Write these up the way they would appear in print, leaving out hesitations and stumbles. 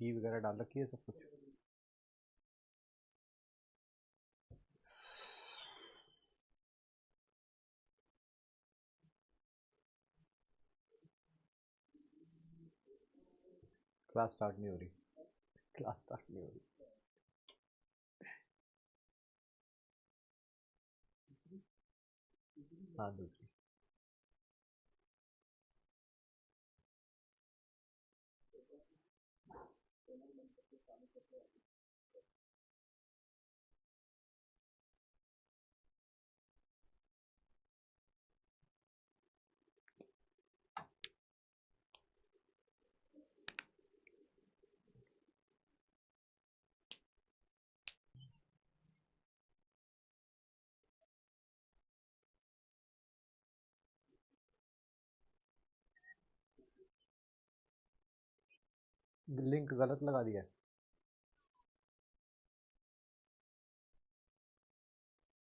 की वगैरह डाल रखी है सब कुछ। क्लास स्टार्ट नहीं हो रही, क्लास स्टार्ट नहीं हो रही। हाँ दूसरी। लिंक गलत लगा दिया है,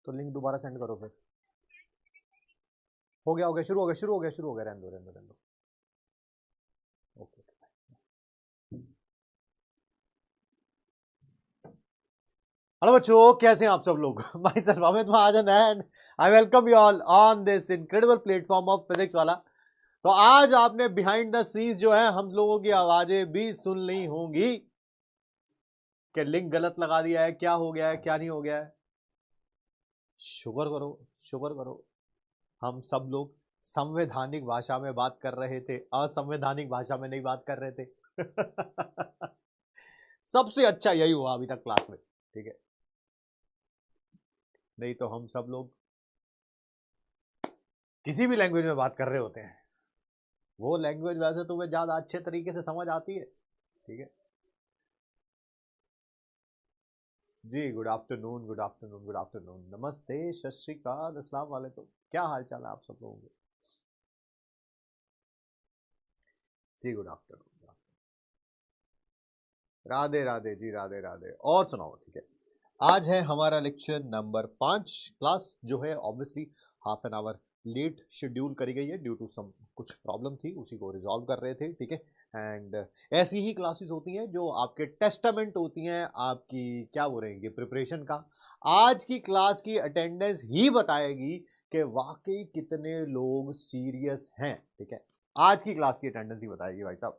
तो लिंक दोबारा सेंड करो फिर। हो गया हो गया, शुरू हो गया शुरू हो गया शुरू हो गया, रहने दो रहने दो रहने दो। ओके। हेलो बच्चों, कैसे हैं आप सब लोग? My self Amit Mahajan and I welcome you all on this incredible platform of physics वाला। तो आज आपने बिहाइंड द सीन्स जो है हम लोगों की आवाजें भी सुन ली होंगी कि लिंक गलत लगा दिया है, क्या हो गया है क्या नहीं हो गया है। शुक्र करो शुक्र करो, हम सब लोग संवैधानिक भाषा में बात कर रहे थे, असंवैधानिक भाषा में नहीं बात कर रहे थे। सबसे अच्छा यही हुआ अभी तक क्लास में, ठीक है। नहीं तो हम सब लोग किसी भी लैंग्वेज में बात कर रहे होते हैं, वो लैंग्वेज वैसे तुम्हें ज्यादा अच्छे तरीके से समझ आती है, ठीक है जी। Good afternoon good afternoon good afternoon, नमस्ते, सत श्री अकाल, अस्सलाम वालेकुम। क्या हाल चाल है आप सब लोगों के? जी गुड आफ्टरनून, राधे राधे जी, राधे राधे। और सुनाओ, ठीक है। आज है हमारा लेक्चर नंबर 5। क्लास जो है obviously half an hour late schedule करी गई है ड्यू टू सम कुछ प्रॉब्लम थी, उसी को रिजॉल्व कर रहे थे, ठीक है। एंड ऐसी ही क्लासेस होती हैं जो आपके टेस्टामेंट होती हैं आपकी, क्या बोलेंगे, प्रिपरेशन का। आज की क्लास की अटेंडेंस ही बताएगी कि वाकई कितने लोग सीरियस हैं, ठीक है। आज की क्लास की अटेंडेंस ही बताएगी भाई साहब।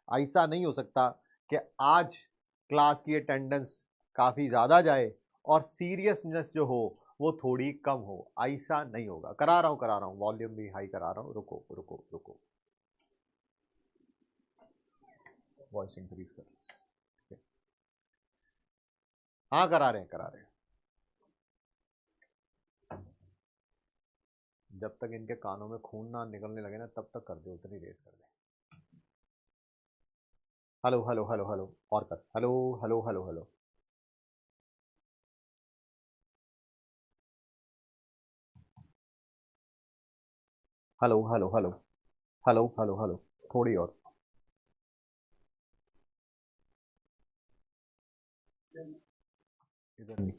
ऐसा नहीं हो सकता कि आज क्लास की अटेंडेंस काफी ज्यादा जाए और सीरियसनेस जो हो वो थोड़ी कम हो, ऐसा नहीं होगा। करा रहा हूं, वॉल्यूम भी हाई करा रहा हूं। रुको रुको रुको, वॉइस इंक्रीज कर। हाँ करा रहे हैं। जब तक इनके कानों में खून ना निकलने लगे ना तब तक कर दे, उतनी रेस कर दे। हेलो हेलो हेलो हेलो, और कर, hello hello hello hello. Hello hello hello hello hello hello, थोड़ी और। इधर नहीं।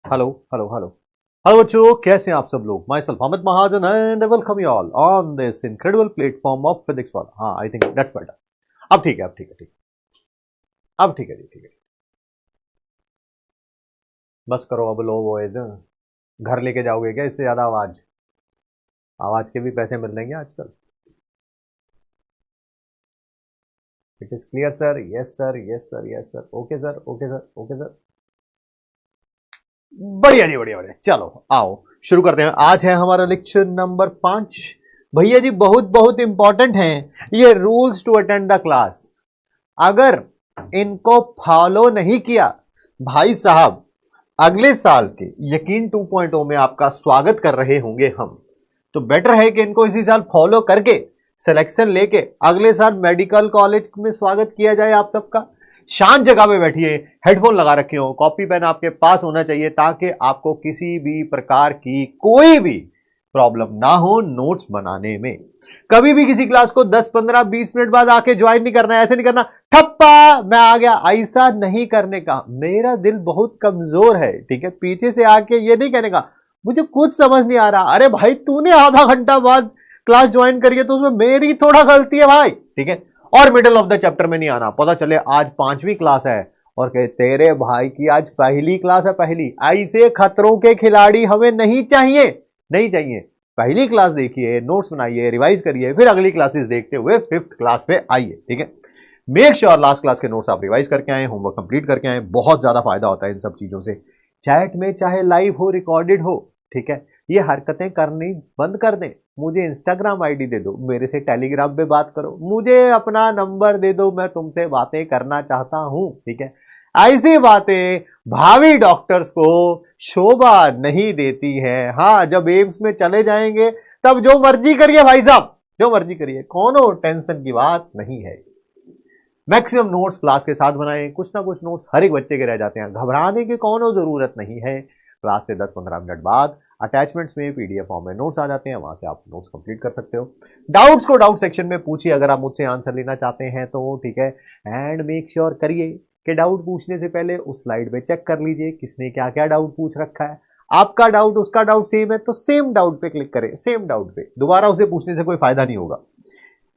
हेलो हेलो हेलो हेलो बच्चों, कैसे हैं आप सब लोग? My self Amit Mahajan and welcome you all on this incredible platform of physics वाला। हाँ आई थिंक दैट्स बेटर। अब ठीक है, अब ठीक है, ठीक, अब ठीक है जी, ठीक है। बस करो अब, लो वॉइस। घर लेके जाओगे क्या इससे ज्यादा आवाज? आवाज के भी पैसे मिल रहे हैं आजकल। It is clear sir? Yes sir, yes sir, yes sir, okay sir, okay sir, okay sir. बढ़िया जी, बढ़िया बढ़िया। चलो आओ शुरू करते हैं। आज है हमारा लेक्चर नंबर 5। भैया जी बहुत बहुत इंपॉर्टेंट है ये rules to attend the class. अगर इनको फॉलो नहीं किया भाई साहब, अगले साल के यकीन 2.0 में आपका स्वागत कर रहे होंगे हम। तो बेटर है कि इनको इसी साल फॉलो करके सिलेक्शन लेके अगले साल मेडिकल कॉलेज में स्वागत किया जाए आप सबका। शांत जगह पे बैठिए, हेडफोन लगा रखे हो, कॉपी पेन आपके पास होना चाहिए ताकि आपको किसी भी प्रकार की कोई भी प्रॉब्लम ना हो नोट्स बनाने में। कभी भी किसी क्लास को 10, 15, 20 मिनट बाद आके ज्वाइन नहीं करना है, ऐसे नहीं करना ठप्पा मैं आ गया, ऐसा नहीं करने का। मेरा दिल बहुत कमजोर है, ठीक है, पीछे से आके ये नहीं कहने का मुझे कुछ समझ नहीं आ रहा। अरे भाई तूने आधा घंटा बाद क्लास ज्वाइन करी है तो उसमें मेरी थोड़ा गलती है भाई, ठीक है। और मिडिल ऑफ द चैप्टर में नहीं आना, पता चले आज 5वीं क्लास है और कहे तेरे भाई की आज पहली क्लास है, पहली। ऐसे खतरों के खिलाड़ी हमें नहीं चाहिए, नहीं चाहिए। पहली क्लास देखिए, नोट्स बनाइए, रिवाइज करिए, फिर अगली क्लासेस देखते हुए 5th क्लास पे आइए, ठीक है। मेक श्योर लास्ट क्लास के नोट्स आप रिवाइज करके आए, होमवर्क कंप्लीट करके आए, बहुत ज्यादा फायदा होता है इन सब चीजों से। चैट में चाहे लाइव हो रिकॉर्डेड हो, ठीक है, ये हरकतें करनी बंद कर दें। मुझे इंस्टाग्राम आईडी दे दो, मेरे से टेलीग्राम पे बात करो, मुझे अपना नंबर दे दो, मैं तुमसे बातें करना चाहता हूं, ठीक है। ऐसी बातें भावी डॉक्टर्स को शोभा नहीं देती है। हाँ, जब एम्स में चले जाएंगे तब जो मर्जी करिए भाई साहब, जो मर्जी करिए, कोनो टेंशन की बात नहीं है। मैक्सिमम नोट्स क्लास के साथ बनाएं, कुछ ना कुछ नोट्स हर एक बच्चे के रह जाते हैं, घबराने की कोनो जरूरत नहीं है। क्लास से 10-15 मिनट बाद अटैचमेंट्स में पीडीएफ फॉर्म में नोट्स आ जाते हैं, वहां से आप नोट्स कंप्लीट कर सकते हो। डाउट्स को डाउट सेक्शन में पूछिए अगर आप मुझसे आंसर लेना चाहते हैं तो, ठीक है। एंड मेक श्योर करिए कि डाउट पूछने से पहले उस स्लाइड पे चेक कर लीजिए किसने क्या क्या डाउट पूछ रखा है। आपका डाउट उसका डाउट सेम है तो सेम डाउट पे क्लिक करें, सेम डाउट पे, दोबारा उसे पूछने से कोई फायदा नहीं होगा।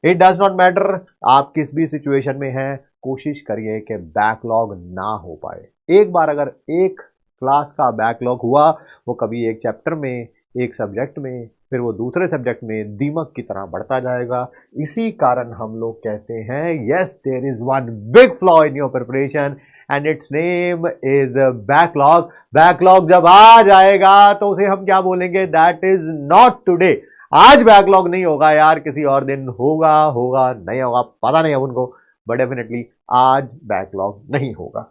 इट डज नॉट मैटर आप किस भी सिचुएशन में हैं, कोशिश करिए कि बैकलॉग ना हो पाए। एक बार अगर एक क्लास का बैकलॉग हुआ, वो कभी एक चैप्टर में, एक सब्जेक्ट में, फिर वो दूसरे सब्जेक्ट में दीमक की तरह बढ़ता जाएगा। इसी कारण हम लोग कहते हैं yes there is one big flaw in your preparation and its name is backlog. Backlog जब आ जाएगा तो उसे हम क्या बोलेंगे, दैट इज नॉट टुडे। आज बैकलॉग नहीं होगा यार, किसी और दिन होगा, होगा नहीं होगा पता नहीं है उनको, बट डेफिनेटली आज बैकलॉग नहीं होगा।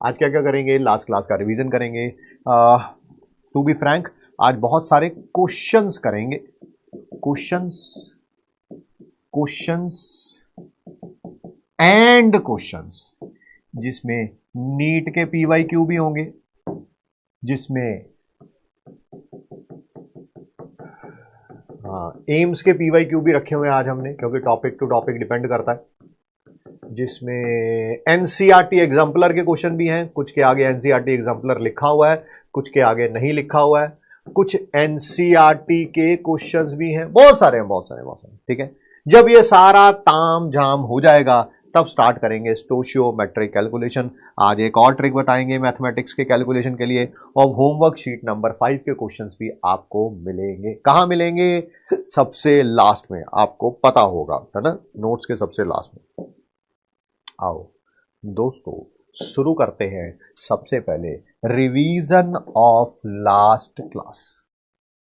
आज क्या क्या करेंगे, लास्ट क्लास का रिवीजन करेंगे। टू बी फ्रैंक आज बहुत सारे क्वेश्चंस करेंगे, क्वेश्चंस, क्वेश्चंस एंड क्वेश्चंस, जिसमें नीट के पीवाईक्यू भी होंगे, जिसमें एम्स के पीवाईक्यू भी रखे हुए हैं आज हमने, क्योंकि टॉपिक टू टॉपिक डिपेंड करता है, जिसमें एनसीईआरटी एग्जाम्पलर के क्वेश्चन भी हैं। कुछ के आगे एनसीईआरटी एग्जाम्पलर लिखा हुआ है, कुछ के आगे नहीं लिखा हुआ है, कुछ एनसीईआरटी के क्वेश्चंस भी हैं, बहुत सारे हैं, बहुत सारे, बहुत सारे, ठीक है। जब ये सारा ताम झाम हो जाएगा तब स्टार्ट करेंगे स्टोशियोमेट्रिक कैलकुलेशन। आज एक और ट्रिक बताएंगे मैथमेटिक्स के कैलकुलेशन के लिए, और होमवर्क शीट नंबर 5 के क्वेश्चंस भी आपको मिलेंगे। कहां मिलेंगे, सबसे लास्ट में, आपको पता होगा, है ना, नोट्स के सबसे लास्ट में। आओ दोस्तों शुरू करते हैं सबसे पहले रिवीजन ऑफ लास्ट क्लास,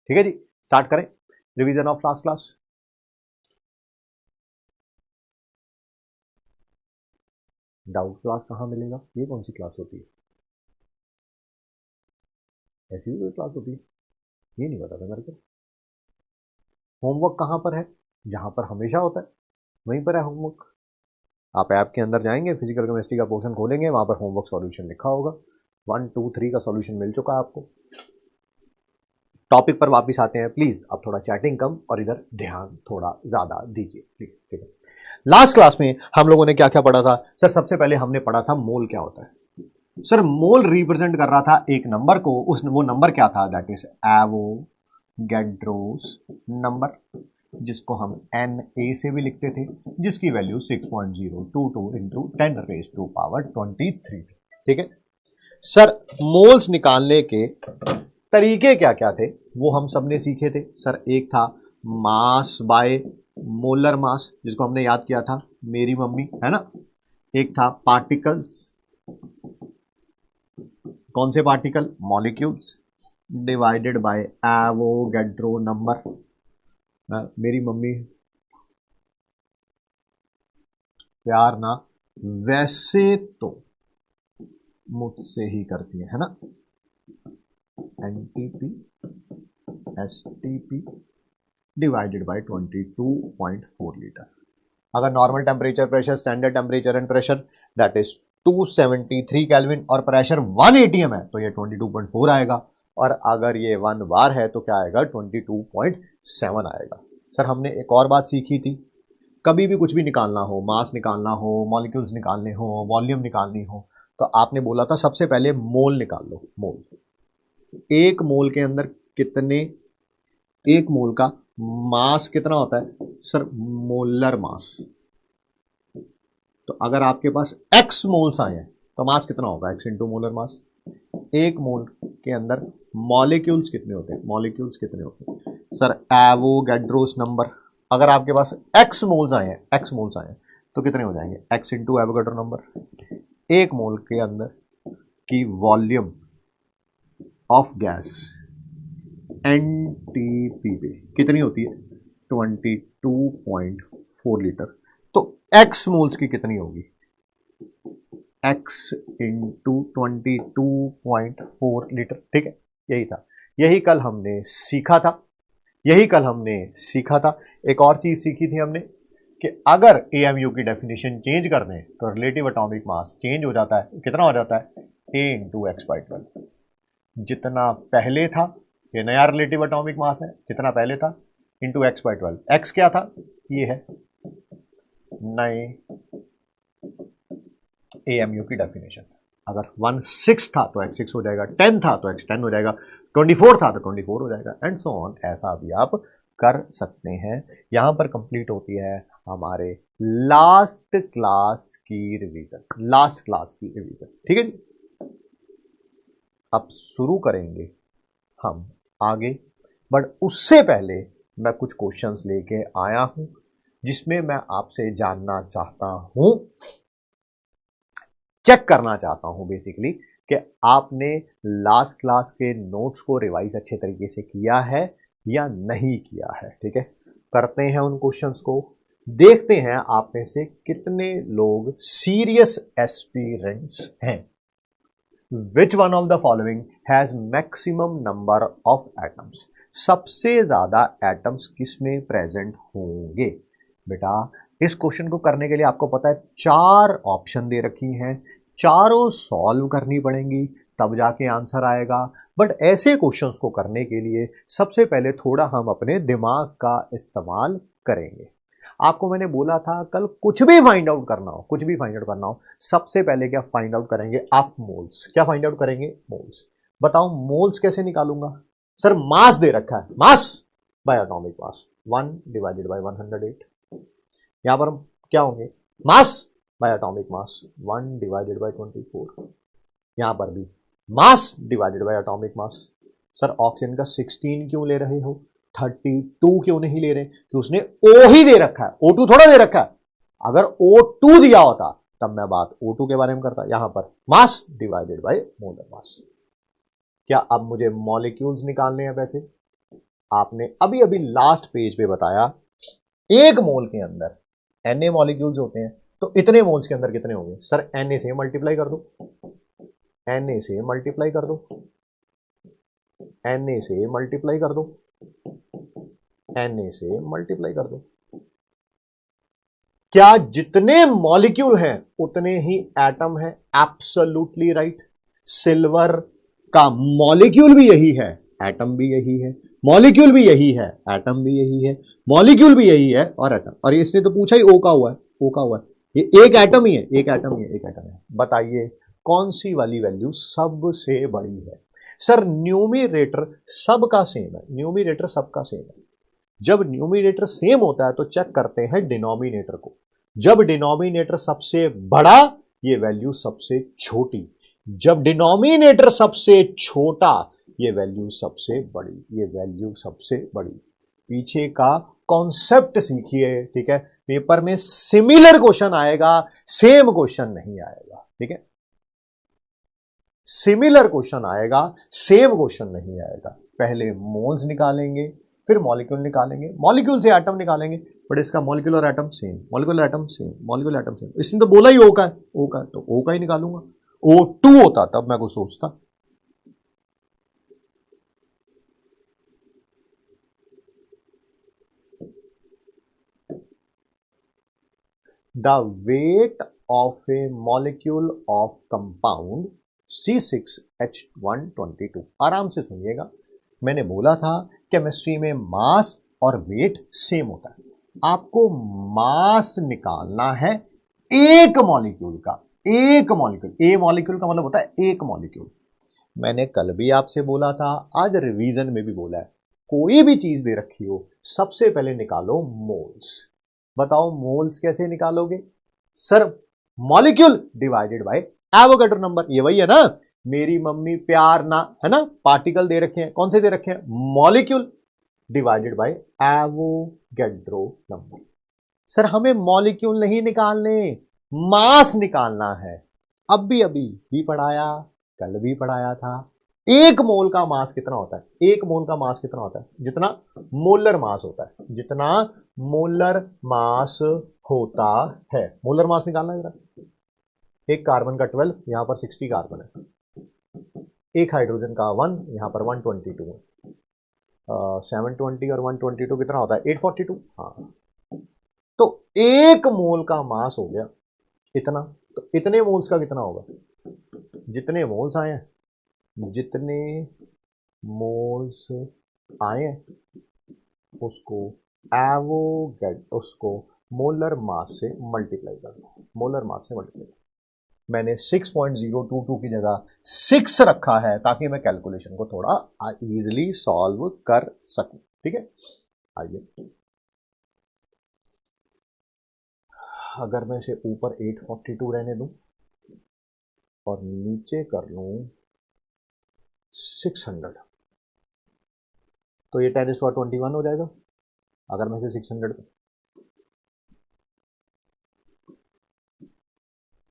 ठीक है जी, स्टार्ट करें revision of last class. Doubt class कहां मिलेगा, ये कौन सी क्लास होती है, ऐसी भी कोई क्लास होती है, ये नहीं पता था मेरे को। होमवर्क कहां पर है, जहां पर हमेशा होता है वहीं पर है होमवर्क। आप ऐप के अंदर जाएंगे, फिजिकल केमिस्ट्री का पोर्शन खोलेंगे, वहां पर होमवर्क सॉल्यूशन लिखा होगा, 1, 2, 3 का सॉल्यूशन मिल चुका है आपको। टॉपिक पर वापस आते हैं, प्लीज अब थोड़ा चैटिंग कम और इधर ध्यान थोड़ा ज्यादा दीजिए, प्लीज, ठीक है। लास्ट क्लास में हम लोगों ने क्या क्या पढ़ा था सर, सबसे पहले हमने पढ़ा था मोल क्या होता है। सर मोल रिप्रेजेंट कर रहा था एक नंबर को, वो नंबर क्या था, दैट इज एवोगैड्रोस नंबर, जिसको हम Na से भी लिखते थे, जिसकी वैल्यू 6.022 इंटू 10⁻23, ठीक है। सर मोल्स निकालने के तरीके क्या क्या थे वो हम सबने सीखे थे। सर एक था मास बाय मोलर मास, जिसको हमने याद किया था मेरी मम्मी, है ना। एक था पार्टिकल्स, कौन से particle, molecules, divided by Avogadro number. मेरी मम्मी प्यार ना वैसे तो मुझसे ही करती है ना। NTP STP divided by 22.4 litre. अगर normal temperature pressure, standard temperature and pressure that is 273 kelvin और प्रेशर 1 atm है तो ये 22.4 आएगा, और अगर ये 1 बार है तो क्या आएगा 22.7 आएगा। सर हमने एक और बात सीखी थी, कभी भी कुछ भी निकालना हो, मास निकालना हो, मॉलिक्यूल्स निकालने हो, वॉल्यूम निकालनी हो, तो आपने बोला था सबसे पहले मोल निकाल लो। मोल, एक मोल के अंदर कितने, एक मोल का मास कितना होता है सर, मोलर मास। तो अगर आपके पास x मोल्स आए हैं तो मास कितना होगा, x इंटू मोलर मास। एक मोल के अंदर मॉलिक्यूल्स कितने होते हैं, मॉलिक्यूल्स कितने होते हैं सर, एवोगैड्रोस नंबर। अगर आपके पास x मोल्स आए हैं, x मोल्स आए हैं तो कितने हो जाएंगे, x इंटू एवोगैड्रो नंबर। एक मोल के अंदर की वॉल्यूम ऑफ गैस NTP पे कितनी होती है 22.4 लीटर, तो x मोल्स की कितनी होगी, x इंटू 22.4 लीटर। ठीक है, यही था, यही कल हमने सीखा था, यही कल हमने सीखा था। एक और चीज सीखी थी हमने कि अगर AMU की डेफिनेशन चेंज कर दें तो रिलेटिव एटॉमिक मास चेंज हो जाता है, कितना हो जाता है A इंटू एक्स बाई 12। जितना पहले था, ये नया रिलेटिव एटॉमिक मास है, जितना पहले था इंटू एक्स बाई 12। एक्स क्या था, ये है नए AMU की डेफिनेशन। अगर 1/6 था तो x6 हो जाएगा, 10 था तो x10 हो जाएगा, 24 था तो 24 हो जाएगा, एंड सो ऑन। ऐसा भी आप कर सकते हैं। यहां पर कंप्लीट होती है हमारे लास्ट क्लास की रिवीजन, लास्ट क्लास की रिवीजन। ठीक है जी, अब शुरू करेंगे हम आगे, बट उससे पहले मैं कुछ क्वेश्चंस लेके आया हूं जिसमें मैं आपसे जानना चाहता हूं, चेक करना चाहता हूं बेसिकली कि आपने लास्ट क्लास के नोट्स को रिवाइज अच्छे तरीके से किया है या नहीं किया है। ठीक है, करते हैं उन क्वेश्चंस को, देखते हैं आप में से कितने लोग सीरियस एस्पिरेंट्स हैं। Which one of the following has maximum number of atoms? सबसे ज्यादा एटम्स किसमें प्रेजेंट होंगे। बेटा इस क्वेश्चन को करने के लिए आपको पता है 4 ऑप्शन दे रखी हैं, चारों सॉल्व करनी पड़ेंगी तब जाके आंसर आएगा। बट ऐसे क्वेश्चंस को करने के लिए सबसे पहले थोड़ा हम अपने दिमाग का इस्तेमाल करेंगे। आपको मैंने बोला था कल कुछ भी फाइंड आउट करना हो, कुछ भी फाइंड आउट करना हो, सबसे पहले क्या फाइंड आउट करेंगे आप, मोल्स। क्या फाइंड आउट करेंगे, मोल्स। बताओ मोल्स कैसे निकालूंगा सर, मास दे रखा है, mass by atomic mass 1 divided by 108। यहां पर हम क्या होंगे, mass by atomic mass 1 divided by 24। यहां पर भी मास divided bye atomic mass. Sir oxygen का 16 क्यों ले रहे हो, 32 क्यों नहीं ले रहे, कि उसने O ही दे रखा है, O2 थोड़ा दे रखा है। अगर O2 दिया होता तब मैं बात O2 के बारे में करता। यहां पर मास डिवाइडेड बाय मोलर मास। क्या अब मुझे मॉलिक्यूल्स निकालने हैं वैसे, आपने अभी अभी लास्ट पेज पे बताया एक मोल के अंदर Na मॉलिक्यूल्स होते हैं, तो इतने मोल्स के अंदर कितने होंगे सर, Na से मल्टीप्लाई कर दो, Na से मल्टीप्लाई कर दो, Na से मल्टीप्लाई कर दो, Na से मल्टीप्लाई कर दो। क्या जितने मॉलिक्यूल हैं उतने ही एटम हैं, एब्सोल्युटली राइट। सिल्वर का मॉलिक्यूल भी यही है, एटम भी यही है, मॉलिक्यूल भी यही है, एटम भी यही है, मॉलिक्यूल भी यही है और एटम। और इसने तो पूछा ही O का हुआ है, O का हुआ है, ये एक एटम ही है, एक एटम ही है, एक एटम है। बताइए कौन सी वाली वैल्यू सबसे बड़ी है। सर न्यूमरेटर सबका सेम है, न्यूमरेटर सबका सेम है। जब न्यूमरेटर सेम होता है तो चेक करते हैं डिनोमिनेटर को, जब डिनोमिनेटर सबसे बड़ा ये वैल्यू सबसे छोटी, जब डिनोमिनेटर सबसे छोटा ये वैल्यू सबसे बड़ी, ये वैल्यू सबसे बड़ी। पीछे का कॉन्सेप्ट सीखिए, ठीक है। पेपर में सिमिलर क्वेश्चन आएगा, सेम क्वेश्चन नहीं आएगा, ठीक है। सिमिलर क्वेश्चन आएगा, सेम क्वेश्चन नहीं आएगा। पहले मोल्स निकालेंगे, फिर मॉलिक्यूल निकालेंगे, मॉलिक्यूल से एटम निकालेंगे, बट इसका मॉलिक्यूल और atom same, molecule atom same, molecule atom same. इसने तो बोला ही O का है, O का है तो O का ही निकालूंगा। O2 होता तब मैं कुछ सोचता। The wait of a molecule of compound C6H122। आराम से सुनिएगा, मैंने बोला था केमिस्ट्री में मास और वेट सेम होता है। आपको मास निकालना है एक मॉलिक्यूल का, एक मॉलिक्यूल, ए मॉलिक्यूल का मतलब होता है एक मॉलिक्यूल। मैंने कल भी आपसे बोला था, आज रिवीजन में भी बोला है, कोई भी चीज दे रखी हो सबसे पहले निकालो मोल्स। बताओ मोल्स कैसे निकालोगे? Sir molecule divided by Avogadro number, ये वही है ना, मेरी मम्मी प्यार ना, है ना, पार्टिकल दे रखे हैं, कौन से दे रखे हैं? Molecule divided by Avogadro number. Sir हमें मॉलिक्यूल नहीं निकालने, मास निकालना है। अब भी पढ़ाया, कल भी पढ़ाया था। एक मोल का मास कितना होता है? एक मोल का मास कितना होता है? जितना मोलर मास होता है, जितना मोलर मास होता है। मोलर मास निकालना है जरा। एक कार्बन का 12, यहां पर 60 कार्बन है। एक हाइड्रोजन का 1, यहां पर 122 है। 720 और 122 कितना होता है? 842। हाँ, तो एक मोल का मास हो गया इतना। तो इतने मोल्स का कितना होगा? जितने मोल्स आए हैं, जितने मोल्स आए हैं उसको उसको मोलर मास से मल्टीप्लाई कर दो। मोलर मास से मल्टीप्लाई। मैंने 6.022 की जगह 6 रखा है ताकि मैं कैलकुलेशन को थोड़ा इजीली सॉल्व कर सकूं। ठीक है, आइए, अगर मैं इसे ऊपर 842 रहने दूं और नीचे कर लूं 600, तो ये 10⁻21 हो जाएगा। अगर मैं इसे 600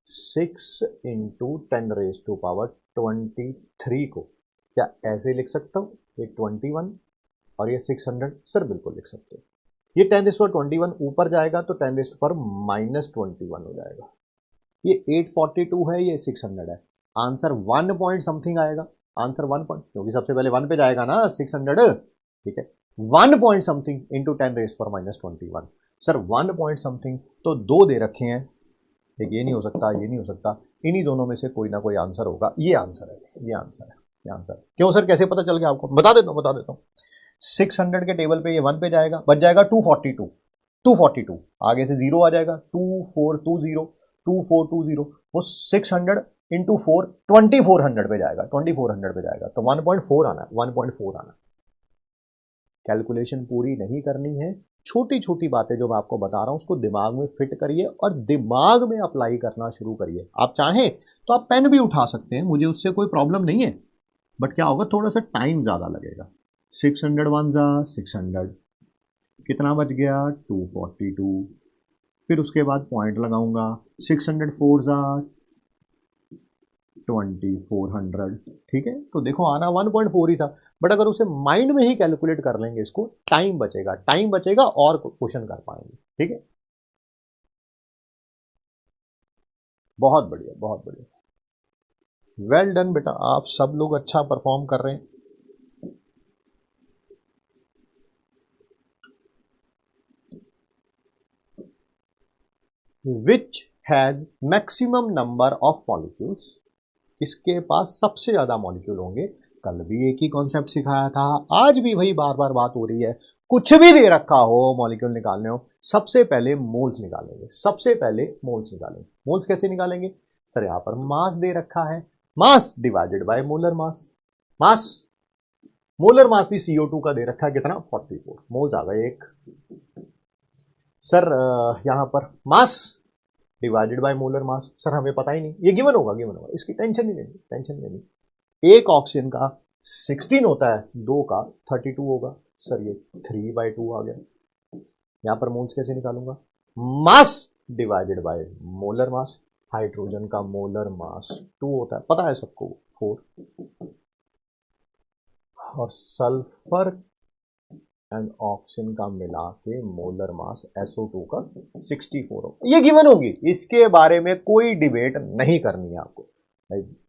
6 इंटू 10⁻23 को क्या ऐसे लिख सकता हूं? ये 21 और ये 600। सर बिल्कुल लिख सकते हो। ये 10⁻21 ऊपर जाएगा तो 10⁻21 हो जाएगा। ये 842 है, ये 600 है। आंसर 1 पॉइंट समथिंग आएगा। आंसर 1 पॉइंट, क्योंकि सबसे पहले 1 पे जाएगा ना 600। ठीक है, 1 point something into 10⁻21। Sir 1 point something तो 2 दे रखे हैं, एक ये नहीं हो सकता, ये नहीं हो सकता, इन्हीं दोनों में से कोई ना कोई आंसर होगा। ये आंसर है, ये आंसर है, ये आंसर है। क्यों सर, कैसे पता चल गया आपको? बता देता हूँ। 600 के टेबल पे ये 1 पे जाएगा, बच जाएगा 242। आगे से 0 आ जाएगा, 2420 वो 600 इंटू 4 2400 पे जाएगा, 2400 पे जाएगा। तो 1.4 आना है, 1.4 आना। कैलकुलेशन पूरी नहीं करनी है, छोटी छोटी बातें जो मैं आपको बता रहा हूं उसको दिमाग में फिट करिए और दिमाग में अप्लाई करना शुरू करिए। आप चाहें तो आप पेन भी उठा सकते हैं, मुझे उससे कोई प्रॉब्लम नहीं है, बट क्या होगा, थोड़ा सा टाइम ज्यादा लगेगा। 600 1 जा 600, कितना बच गया? 242। फिर उसके बाद पॉइंट लगाऊंगा, 600 4 जा 2400। ठीक है, तो देखो आना 1.4 ही था, बट अगर उसे माइंड में ही कैलकुलेट कर लेंगे इसको, टाइम बचेगा और क्वेश्चन कर पाएंगे। ठीक है, बहुत बढ़िया, बहुत बढ़िया, वेल डन बेटा, आप सब लोग अच्छा परफॉर्म कर रहे हैं। Which has maximum number of molecules, किसके पास सबसे ज्यादा मॉलिक्यूल होंगे? कल भी एक ही कॉन्सेप्ट सिखाया था, आज भी वही बार बार बात हो रही है। कुछ भी दे रखा हो, मॉलिक्यूल निकालने हो, सबसे पहले मोल्स निकालेंगे, सबसे पहले मोल्स निकालेंगे। मोल्स कैसे निकालेंगे? सर यहां पर मास दे रखा है, मास divided by molar mass. Mass, molar mass भी CO2 का दे रखा है, कितना? 44 मोल्स आ गए एक। सर यहां पर मास divided by molar mass, sir हमें पता ही नहीं, ये गिवन होगा, इसकी टेंशन ही नहीं। एक ऑक्सीजन का 16 होता है, 2 का 32 होगा। सर ये 3/2 आ गया। यहां पर मोल्स कैसे निकालूंगा? मास divided by molar mass. Hydrogen का मोलर मास 2 होता है, पता है सबको, 4। और सल्फर एंड ऑक्सीजन का मिला के मोलर मास SO2 का 64 होगा। ये गिवन होगी, इसके बारे में कोई डिबेट नहीं करनी है आपको।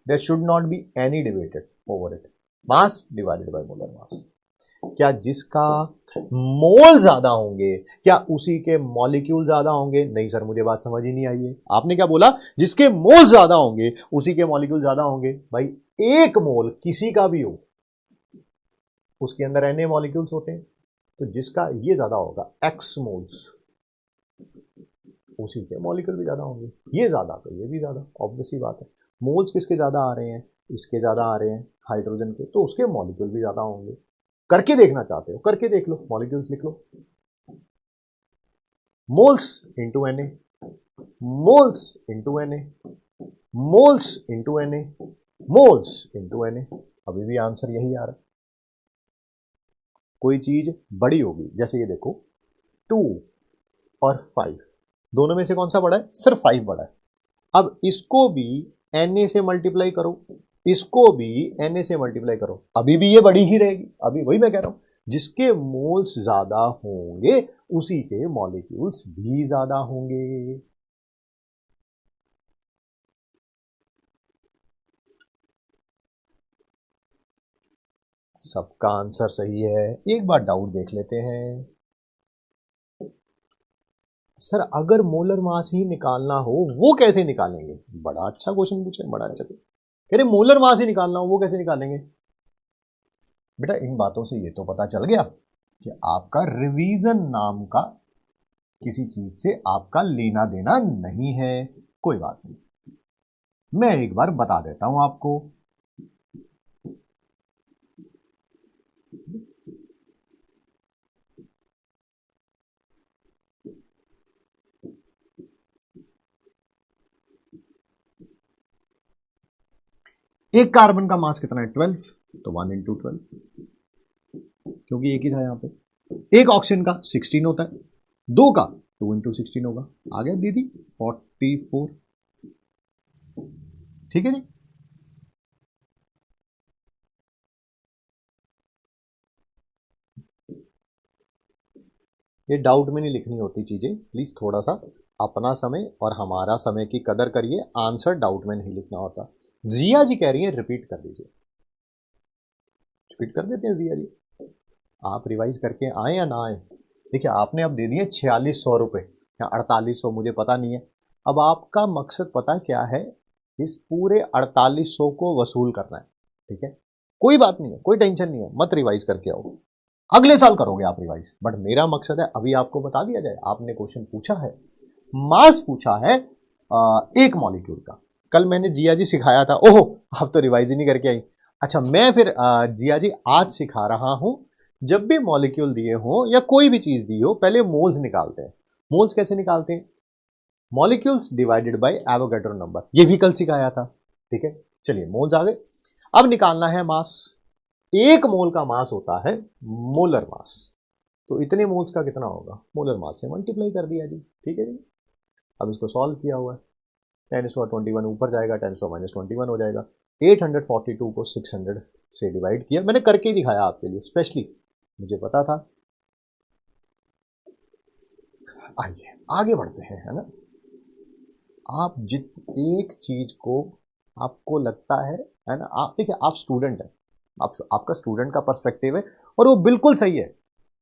There should not be any debate over it. Mass divided by molar mass. क्या जिसका मोल ज्यादा होंगे क्या उसी के मॉलिक्यूल ज्यादा होंगे? नहीं सर, मुझे बात समझ ही नहीं आई है। आपने क्या बोला? जिसके मोल ज्यादा होंगे उसी के मॉलिक्यूल ज्यादा होंगे। भाई एक मोल किसी का भी हो, उसके अंदर Na मॉलिक्यूल्स होते हैं, तो जिसका ये ज्यादा होगा एक्स मोल्स, उसी के मॉलिक्यूल भी ज्यादा होंगे। ये ज्यादा तो ये भी ज्यादा, ऑब्वियस ही बात है। मोल्स किसके ज्यादा आ रहे हैं? इसके ज्यादा आ रहे हैं हाइड्रोजन के, तो उसके मॉलिक्यूल भी ज्यादा होंगे। करके देखना चाहते हो करके देख लो, मॉलिक्यूल्स लिख लो। Moles into Na, moles into Na, moles into Na, moles into Na। अभी भी आंसर यही आ रहा है। कोई चीज बड़ी होगी, जैसे ये देखो 2 और 5, दोनों में से कौन सा बड़ा है? सिर्फ 5 बड़ा है। अब इसको भी Na से मल्टीप्लाई करो, इसको भी Na से मल्टीप्लाई करो, अभी भी ये बड़ी ही रहेगी। अभी वही मैं कह रहा हूं, जिसके मोल्स ज्यादा होंगे उसी के मॉलिक्यूल्स भी ज्यादा होंगे। सबका आंसर सही है। एक बार डाउट देख लेते हैं। सर अगर मोलर मास ही निकालना हो वो कैसे निकालेंगे? बड़ा अच्छा क्वेश्चन पूछे, बड़ा अच्छा। कह रहे मोलर मास ही निकालना हो वो कैसे निकालेंगे? बेटा इन बातों से ये तो पता चल गया कि आपका रिवीजन नाम का किसी चीज से आपका लेना देना नहीं है। कोई बात नहीं, मैं एक बार बता देता हूं आपको। एक कार्बन का मास कितना है? 12, तो 1 इंटू 12, क्योंकि एक ही था यहां पे। एक ऑक्सीजन का 16 होता है, दो का 2 इंटू 16 होगा। आ गया दीदी 44। ठीक है जी। ये डाउट में नहीं लिखनी होती चीजें, प्लीज थोड़ा सा अपना समय और हमारा समय की कदर करिए। आंसर डाउट में नहीं लिखना होता। जिया जी कह रही है रिपीट कर दीजिए। रिपीट कर देते हैं जिया जी। आप रिवाइज करके आए या ना आए? देखिए आपने अब दे दिए 4600 रुपए या 4800, मुझे पता नहीं है। अब आपका मकसद पता है क्या है? इस पूरे 4800 को वसूल करना है। ठीक है, कोई बात नहीं है, कोई टेंशन नहीं है, मत रिवाइज करके आओ, अगले साल करोगे आप रिवाइज। बट मेरा मकसद है अभी आपको बता दिया जाए। आपने क्वेश्चन पूछा है, मास पूछा है एक मॉलिक्यूल का। कल मैंने जिया जी सिखाया था, ओहो आप तो रिवाइज ही नहीं करके आई। अच्छा मैं फिर जिया जी आज सिखा रहा हूं, जब भी मॉलिक्यूल दिए हो या कोई भी चीज दी हो पहले मोल्स निकालते हैं। मोल्स कैसे निकालते हैं? Molecules divided by Avogadro number, ये भी कल सिखाया था। ठीक है, चलिए मोल्स आ गए। अब निकालना है मास। एक मोल का मास होता है मोलर मास, तो इतने मोल्स का कितना होगा? मोलर मास से मल्टीप्लाई कर दिया जी। ठीक है जी। अब इसको सॉल्व किया हुआ है, 10⁻21 ऊपर जाएगा, 10⁻21 हो जाएगा। 842 को 600 से डिवाइड किया, मैंने करके ही दिखाया आपके लिए स्पेशली, मुझे पता था। आइए आगे बढ़ते हैं, है ना। आप जित एक चीज को आपको लगता है ना, आप देखिए आप स्टूडेंट है, आपका स्टूडेंट का पर्सपेक्टिव है और वो बिल्कुल सही है,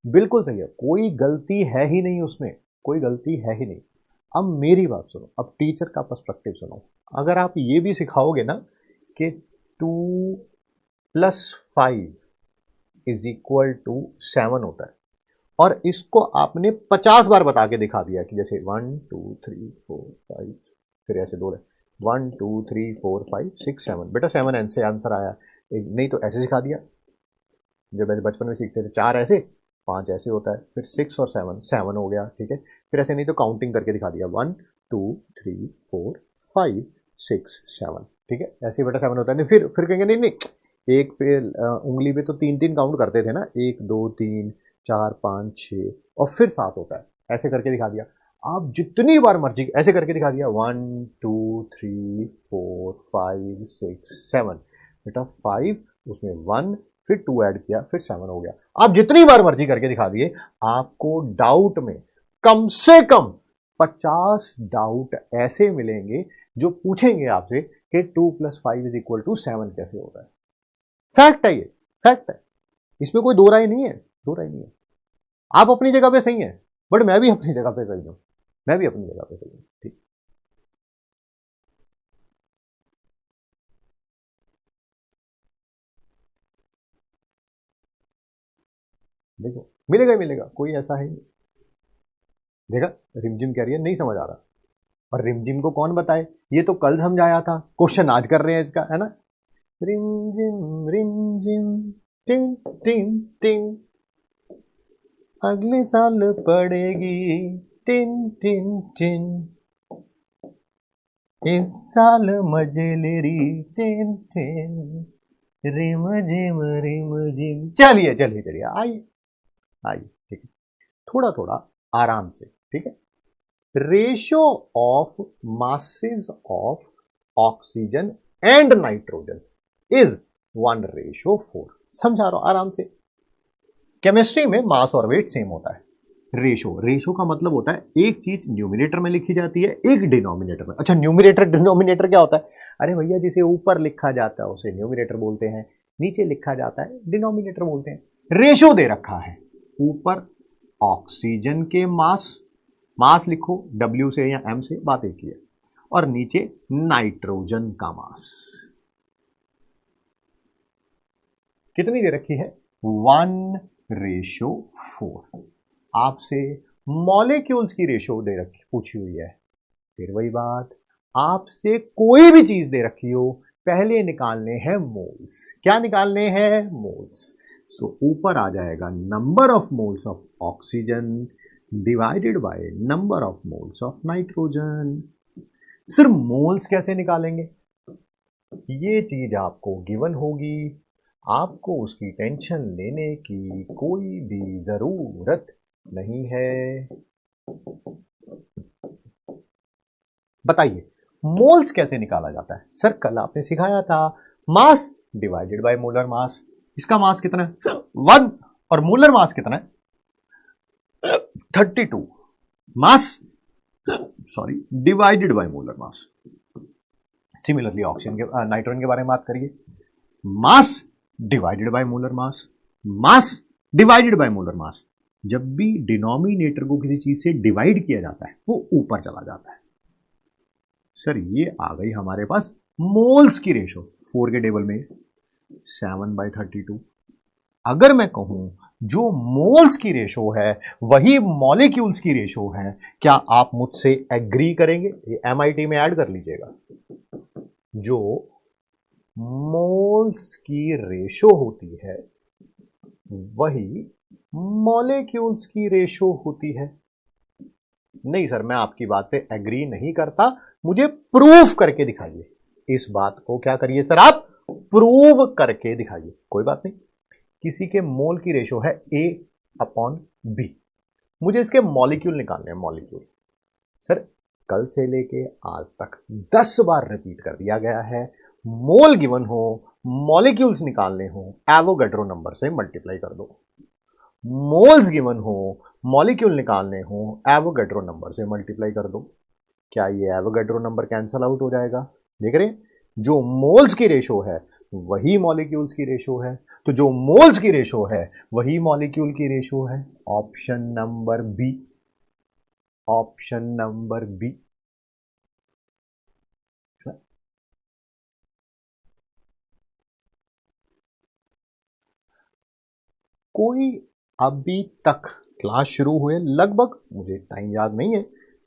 बिल्कुल सही है, कोई गलती है ही नहीं उसमें, कोई गलती है ही नहीं। अब मेरी बात सुनो, अब टीचर का पर्सपेक्टिव सुनो। अगर आप ये भी सिखाओगे ना कि 2+5 = 7 होता है, और इसको आपने 50 बार बता के दिखा दिया कि जैसे 1 2 3 4 5, फिर ऐसे दो 1 2 3 4 5 6 7, बेटा 7 ऐसे आंसर आया। नहीं तो ऐसे सिखा दिया, जब ऐसे बचपन में सीखते थे 4 ऐसे 5 ऐसे होता है, फिर 6 और 7 7 हो गया। ठीक है, फिर ऐसे नहीं तो काउंटिंग करके दिखा दिया 1 2 3 4 5 6 7। ठीक है, ऐसे बेटा 7 होता है। नहीं फिर कहेंगे नहीं नहीं, एक पे उंगली पे तो 3 3 काउंट करते थे ना, 1 2 3 4 5 6 और फिर 7 होता है, ऐसे करके दिखा दिया। आप जितनी बार मर्जी ऐसे करके दिखा दिया 1 2 3 4 5 6 7, बेटा 5 उसमें 1 फिर 2 ऐड किया फिर 7 हो गया। आप जितनी बार मर्जी करके दिखा दिए, आपको डाउट में कम से कम 50 डाउट ऐसे मिलेंगे जो पूछेंगे आपसे कि 2 + 5 = 7 कैसे होता है। फैक्ट है, ये फैक्ट है। इसमें कोई दो राय नहीं है, दो राय नहीं है। आप अपनी जगह पे सही हैं, बट मैं भी अपनी जगह पे सही हूं, मैं भी अपनी जगह पे सही हूं। ठीक, देखो मिलेगा ही मिलेगा, कोई ऐसा है नहीं। देखा, रिमझिम कह रही है नहीं समझ आ रहा, और रिमझिम को कौन बताए, ये तो कल समझाया था, क्वेश्चन आज कर रहे हैं इसका, है ना। रिमझिम रिमझिम टिंग टिंग टिंग, अगले साल पड़ेगी टिन टिन टिन, इस साल मजे ले रही टिन टिन, रिम झिम रिम झिम। चलिए चलिए चलिए, आइए आइए, ठीक है, थोड़ा थोड़ा आराम से, ठीक है। Ratio of masses of oxygen and nitrogen is 1:4। समझा रहा हूं आराम से। केमिस्ट्री में मास और वेट सेम होता है। रेशो, रेशो का मतलब होता है एक चीज न्यूमिनेटर में लिखी जाती है, एक डिनोमिनेटर में। अच्छा, न्यूमिनेटर डिनोमिनेटर क्या होता है? अरे भैया, जिसे ऊपर लिखा जाता है उसे न्यूमिनेटर बोलते हैं, नीचे लिखा जाता है डिनोमिनेटर बोलते हैं। रेशो दे रखा है, ऊपर ऑक्सीजन के मास, मास लिखो W से या M से, बात एक ही है, और नीचे नाइट्रोजन का मास। कितनी दे रखी है? 1:4। आपसे मॉलिक्यूल्स की रेशो दे रखी, पूछी हुई है। फिर वही बात, आपसे कोई भी चीज दे रखी हो, पहले निकालने हैं मोल्स। क्या निकालने हैं? मोल्स। सो ऊपर आ जाएगा number of moles of oxygen divided by number of moles of nitrogen. सिर्फ मोल्स कैसे निकालेंगे, ये चीज आपको गिवन होगी, आपको उसकी टेंशन लेने की कोई भी जरूरत नहीं है। बताइए, मोल्स कैसे निकाला जाता है? सर कल आपने सिखाया था, मास डिवाइडेड बाय मोलर मास। इसका मास कितना है? 1, और मोलर मास कितना है? 32। Mass, sorry, divided by molar mass. Similarly oxygen के, नाइट्रोजन के बारे में बात करिए, mass divided by molar mass, mass divided by molar mass. जब भी डिनोमिनेटर को किसी चीज से डिवाइड किया जाता है वो ऊपर चला जाता है। सर ये आ गई हमारे पास मोल्स की रेशो, 4 के टेबल में 7/32। अगर मैं कहूं जो मोल्स की रेशो है वही मॉलिक्यूल्स की रेशो है, क्या आप मुझसे एग्री करेंगे? ये MIT में ऐड कर लीजिएगा। जो मोल्स की रेशो होती है वही मॉलिक्यूल्स की रेशो होती है। नहीं सर, मैं आपकी बात से एग्री नहीं करता, मुझे प्रूफ करके दिखाइए। इस बात को क्या करिए सर, आप प्रूव करके दिखाइए। कोई बात नहीं, किसी के मोल की रेशो है A/B, मुझे इसके मॉलिक्यूल निकालने हैं। मॉलिक्यूल सर कल से लेके आज तक 10 बार रिपीट कर दिया गया है, मोल गिवन हो, मॉलिक्यूल्स निकालने हो, एवोगैड्रो नंबर से मल्टीप्लाई कर दो। मोल्स गिवन हो, मॉलिक्यूल निकालने हो, एवोगैड्रो नंबर से मल्टीप्लाई कर दो। क्या ये एवोगैड्रो नंबर कैंसल आउट हो जाएगा? देख रहे हैं, जो मोल्स की रेशो है वही मॉलिक्यूल्स की रेशो है, तो जो मोल्स की रेशो है वही मॉलिक्यूल की रेशो है। Option number B, option number B. कोई अभी तक क्लास शुरू हुए लगभग, मुझे टाइम याद नहीं है,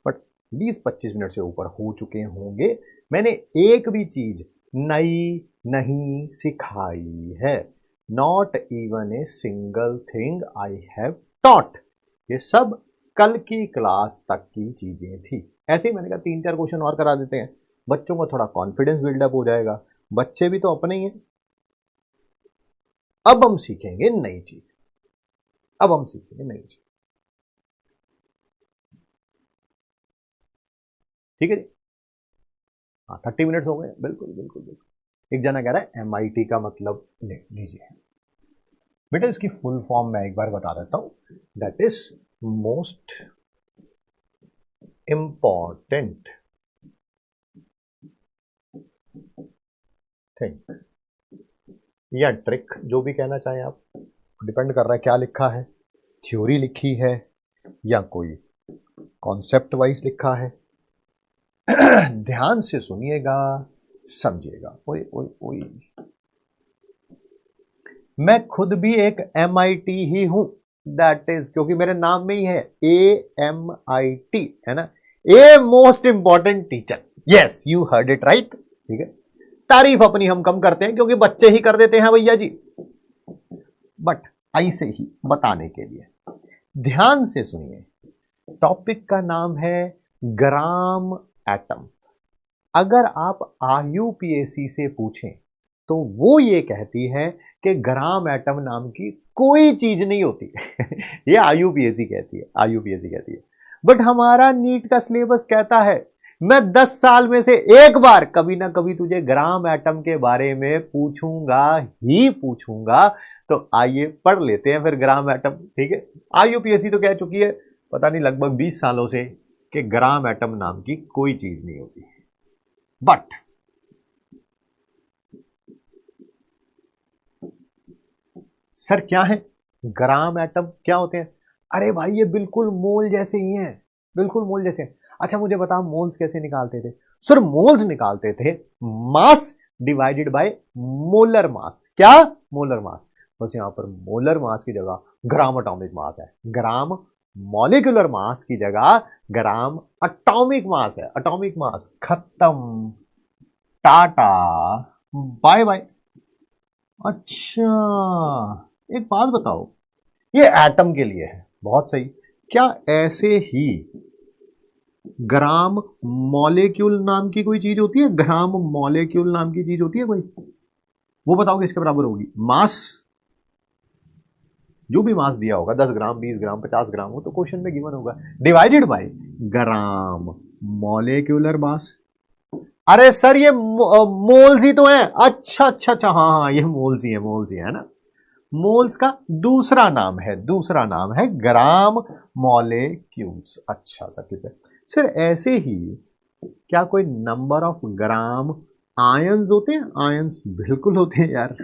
बट 20-25 मिनट से ऊपर हो चुके होंगे, मैंने एक भी चीज नई नहीं सिखाई है। Not even a single thing I have taught. ये सब कल की क्लास तक की चीजें थी। ऐसे ही मैंने कहा 3-4 क्वेश्चन और करा देते हैं, बच्चों को थोड़ा कॉन्फिडेंस बिल्डअप हो जाएगा, बच्चे भी तो अपने ही हैं। अब हम सीखेंगे नई चीज, अब हम सीखेंगे नई चीज, ठीक है जी। हाँ 30 मिनट्स हो गए, बिल्कुल बिल्कुल बिल्कुल। एक जना कह रहा है MIT का मतलब ले लीजिए बेटा, इसकी फुल फॉर्म मैं एक बार बता देता हूं, that is most important thing, या ट्रिक, जो भी कहना चाहें आप। डिपेंड कर रहा है क्या लिखा है, थ्योरी लिखी है या कोई कॉन्सेप्ट वाइज लिखा है। ध्यान से सुनिएगा, समझिएगा। ओए ओए ओए, मैं खुद भी एक MIT ही हूं, दैट इज, क्योंकि मेरे नाम में ही है AMIT, है ना, a most important teacher. Yes, you heard it right. ठीक है, तारीफ अपनी हम कम करते हैं क्योंकि बच्चे ही कर देते हैं भैया जी, बट ऐसे ही बताने के लिए ध्यान से सुनिए। टॉपिक का नाम है ग्राम एटम। अगर आप IUPAC से पूछें तो वो ये कहती है कि ग्राम एटम नाम की कोई चीज नहीं होती। ये IUPAC कहती है, IUPAC कहती है। बट हमारा नीट का सिलेबस कहता है मैं 10 साल में से एक बार कभी ना कभी तुझे ग्राम एटम के बारे में पूछूंगा ही पूछूंगा। तो आइए पढ़ लेते हैं फिर ग्राम एटम। ठीक है, IUPAC तो कह चुकी है पता नहीं लगभग 20 सालों से कि ग्राम एटम नाम की कोई चीज नहीं होती। बट सर क्या है ग्राम एटम, क्या होते हैं? अरे भाई ये बिल्कुल मोल जैसे ही हैं, बिल्कुल मोल जैसे हैं। अच्छा मुझे बताओ मोल्स कैसे निकालते थे? सर मोल्स निकालते थे mass divided by molar mass. क्या? Molar mass. बस यहां पर मोलर मास की जगह ग्राम एटॉमिक मास है, ग्राम मॉलिक्यूलर मास की जगह ग्राम एटॉमिक मास है। एटॉमिक मास खत्म, टाटा बाय बाय। अच्छा एक बात बताओ, ये एटम के लिए है, बहुत सही। क्या ऐसे ही ग्राम मॉलिक्यूल नाम की कोई चीज होती है? ग्राम मॉलिक्यूल नाम की चीज होती है कोई? वो बताओ किसके बराबर होगी? मास, जो भी मास दिया होगा 10 ग्राम 20 ग्राम 50 ग्राम, वो तो क्वेश्चन में गिवन होगा, divided by gram molecular mass. अरे सर ये मोल्स ही तो है। अच्छा अच्छा अच्छा, हाँ हाँ ये मोल्स ही है, मोल्स ही है ना। मोल्स का दूसरा नाम है, दूसरा नाम है ग्राम मॉलिक्यूल्स। अच्छा सर ठीक है। सर ऐसे ही क्या कोई नंबर ऑफ ग्राम आयंस होते हैं? आयंस बिल्कुल होते हैं यार।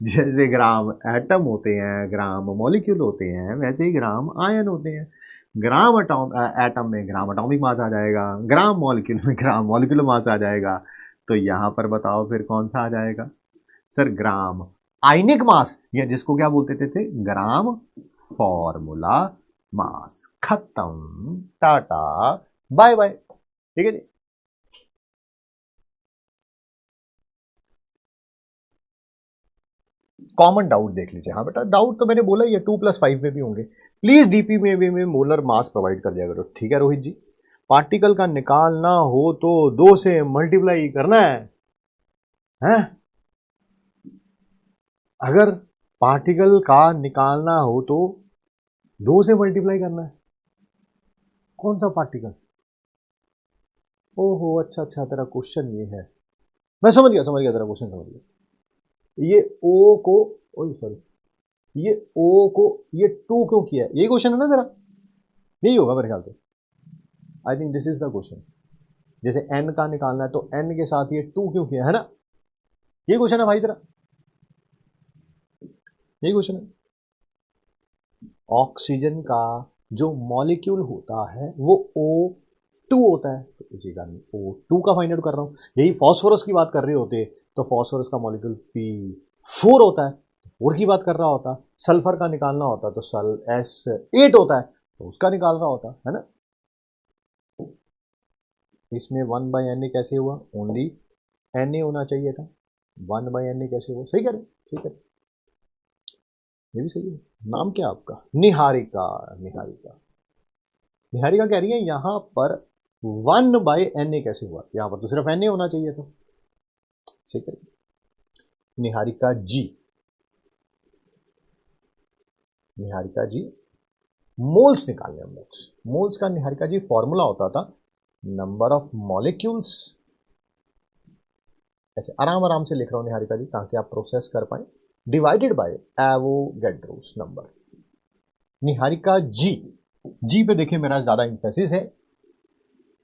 जैसे ग्राम एटम होते हैं, ग्राम मॉलिक्यूल होते हैं, वैसे ही ग्राम आयन होते हैं। ग्राम एटम में ग्राम एटॉमिक मास आ जाएगा, ग्राम मॉलिक्यूल में ग्राम मॉलिक्यूलर मास आ जाएगा। तो यहां पर बताओ फिर कौन सा आ जाएगा? सर ग्राम आयनिक मास, या जिसको क्या बोलते थे? Gram formula mass. खत्म, टाटा बाय बाय। ठीक है जी। कॉमन डाउट देख लीजिए। हाँ बेटा डाउट तो मैंने बोला ये 2+5 में भी होंगे। प्लीज डीपी में भी में मोलर मास प्रोवाइड कर दिया करो। ठीक है रोहित जी। पार्टिकल का निकालना हो तो 2 से मल्टीप्लाई करना है? अगर पार्टिकल का निकालना हो तो 2 से मल्टीप्लाई करना है। कौन सा पार्टिकल? ओहो अच्छा अच्छा, तेरा क्वेश्चन ये है। मैं समझ गया तेरा क्वेश्चन, समझ गया। ये ओ को, ओह सॉरी, ये ओ को ये 2 क्यों किया है? यही क्वेश्चन है ना तेरा? यही होगा मेरे ख्याल से। I think this is the question. जैसे n का निकालना है तो n के साथ ये 2 क्यों किया है ना? ये क्वेश्चन है भाई तेरा, यही क्वेश्चन है। ऑक्सीजन का जो मॉलिक्यूल होता है वो O2 होता है, तो इसी कारण O2 का फाइंड आउट कर रहा हूं। यही फास्फोरस की बात कर रहे होते तो फास्फोरस का मॉलिक्यूल P4 होता है, 4 की बात कर रहा होता। सल्फर का निकालना होता तो S8 होता है, तो उसका निकाल रहा होता है ना। इसमें 1/Na कैसे हुआ? ओनली Na होना चाहिए था, 1/Na कैसे हुआ? सही कह रहे, सही कह रहे, ये भी सही है। नाम क्या आपका? निहारिका। निहारिका, निहारिका कह रही है यहां पर 1/Na कैसे हुआ? यहां पर तो सिर्फ Na होना चाहिए था। सही कह रही निहारिका जी। निहारिका जी मोल्स निकालने हैं, मोल्स। मोल्स का निहारिका जी फॉर्मूला होता था नंबर ऑफ मॉलिक्यूल्स। ऐसे आराम आराम से लिख रहा हूं निहारिका जी ताकि आप प्रोसेस कर पाए, divided by Avogadro's number. Niharika ji, जी पे देखिए मेरा ज्यादा इंफेसिस है।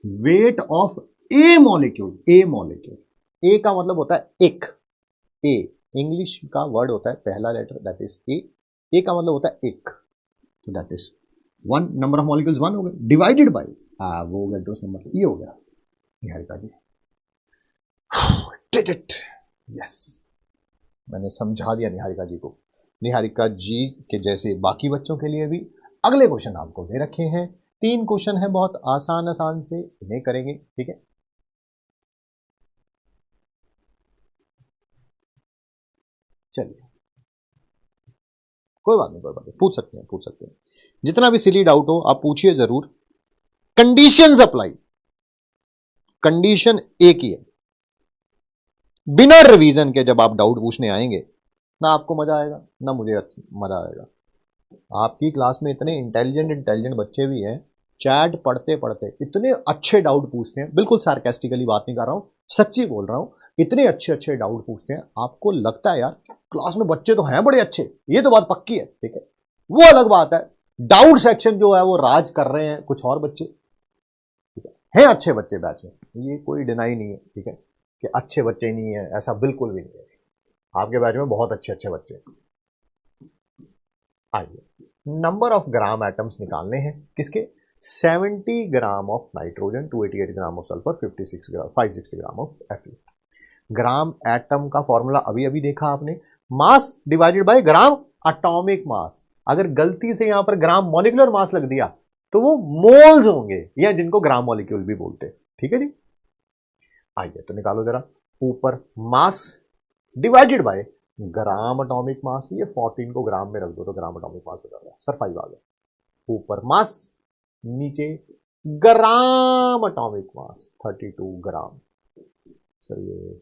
Weight of a molecule, a molecule, A का मतलब होता है एक, ए इंग्लिश का वर्ड होता है पहला लेटर दैट इज ए, ए का मतलब होता है एक, तो that is 1 number of molecules 1 हो गए, डिवाइडेड बाय वो हो गया डोस नंबर, ये हो गया निहारिका जी। डिड इट, यस, मैंने समझा दिया निहारिका जी को। निहारिका जी के जैसे बाकी बच्चों के लिए भी अगले क्वेश्चन आपको दे रखे हैं, 3 क्वेश्चन है, बहुत आसान आसान से, इन्हें करेंगे, ठीक है। चलिए, कोई बात नहीं, कोई बात नहीं, पूछ सकते हैं, पूछ सकते हैं, जितना भी सिली डाउट हो आप पूछिए जरूर। कंडीशंस अप्लाई, कंडीशन एक ही है, बिना रिवीजन के जब आप डाउट पूछने आएंगे ना आपको मजा आएगा ना मुझे मजा आएगा। आपकी क्लास में इतने इंटेलिजेंट बच्चे भी हैं, चैट पढ़ते पढ़ते इतने अच्छे डाउट पूछते हैं, बिल्कुल सार्केस्टिकली बात नहीं कर रहा हूं, सच्ची बोल रहा हूं, इतने अच्छे अच्छे डाउट पूछते हैं, आपको लगता है यार क्लास में बच्चे तो हैं बड़े अच्छे, ये तो बात पक्की है, ठीक है। वो अलग बात है, डाउट सेक्शन जो है वो राज कर रहे हैं कुछ और बच्चे, ठीक है अच्छे बच्चे बैच में, ये कोई डिनाई नहीं है, ठीक है, कि अच्छे बच्चे नहीं है, ऐसा बिल्कुल भी नहीं है, आपके बैच में बहुत अच्छे अच्छे बच्चे। आइए, नंबर ऑफ ग्राम एटम्स निकालने हैं किसके, 70 gram of nitrogen, 288 gram of sulphur, 560 gram of Fe। Gram atom का फॉर्मूला अभी अभी देखा आपने, मास divided bye gram atomic mass. अगर गलती से यहां पर ग्राम मॉलिक्यूलर मास लग दिया तो वो मोल्स होंगे, या जिनको ग्राम मॉलिक्यूल भी बोलते हैं, ठीक है जी। आइए तो निकालो जरा, ऊपर मास divided bye gram atomic mass, ये 14 को ग्राम में रख दो तो ग्राम एटॉमिक मास हो जाएगा, सर 5 आ गया। ऊपर मास, नीचे ग्राम एटॉमिक मास 32 ग्राम, सर ये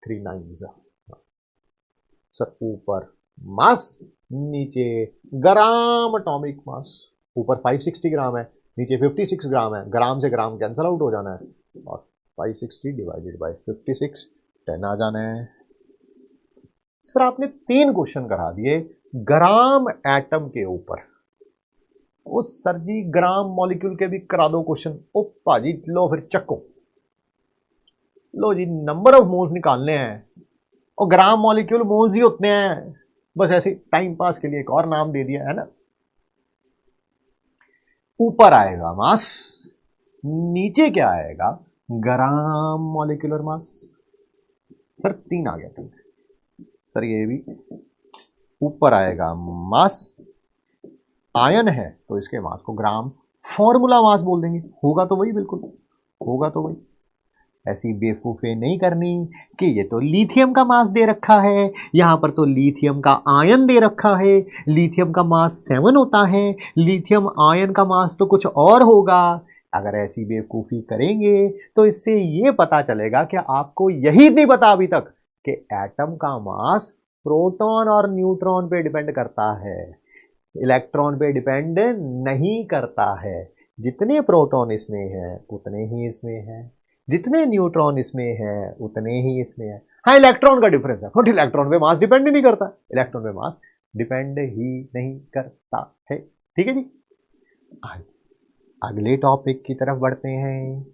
3 9 सर, ऊपर मास नीचे ग्राम एटॉमिक मास, ऊपर 560 ग्राम है नीचे 56 ग्राम है, ग्राम से ग्राम कैंसल आउट हो जाना है, और 560 डिवाइडेड बाय 56 10 आ जाना है। सर आपने 3 क्वेश्चन करा दिए ग्राम एटम के ऊपर, ओ सर जी ग्राम मॉलिक्यूल के भी करा दो क्वेश्चन, ओ भाजी लो फिर चक्को, लो जी नंबर ऑफ मोल्स निकालने हैं, और ग्राम मॉलिक्यूल मोल्स ही होते हैं, बस ऐसे टाइम पास के लिए एक और नाम दे दिया है ना। ऊपर आएगा मास, नीचे क्या आएगा, ग्राम मॉलिक्यूलर मास, सर 3 आ गया 3, सर ये भी ऊपर आएगा मास, आयन है तो इसके मास को ग्राम फॉर्मूला मास बोल देंगे, होगा तो वही, बिल्कुल होगा तो वही। ऐसी बेवकूफी नहीं करनी कि ये तो लिथियम का मास दे रखा है, यहां पर तो लिथियम का आयन दे रखा है, लिथियम का मास 7 होता है, लिथियम आयन का मास तो कुछ और होगा। अगर ऐसी बेवकूफी करेंगे तो इससे ये पता चलेगा कि आपको यही नहीं पता अभी तक कि एटम का मास प्रोटॉन और न्यूट्रॉन पे डिपेंड करता है, इलेक्ट्रॉन पे डिपेंड नहीं करता है। जितने प्रोटॉन इसमें हैं उतने ही इसमें हैं, जितने न्यूट्रॉन इसमें हैं उतने ही इसमें है। हाँ इलेक्ट्रॉन का डिफरेंस है, बट इलेक्ट्रॉन पे मास डिपेंड ही नहीं करता, इलेक्ट्रॉन पे मास डिपेंड ही नहीं करता है, ठीक है जी। अगले टॉपिक की तरफ बढ़ते हैं।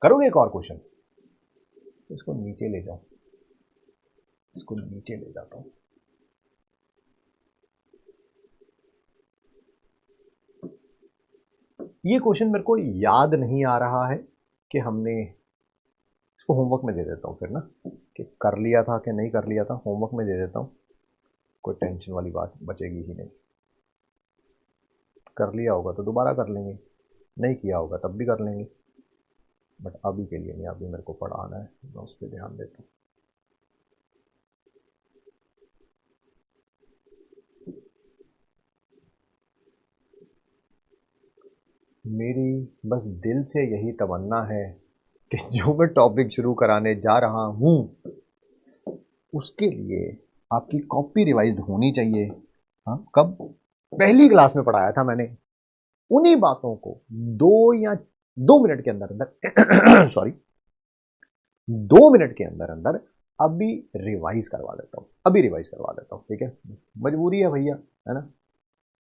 करोगे एक और क्वेश्चन, इसको नीचे ले जाओ, इसको नीचे ले जाता हूं। ये क्वेश्चन मेरे को याद नहीं आ रहा है कि हमने इसको होमवर्क में दे देता हूं फिर ना, कि कर लिया था कि नहीं कर लिया था, होमवर्क में दे देता हूं, कोई टेंशन वाली बात बचेगी ही नहीं। कर लिया होगा तो दोबारा कर लेंगे, नहीं किया होगा तब भी कर लेंगे, बट अभी के लिए नहीं, अभी मेरे को पढ़ाना है, मैं उस पर ध्यान देता हूँ। मेरी बस दिल से यही तमन्ना है कि जो मैं टॉपिक शुरू कराने जा रहा हूं उसके लिए आपकी कॉपी रिवाइज होनी चाहिए। हाँ कब, पहली क्लास में पढ़ाया था मैंने, उन्हीं बातों को 2 मिनट के अंदर अंदर सॉरी 2 मिनट के अंदर अंदर अभी रिवाइज करवा देता हूँ, अभी रिवाइज करवा देता हूँ, ठीक है। मजबूरी है भैया, है ना,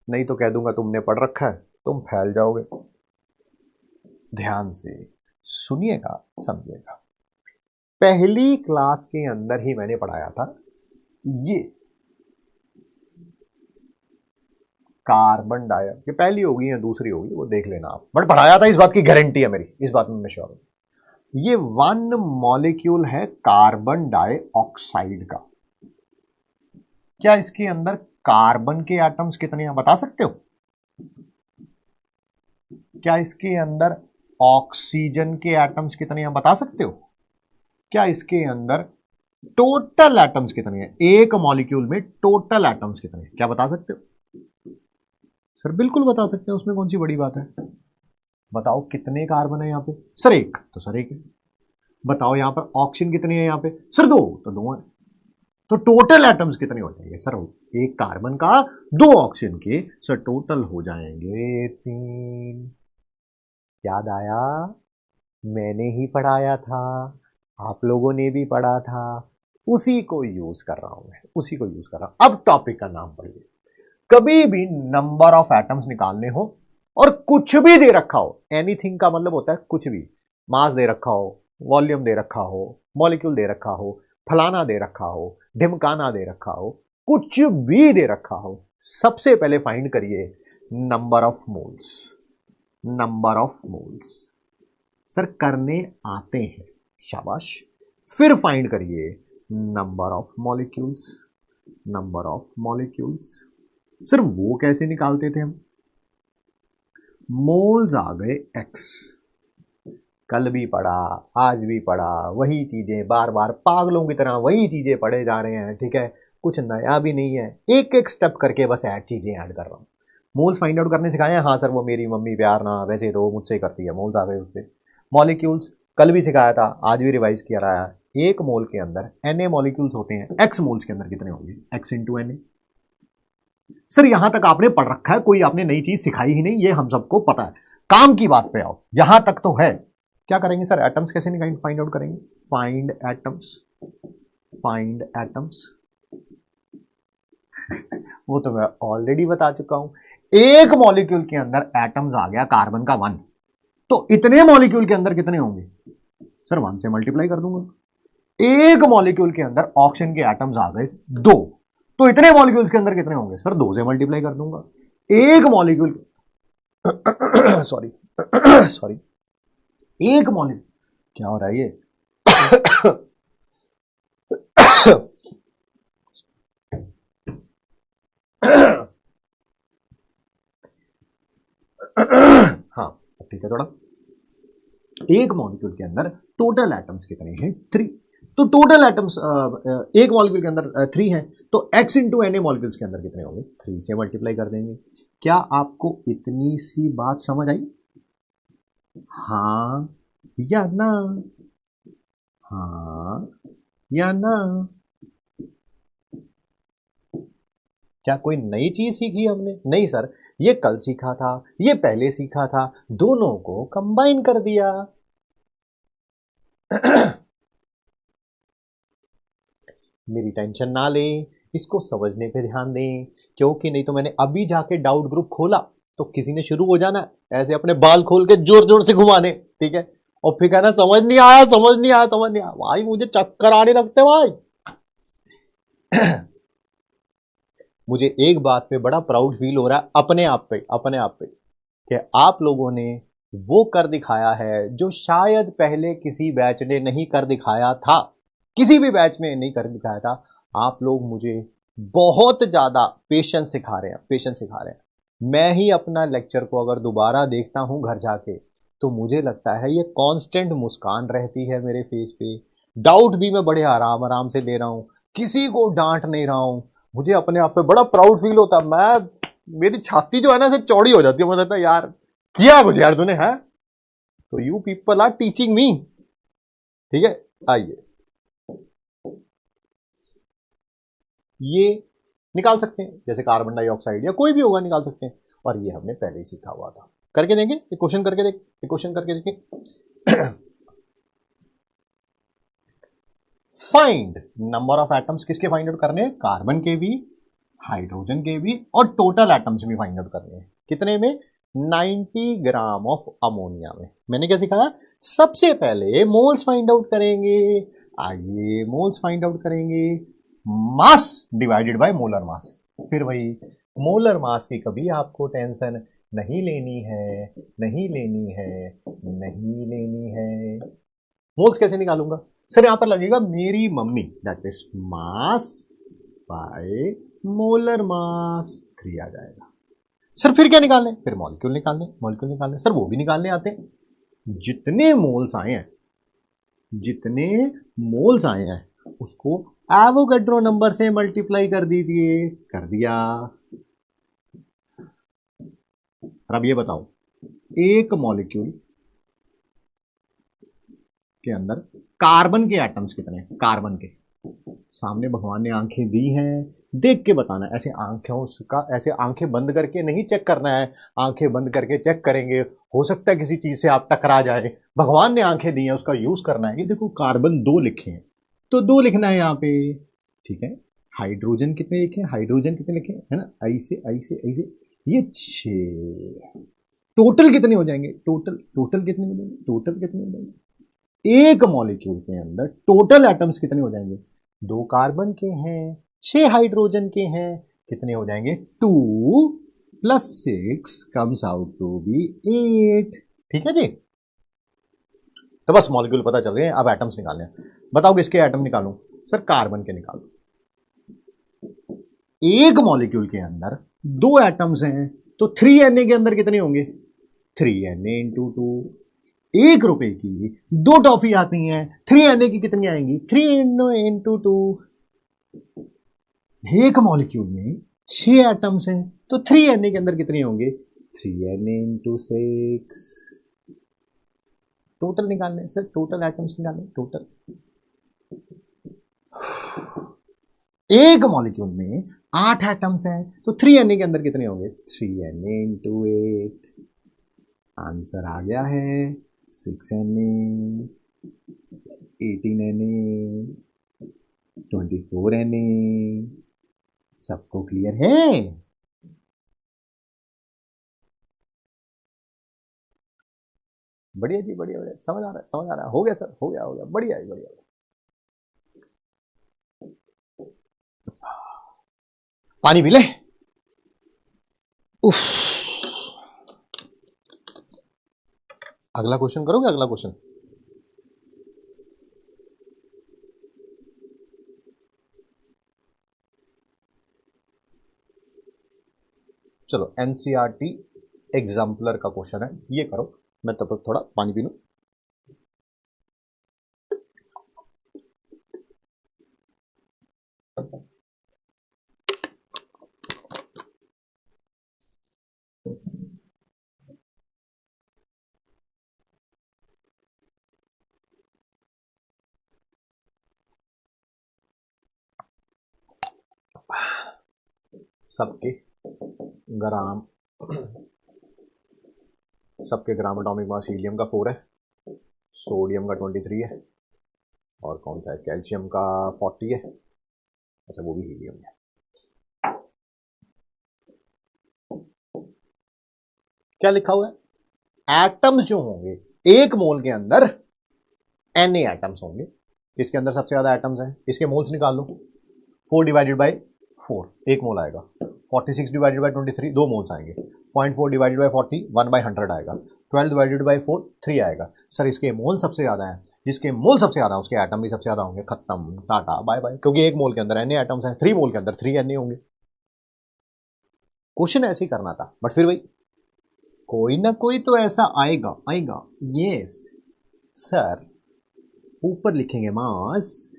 नहीं तो कह दूंगा तुमने पढ़ रखा है, तुम फैल जाओगे। ध्यान से सुनिएगा, समझिएगा। पहली क्लास के अंदर ही मैंने पढ़ाया था ये कार्बन डाइऑक्साइड, ये पहली होगी या दूसरी होगी वो देख लेना आप, बट पढ़ाया था, इस बात की गारंटी है मेरी, इस बात में मैं श्योर हूं। ये वन मॉलिक्यूल है कार्बन डाइऑक्साइड का। क्या इसके अंदर कार्बन के एटम्स कितने हैं बता सकते हो? क्या इसके अंदर ऑक्सीजन के एटम्स कितने हैं बता सकते हो? क्या इसके अंदर टोटल एटम्स कितने हैं? एक मॉलिक्यूल में टोटल एटम्स कितने हैं, क्या बता सकते हो? सर बिल्कुल बता सकते हैं, उसमें कौन सी बड़ी बात है। बताओ कितने कार्बन है यहां पे? सर एक, तो सर एक है। बताओ यहां पर ऑक्सीजन कितने हैं यहां पे? सर दो, तो दो है। तो टोटल एटम्स कितने हो जाएंगे सर? एक कार्बन का, दो ऑक्सीजन के, सर टोटल हो जाएंगे 3। याद आया? मैंने ही पढ़ाया था, आप लोगों ने भी पढ़ा था, उसी को यूज कर रहा हूं मैं, उसी को यूज कर रहा हूं। अब टॉपिक का नाम पढ़िए। कभी भी नंबर ऑफ एटम्स निकालने हो और कुछ भी दे रखा हो, एनीथिंग का मतलब होता है कुछ भी, मास दे रखा हो, वॉल्यूम दे रखा हो, मॉलिक्यूल दे रखा हो, फलाना दे रखा हो, ढिमकाना दे रखा हो, कुछ भी दे रखा हो, सबसे पहले फाइंड करिए number of moles. Number of moles sir करने आते हैं, शाबाश। फिर फाइंड करिए number of molecules. Number of molecules sir वो कैसे निकालते थे हम? मोल्स आ गए एक्स। कल भी पढ़ा, आज भी पढ़ा, वही चीजें बार बार पागलों की तरह वही चीजें पढ़े जा रहे हैं, ठीक है, कुछ नया भी नहीं है, एक एक स्टेप करके बस चीजें ऐड कर रहा हूं। मोल्स फाइंड आउट करने सिखाए हैं, हाँ सर वो मेरी मम्मी प्यार ना वैसे तो मुझसे करती है, मोल्स आ गए उससे। मॉलिक्यूल्स कल भी सिखाया था, आज भी रिवाइज किया रहा है। एक मोल के अंदर Na मॉलिक्यूल्स होते हैं, एक्स मोल्स के अंदर कितने होंगे? X into Na। सर यहां तक आपने पढ़ रखा है, कोई आपने नई चीज सिखाई ही नहीं, ये हम सबको पता है। काम की बात पे आओ, यहां तक तो है। क्या करेंगे सर? एटम्स कैसे फाइंड आउट करेंगे? Find atoms, find atoms. वो तो मैं ऑलरेडी बता चुका हूं। एक मॉलिक्यूल के अंदर एटम्स आ गया कार्बन का 1, तो इतने मॉलिक्यूल के अंदर कितने होंगे? सर 1 से मल्टीप्लाई कर दूंगा। एक मॉलिक्यूल के अंदर ऑक्सीजन के एटम्स आ गए 2, तो इतने मॉलिक्यूल्स के अंदर कितने होंगे? सर 2 से मल्टीप्लाई कर दूंगा। एक मॉलिक्यूल सॉरी सॉरी, एक मॉलिक्यूल, क्या हो रहा है ये? हाँ ठीक है, थोड़ा। एक मॉलिक्यूल के अंदर टोटल एटम्स कितने हैं? 3। तो टोटल एटम्स एक मॉलिक्यूल के अंदर 3 हैं, तो x इंटू Na मॉलिक्यूल्स के अंदर कितने होंगे? 3 से मल्टीप्लाई कर देंगे। क्या आपको इतनी सी बात समझ आई? हाँ या ना? हाँ या ना? क्या कोई नई चीज सीखी हमने? नहीं सर, ये कल सीखा था, ये पहले सीखा था, दोनों को कंबाइन कर दिया। मेरी टेंशन ना लें, इसको समझने पे ध्यान दें, क्योंकि नहीं तो मैंने अभी जाके डाउट ग्रुप खोला तो किसी ने शुरू हो जाना ऐसे अपने बाल खोल के जोर जोर से घुमाने, ठीक है, और फिर कहना समझ नहीं आया, समझ नहीं आया, समझ नहीं आया। भाई मुझे चक्कर आने लगते भाई। मुझे एक बात पे बड़ा प्राउड फील हो रहा है अपने आप पे, अपने आप पे, कि आप लोगों ने वो कर दिखाया है जो शायद पहले किसी बैच ने नहीं कर दिखाया था, किसी भी बैच में नहीं कर दिखाया था। आप लोग मुझे बहुत ज्यादा पेशेंस सिखा रहे हैं, पेशेंस सिखा रहे हैं। मैं ही अपना लेक्चर को अगर दोबारा देखता हूं घर जाके, तो मुझे लगता है ये कांस्टेंट मुस्कान रहती है मेरे फेस पे। डाउट भी मैं बड़े आराम आराम से ले रहा हूं, किसी को डांट नहीं रहा हूं। मुझे अपने आप पे बड़ा प्राउड फील होता है। मेरी छाती जो है ना, सिर्फ चौड़ी हो जाती है। मुझे लगता है यार किया कुछ यार तूने, है तो you people are teaching me, ठीक है। आइए, ये निकाल सकते हैं, जैसे कार्बन डाइऑक्साइड या कोई भी होगा निकाल सकते हैं, और ये हमने पहले ही सीखा हुआ था। करके देंगे, एक क्वेश्चन करके देख, एक क्वेश्चन करके देखें। फाइंड नंबर ऑफ एटम्स, किसके फाइंड आउट करने हैं? कार्बन के भी, हाइड्रोजन के भी, और टोटल एटम्स भी फाइंड आउट करने हैं। कितने में? 90 ग्राम ऑफ अमोनिया में। मैंने क्या सिखाया? सबसे पहले मोल्स फाइंड आउट करेंगे। आइए मोल्स फाइंड आउट करेंगे, मास डिवाइडेड बाय मोलर मास। फिर वही मोलर मास की कभी आपको टेंशन नहीं लेनी है, नहीं लेनी है, नहीं लेनी है। मोल्स कैसे निकालूंगा सर? यहां पर लगेगा मेरी mummy, that is mass by molar मास 3 आ जाएगा। सर फिर क्या निकालने? फिर मॉलिक्यूल निकालने, मॉलिक्यूल निकालने। सर वो भी निकालने आते हैं। जितने मोल्स आए हैं, जितने मोल्स आए हैं उसको एवोगैड्रो नंबर से मल्टीप्लाई कर दीजिए। कर दिया। अब ये बताओ, एक मॉलिक्यूल के अंदर कार्बन के एटम्स कितने हैं? कार्बन के सामने भगवान ने आंखें दी हैं, देख के बताना। ऐसे आंखों का ऐसे आंखें बंद करके नहीं चेक करना है। आंखें बंद करके चेक करेंगे, हो सकता है किसी चीज से आप टकरा जाए। भगवान ने आंखें दी हैं, उसका यूज करना है। ये देखो कार्बन 2 लिखे हैं, तो 2 लिखना है यहाँ पे, ठीक है। हाइड्रोजन कितने लिखे? हाइड्रोजन कितने लिखे है ना? ऐसे ऐसे ऐसे, ये 6। टोटल कितने हो जाएंगे? टोटल कितने हो जाएंगे? टोटल कितने हो जाएंगे? एक मॉलिक्यूल के अंदर टोटल एटम्स कितने हो जाएंगे? 2 कार्बन के हैं, 6 हाइड्रोजन के हैं, कितने हो जाएंगे? 2 + 6 कम्स आउट टू बी 8। ठीक है जी। तो बस मॉलिक्यूल पता चल गए, अब एटम्स निकालने हैं। बताओ किसके एटम निकालूं? सर कार्बन के निकालो। एक मॉलिक्यूल के अंदर 2 एटम्स हैं, तो 3Na के अंदर कितने होंगे? 3Na × 2। 1 रुपए की 2 टॉफी आती हैं, 3Na की कितनी आएंगी? 3Na × 2। एक मॉलिक्यूल में 6 एटम्स हैं, तो 3Na के अंदर कितने होंगे? 3Na × 6। टोटल निकालने सर, टोटल एटम्स निकालने, टोटल। एक मॉलिक्यूल में 8 एटम्स हैं, तो 3Na के अंदर कितने होंगे? 3Na × 8। आंसर आ गया है 6Na, 18Na, 24Na। सबको क्लियर है? बढ़िया जी, बढ़िया बढ़िया, समझ आ रहा है, समझ आ रहा है। हो गया सर, हो गया, हो गया, बढ़िया है, बढ़िया। पानी पी ले। उफ। अगला क्वेश्चन करोगे? अगला क्वेश्चन चलो, एनसीईआरटी एग्जाम्पलर का क्वेश्चन है, ये करो। मैं तब तक थोड़ा पानी पी लूं। सबके ग्राम एटॉमिक मास हीलियम का 4 है, सोडियम का 23 है, और कौन सा है? कैल्शियम का 40 है। अच्छा, वो भी हीलियम है। क्या लिखा हुआ है? एटम्स जो होंगे एक मोल के अंदर Na एटम्स होंगे। इसके अंदर सबसे ज्यादा एटम्स हैं, इसके मोल्स निकाल लो। 4 / 4 1 मोल आएगा। 46 / 23 2 मोल्स आएंगे। 0.4 / 40 1/100 आएगा। 12 / 4 3 आएगा। सर इसके मोल सबसे ज्यादा है, जिसके मोल सबसे ज्यादा है उसके एटम भी सबसे ज्यादा होंगे। खत्म, टाटा बाय बाय। क्योंकि एक मोल के अंदर Na एटम्स हैं, 3 मोल के अंदर 3 Na होंगे। क्वेश्चन ऐसे ही करना था, बट फिर भाई कोई ना कोई तो ऐसा आएगा, आएगा। यस सर, ऊपर लिखेंगे मास,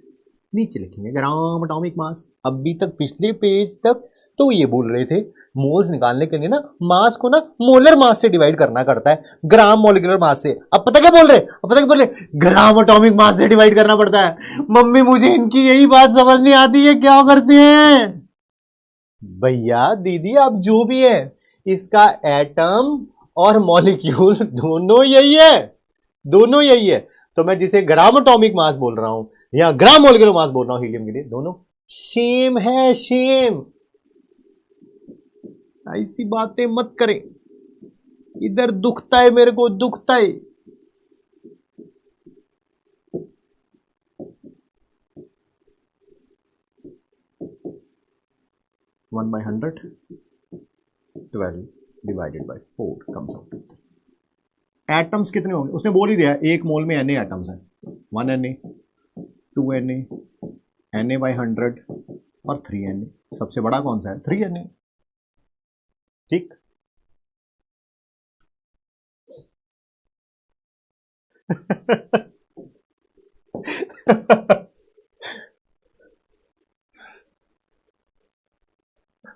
नीचे लिखेंगे ग्राम एटॉमिक मास। अभी तक पिछले पेज तक तो ये बोल रहे थे मोल्स निकालने के लिए ना मास को ना मोलर मास से डिवाइड करना पड़ता है, ग्राम मॉलिक्यूलर मास से। अब पता क्या बोल रहे? अब पता क्या बोल रहे? ग्राम एटॉमिक मास से डिवाइड करना पड़ता है। मम्मी मुझे इनकी यही बात समझ नहीं आती है, क्या करते हैं भैया दीदी? आप जो भी है, इसका एटम और मॉलिक्यूल दोनों यही है, दोनों यही है। तो मैं जिसे ग्राम एटॉमिक मास बोल रहा हूं या ग्राम मॉलिक्यूलर मास बोल रहा हूं हीलियम के लिए, दोनों सेम है, सेम। ऐसी बातें मत करें। इधर दुखता है, मेरे को दुखता है। One by 100 12 divided by 4 comes out. Atoms कितने होंगे उसने बोल ही दिया, एक मोल में Na एटम्स हैं, 1 Na 2 Na Na बाई 100 और 3 Na। सबसे बड़ा कौन सा है? 3 Na। ठीक।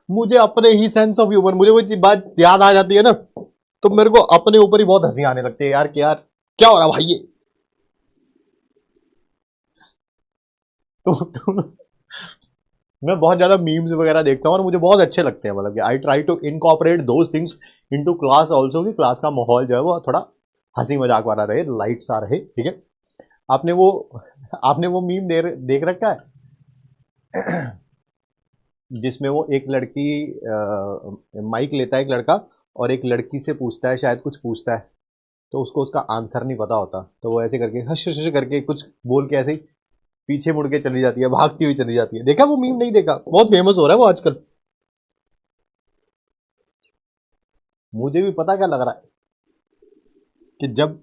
मुझे अपने ही सेंस ऑफ ह्यूमर, मुझे कोई बात याद आ जाती है ना तो मेरे को अपने ऊपर ही बहुत हंसी आने लगती है यार कि यार क्या हो रहा भाई ये। तो मैं बहुत ज्यादा मीम्स वगैरह देखता हूँ और मुझे बहुत अच्छे लगते हैं, मतलब कि I try to incorporate those things into class also, कि क्लास का माहौल जो है वो थोड़ा हंसी मजाक वाला रहे, लाइट्स आ रहे। ठीक है। आपने वो आपने वो मीम देख रखा है जिसमें वो एक लड़की माइक लेता है एक लड़का और एक लड़की से पूछता है, शायद कुछ पूछता है तो उसको उसका आंसर नहीं पता होता, तो वो ऐसे करके हश हश करके कुछ बोल के ऐसे ही पीछे मुड़ के चली जाती है, भागती हुई चली जाती है। देखा वो मीम? नहीं देखा? बहुत फेमस हो रहा है वो आजकल। मुझे भी पता क्या लग रहा है कि जब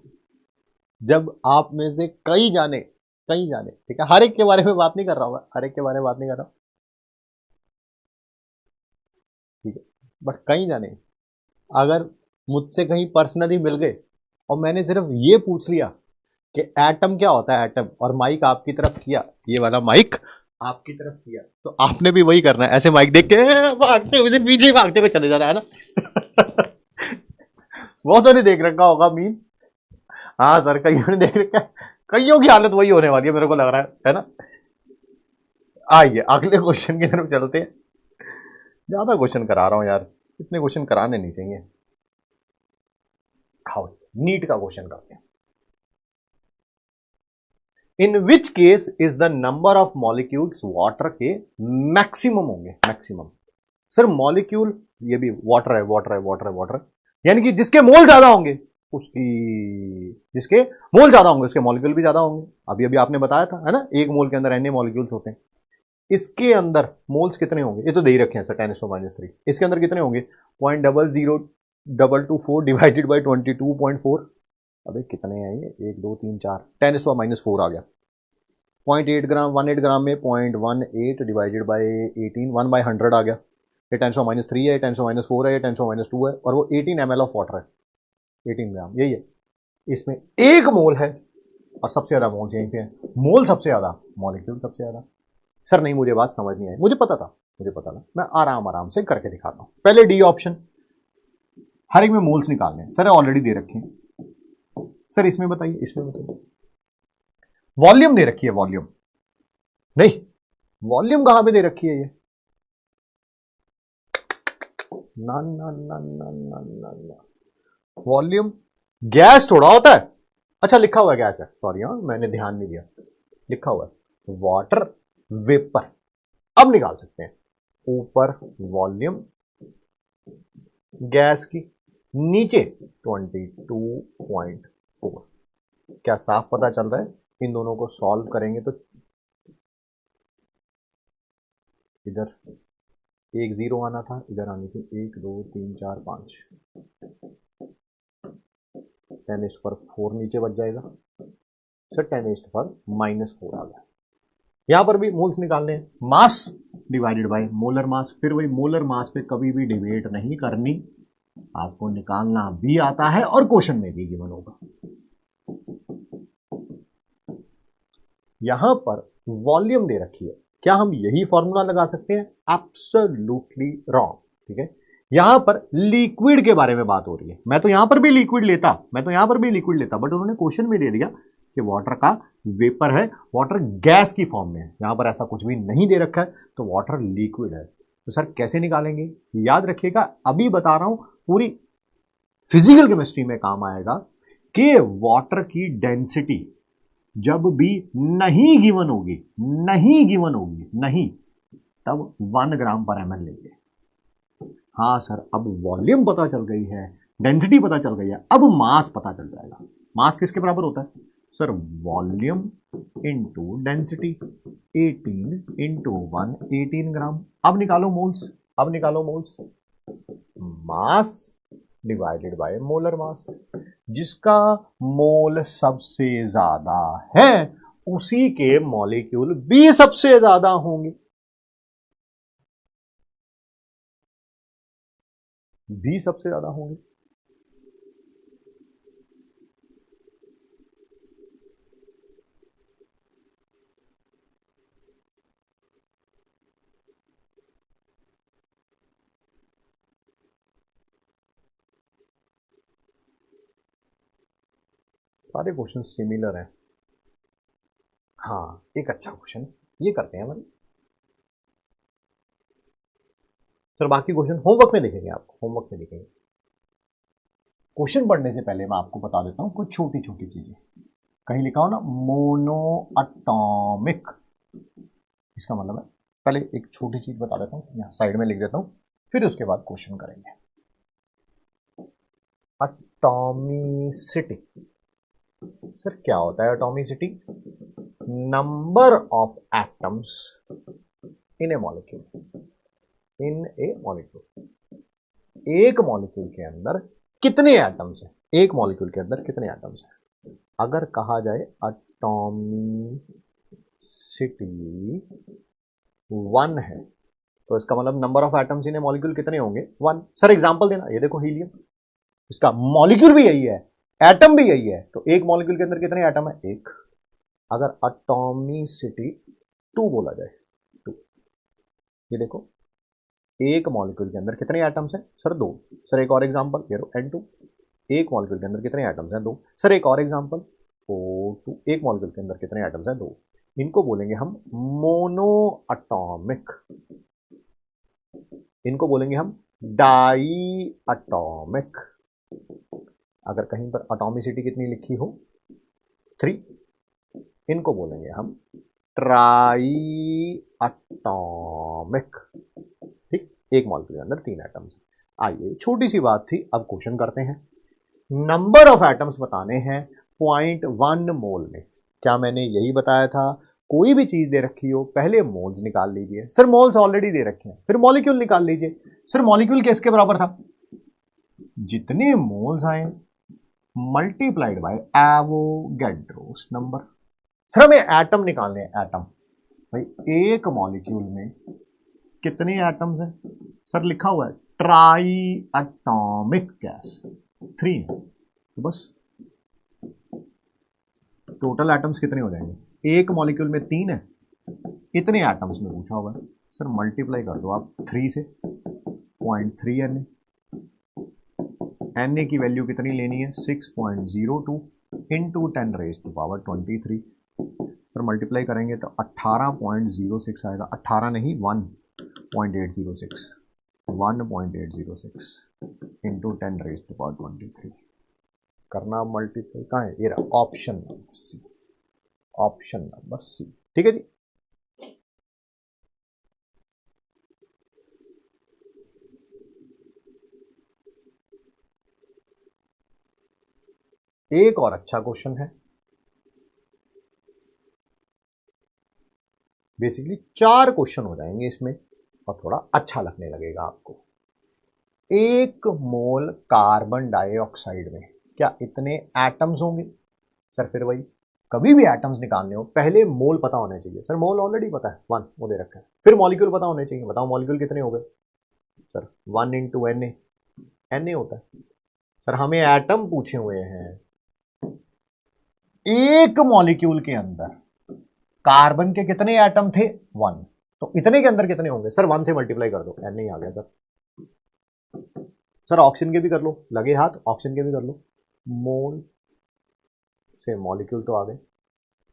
जब आप में से कई जाने, ठीक है, हर एक के बारे में बात नहीं कर रहा हूँ, हर एक के बारे में बात नहीं कर रहा हूँ, ठीक है, बट कई जाने अगर मुझसे कहीं पर्सनली मिल गए और मैंने सिर्फ ये पूछ लिया कि एटम क्या होता है, एटम, और माइक आपकी तरफ किया, ये वाला माइक आपकी तरफ किया, तो आपने भी वही करना है, ऐसे माइक देख के भागते हुए पीछे भागते हुए चले जाना है ना। वो तो नहीं देख रखा होगा मीम? हाँ सर, कईयों ने देख रखा है। कईयों की हालत वही होने वाली है मेरे को लग रहा है ना। आइए अगले क्वेश्चन की तरफ चलते हैं। ज्यादा क्वेश्चन करा रहा हूं यार, इतने क्वेश्चन कराने नहीं चाहिए। हाउ नीट का क्वेश्चन करते हैं। In which case is the number of molecules water के मैक्सिमम होंगे? मैक्सिमम सर मॉलिक्यूल, ये भी वाटर है, वाटर है, वाटर है, वाटर, यानी कि जिसके मोल ज्यादा होंगे जिसके मोल ज्यादा होंगे उसके मॉलिक्यूल भी ज्यादा होंगे। अभी अभी आपने बताया था है ना, एक मोल के अंदर एन मॉलिक्यूल्स होते हैं। इसके अंदर मोल्स कितने होंगे? ये तो दे ही रखे हैं सर, 10⁻⁻3। इसके अंदर कितने होंगे? 0.00224 डिवाइडेड बाई 22.4। अबे कितने हैं ये? 1 2 3 4, 10⁻⁴ आ गया। 0.8 ग्राम, 18 ग्राम में 0.18 डिवाइडेड बाई 18, 1/100 आ गया। ये 10⁻³ है, 10⁻⁴ है, 10⁻² है, और वो 18 ml ऑफ वाटर है, 18 ग्राम, यही है। इसमें 1 मोल है और सबसे ज्यादा मोल्स यहीं पे है। मोल सबसे ज्यादा, मॉलिक्यूल सबसे ज्यादा। सर नहीं, मुझे बात समझ नहीं आई, मुझे पता था, मैं आराम आराम से करके दिखाता हूं। पहले डी ऑप्शन, हर एक में मोल्स निकालने हैं। सर ऑलरेडी दे रखे हैं। सर इसमें बताइए, इसमें बताइए, वॉल्यूम दे रखी है, वॉल्यूम नहीं, वॉल्यूम कहां पे दे रखी है ये? ना ना ना ना ना ना ना, वॉल्यूम गैस थोड़ा होता है। अच्छा लिखा हुआ है गैस है, सॉरी, हाँ मैंने ध्यान नहीं दिया, लिखा हुआ है वाटर वेपर। अब निकाल सकते हैं। ऊपर वॉल्यूम गैस की, नीचे 22.4। क्या साफ पता चल रहा है? इन दोनों को सॉल्व करेंगे तो इधर एक 0 आना था, इधर आनी थी 1 2 3 4 5, 10⁻⁴ नीचे बच जाएगा सर, 10⁻⁻⁴ आ गया। यहां पर भी मोल्स निकालने हैं, मास डिवाइडेड बाय मोलर मास। फिर वही मोलर मास पे कभी भी डिबेट नहीं करनी, आपको निकालना भी आता है और क्वेश्चन में भी गिवन होगा। यहां पर वॉल्यूम दे रखी है, क्या हम यही फॉर्मूला लगा सकते हैं? Absolutely wrong. ठीक है, यहां पर लिक्विड के बारे में बात हो रही है। मैं तो यहां पर भी लिक्विड लेता, बट उन्होंने क्वेश्चन में दे दिया कि वाटर का वेपर है, वाटर गैस की फॉर्म में है। यहां पर ऐसा कुछ भी नहीं दे रखा है, तो वाटर लिक्विड है। तो सर कैसे निकालेंगे? याद रखिएगा, अभी बता रहा हूं, पूरी फिजिकल केमिस्ट्री में काम आएगा कि वाटर की डेंसिटी जब भी नहीं गिवन होगी, तब 1 ग्राम पर ml लेंगे। हाँ सर, अब वॉल्यूम पता चल गई है डेंसिटी पता चल गई है, अब मास पता चल जाएगा। मास किसके बराबर होता है sir? Volume into density, 18 into 1, 18 ग्राम। अब निकालो मोल्स, अब निकालो moles. Mass divided by molar मास, जिसका मोल सबसे ज्यादा है उसी के मॉलिक्यूल भी सबसे ज्यादा होंगे, भी सबसे ज्यादा होंगे। सारे क्वेश्चन सिमिलर हैं। हाँ, एक अच्छा क्वेश्चन ये करते हैं हमारे सर। बाकी क्वेश्चन होमवर्क में देखेंगे, आपको होमवर्क में देखेंगे। क्वेश्चन पढ़ने से पहले मैं आपको बता देता हूं कुछ छोटी छोटी चीजें। कहीं लिखा हो ना मोनो अटोमिक, इसका मतलब है, पहले एक छोटी चीज बता देता हूं, यहां साइड में लिख देता हूं, फिर उसके बाद क्वेश्चन करेंगे। एटॉमिसिटी, सर क्या होता है atomicity? Number of atoms in A molecule, in A molecule. एक मॉलिक्यूल के अंदर कितने एटम्स हैं? एक मॉलिक्यूल के अंदर कितने एटम्स हैं? अगर कहा जाए एटॉमिसिटी 1 है तो इसका मतलब number of atoms in A molecule कितने होंगे? 1। सर एग्जांपल देना, ये देखो हीलियम, इसका मॉलिक्यूल भी यही है, एटम भी यही है, तो एक मॉलिक्यूल के अंदर कितने एटम है? एक। अगर एटॉमिसिटी 2 बोला जाए, 2, ये देखो एक मॉलिक्यूल के अंदर कितने एटम्स हैं? सर 2। सर एक और एग्जांपल, ये लो N2, एक मॉलिक्यूल के अंदर कितने एटम्स हैं? 2। सर एक और एग्जांपल, O2, एक मॉलिक्यूल के अंदर कितने एटम्स हैं? 2। इनको बोलेंगे हम मोनो अटोमिक, इनको बोलेंगे हम डाई अटोमिक। अगर कहीं पर एटॉमिसिटी कितनी लिखी हो 3, इनको बोलेंगे हम ट्राई एटॉमिक। ठीक, एक मॉलिक्यूल के अंदर 3 एटम्स। आइए, छोटी सी बात थी, अब क्वेश्चन करते हैं। नंबर ऑफ एटम्स बताने हैं 0.1 मोल में। क्या मैंने यही बताया था? कोई भी चीज दे रखी हो पहले मोल्स निकाल लीजिए। सर मोल्स ऑलरेडी दे रखे हैं, फिर मॉलिक्यूल निकाल लीजिए। सर मॉलिक्यूल किसके बराबर था? जितने मोल्स आए multiplied by Avogadro's number. Sir हमें एटम निकालने हैं, एटम। भाई एक मॉलिक्यूल में कितने एटम्स हैं? सर लिखा हुआ है ट्राई एटॉमिक गैस, 3 है, तो बस टोटल एटम्स कितने हो जाएंगे? एक मॉलिक्यूल में 3 है, इतने एटम्स में पूछा हुआ है। सर मल्टीप्लाई कर दो आप 3 से, 0.3 Na। Na की वैल्यू कितनी लेनी है? 6.02 इंटू 10⁻23। सर मल्टीप्लाई करेंगे तो 18.06 आएगा, 18 नहीं 1.806, 1.806 इंटू 10⁻23। करना मल्टीप्लाई, कहाँ है? ये रहा option number C, option number C. ठीक है जी। एक और अच्छा क्वेश्चन है, बेसिकली 4 क्वेश्चन हो जाएंगे इसमें और थोड़ा अच्छा लगने लगेगा आपको। 1 मोल कार्बन डाइऑक्साइड में क्या इतने एटम्स होंगे? सर फिर वही, कभी भी एटम्स निकालने हो पहले मोल पता होने चाहिए। सर मोल ऑलरेडी पता है 1, वो दे रखा है। फिर मॉलिक्यूल पता होने चाहिए, बताओ मॉलिक्यूल कितने हो गए? सर 1 इंटू Na होता है। सर हमें एटम पूछे हुए हैं, एक मॉलिक्यूल के अंदर कार्बन के कितने एटम थे? 1, तो इतने के अंदर कितने होंगे? सर 1 से मल्टीप्लाई कर दो, Na आ गया सर। सर ऑक्सीजन के भी कर लो, लगे हाथ, ऑक्सीजन के भी कर लो, मोल से मॉलिक्यूल तो आ गए।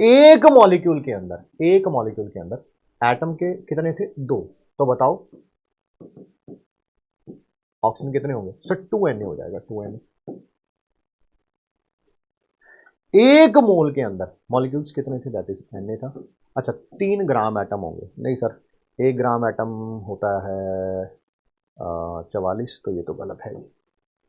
एक मॉलिक्यूल के अंदर, एक मॉलिक्यूल के अंदर एटम के कितने थे? 2, तो बताओ ऑक्सीजन कितने होंगे? सर 2Na हो जाएगा, 2Na। एक मोल के अंदर मॉलिक्यूल्स कितने थे? दैट इज Na था। अच्छा 3 ग्राम एटम होंगे? नहीं सर, 1 ग्राम एटम होता है 44, तो ये तो गलत है।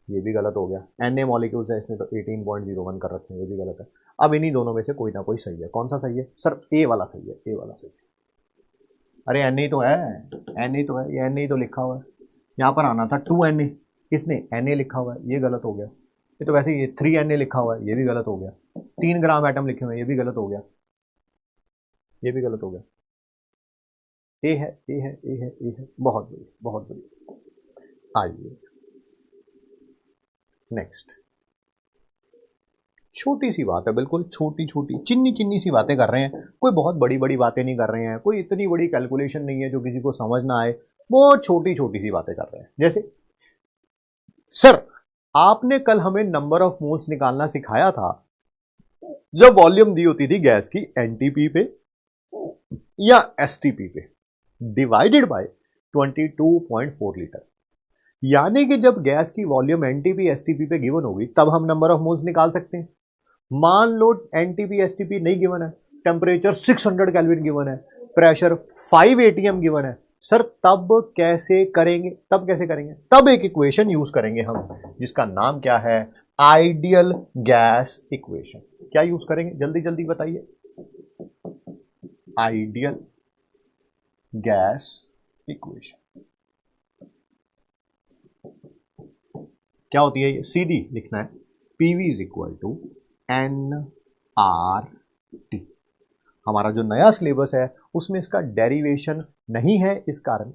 ये भी गलत हो गया। Na मॉलिक्यूल्स है, इसने तो 18.01 कर रखे हैं, ये भी गलत है। अब इन्हीं दोनों में से कोई ना कोई सही है। कौन सा सही है सर? ए वाला सही है, ए वाला सही है। अरे Na तो है, Na तो है, ये Na तो लिखा हुआ है। यहाँ पर आना था 2Na, इसने Na लिखा हुआ है, ये गलत हो गया। ये तो वैसे ही 3Na लिखा हुआ है, ये भी गलत हो गया। 3 ग्राम एटम लिखे हुए हैं, ये भी गलत हो गया, ये भी गलत हो गया। ए है, ए है, ए है, ए है। बहुत बढ़िया, बहुत बढ़िया। आइए नेक्स्ट। छोटी सी बात है, बिल्कुल छोटी छोटी चिन्नी चिन्नी सी बातें कर रहे हैं, कोई बहुत बड़ी बड़ी बातें नहीं कर रहे हैं, कोई इतनी बड़ी कैलकुलेशन नहीं है जो किसी को समझ ना आए, बहुत छोटी छोटी सी बातें कर रहे हैं। जैसे सर आपने कल हमें नंबर ऑफ मोल्स निकालना सिखाया था जब वॉल्यूम दी होती थी गैस की एनटीपी पे या एसटीपी पे, डिवाइडेड बाय 22.4 लीटर। यानी कि जब गैस की वॉल्यूम एनटीपी एसटीपी पे गिवन होगी तब हम नंबर ऑफ मोल्स निकाल सकते हैं। मान लो एनटीपी एसटीपी नहीं गिवन है, टेम्परेचर 600 केल्विन गिवन है, प्रेशर 5 एटीएम गिवन है, सर तब कैसे करेंगे? तब कैसे करेंगे? तब एक इक्वेशन यूज करेंगे हम, जिसका नाम क्या है? Ideal gas equation. क्या यूज करेंगे? जल्दी जल्दी बताइए। आइडियल गैस इक्वेशन क्या होती है? ये सीधी लिखना है, PV is equal to N R T. हमारा जो नया सिलेबस है उसमें इसका डेरिवेशन नहीं है, इस कारण।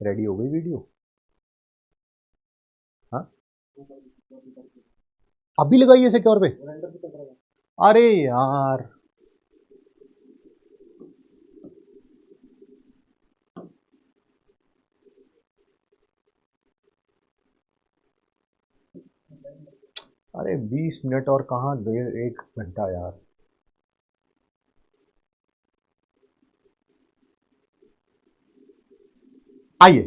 रेडी हो गई वीडियो? हाँ अभी लगाइए सिक्योर पे। अरे यार अरे 20 मिनट और कहाँ 1 घंटा यार। आइए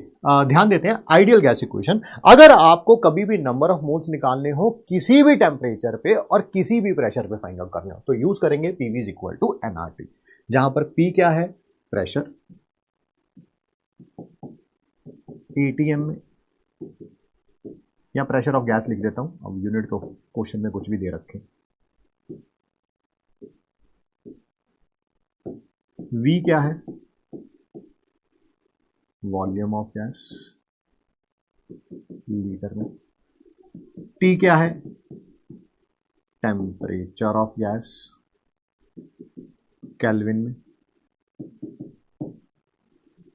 ध्यान देते हैं आइडियल गैस इक्वेशन। अगर आपको कभी भी नंबर ऑफ मोल्स निकालने हो किसी भी टेम्परेचर पे और किसी भी प्रेशर पे फाइंड आउट करने हो तो यूज करेंगे PV is equal to NRT, जहां पर पी क्या है? प्रेशर एटीएम में, या प्रेशर ऑफ गैस लिख देता हूं, अब यूनिट तो क्वेश्चन में कुछ भी दे रखे। वी क्या है? वॉल्यूम ऑफ गैस लीटर में। टी क्या है? टेम्परेचर ऑफ गैस केल्विन में।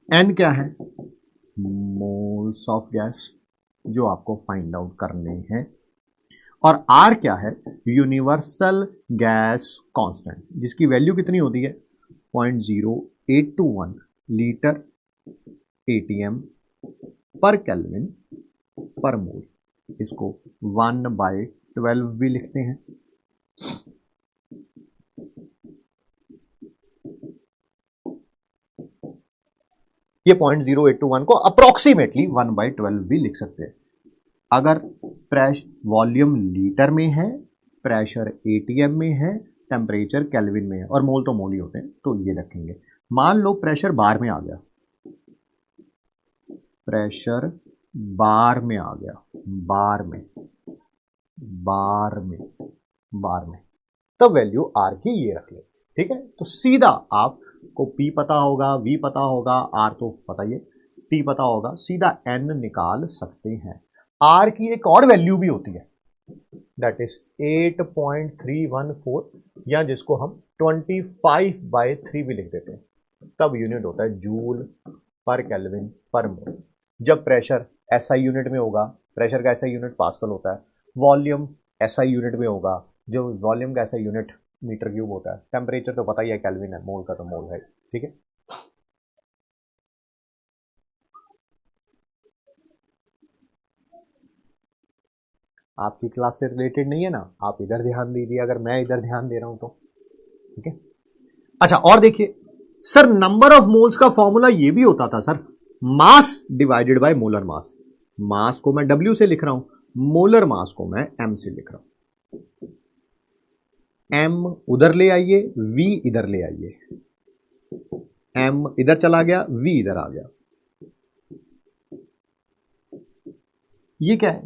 एन क्या है? मोल्स ऑफ गैस जो आपको फाइंड आउट करने हैं। और आर क्या है? यूनिवर्सल गैस कांस्टेंट, जिसकी वैल्यू कितनी होती है? 0.0821 लीटर एटीएम पर केल्विन पर मोल। इसको 1/12 भी लिखते हैं। ये 0.0821 को अप्रोक्सीमेटली 1/12 भी लिख सकते हैं। अगर वॉल्यूम लीटर में है, प्रेशर एटीएम में है, टेम्परेचर केल्विन में है, और मोल तो मोल ही होते हैं, तो ये रखेंगे। मान लो प्रेशर बार में आ गया, प्रेशर बार में आ गया, बार में, बार में, बार में, तब वैल्यू आर की ये रख ले। ठीक है, तो सीधा आपको पी पता होगा, वी पता होगा, आर तो पता ही है, टी पता होगा, सीधा एन निकाल सकते हैं। आर की एक और वैल्यू भी होती है, दैट इज 8.314, या जिसको हम 25/3 भी लिख देते हैं। तब यूनिट होता है जूल पर केल्विन पर मोल। जब प्रेशर एसआई यूनिट में होगा, प्रेशर का एसआई यूनिट पास्कल होता है, वॉल्यूम एसआई यूनिट में होगा, जो वॉल्यूम का एसआई यूनिट मीटर क्यूब होता है, टेम्परेचर तो पता ही है केल्विन है, मोल का तो मोल है। ठीक है, आपकी क्लास से रिलेटेड नहीं है ना, आप इधर ध्यान दीजिए, अगर मैं इधर ध्यान दे रहा हूं तो। ठीक है, अच्छा और देखिए सर, नंबर ऑफ मोल्स का फॉर्मूला ये भी होता था sir, mass divided by molar mass. Mass को मैं W से लिख रहा हूं, मोलर मास को मैं M से लिख रहा हूं। M उधर ले आइए, V इधर ले आइए, M इधर चला गया, V इधर आ गया। ये क्या है?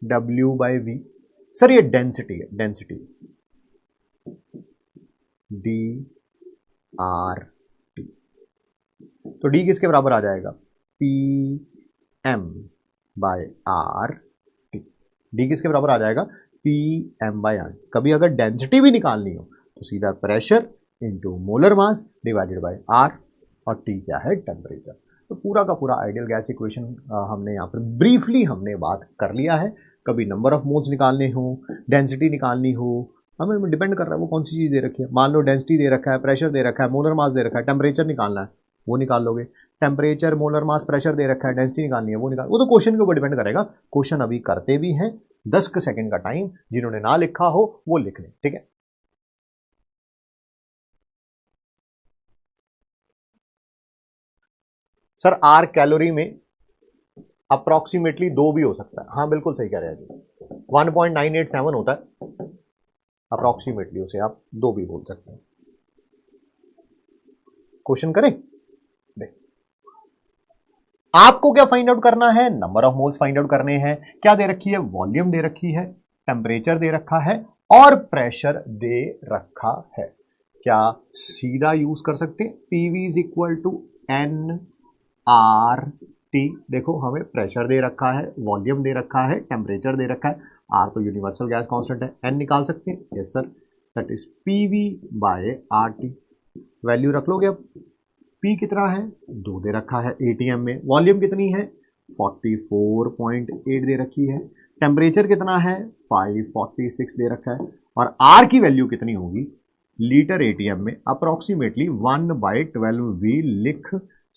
W/V। सर ये डेंसिटी है, डेंसिटी dRT, तो D किसके बराबर आ जाएगा? PM/RT। D किसके बराबर आ जाएगा? PM/RT। कभी अगर डेंसिटी भी निकालनी हो तो सीधा प्रेशर इंटू मोलर मास डिवाइडेड बाय R, और T क्या है? टेम्परेचर। तो पूरा का पूरा आइडियल गैस इक्वेशन हमने यहाँ पर ब्रीफली हमने बात कर लिया है। कभी नंबर ऑफ मोल्स निकालने हो, डेंसिटी निकालनी हो, हमें डिपेंड कर रहा है वो कौन सी चीज़ दे रखी है। मान लो डेंसिटी दे रखा है, प्रेशर दे रखा है, मोलर मास दे रखा है, टेम्परेचर निकालना है वो निकाल लोगे। टेम्परेचर, मोलर मास, प्रेशर दे रखा है, डेंसिटी निकालनी है वो तो क्वेश्चन के ऊपर डिपेंड करेगा। क्वेश्चन अभी करते भी हैं, 10 सेकंड का टाइम, जिन्होंने ना लिखा हो वो लिख लें, ठीक है। सर R कैलोरी में अप्रोक्सीमेटली 2 भी हो सकता है। हाँ बिल्कुल सही कह रहे हैं जी, 1.987 होता है अप्रोक्सीमेटली, उसे आप 2 भी बोल सकते हैं। क्वेश्चन करें, देख आपको क्या फाइंड आउट करना है? Number of moles find out करने हैं। क्या दे रखी है? वॉल्यूम दे रखी है, टेम्परेचर दे रखा है और प्रेशर दे रखा है। क्या सीधा यूज कर सकते हैं? PV is equal to NRT। देखो हमें प्रेशर दे रखा है, वॉल्यूम दे रखा है, टेम्परेचर दे रखा है, R तो यूनिवर्सल गैस कांस्टेंट है, N निकाल सकते हैं। Yes sir, that is PV/RT। Value रख लोगे। अब P कितना है? 2 दे रखा है ATM में। वॉल्यूम कितनी है? 44.8 दे रखी है। टेम्परेचर कितना है? 546 दे रखा है। और R की वैल्यू कितनी होगी लीटर ATM में? अप्रोक्सीमेटली 1/12V लिख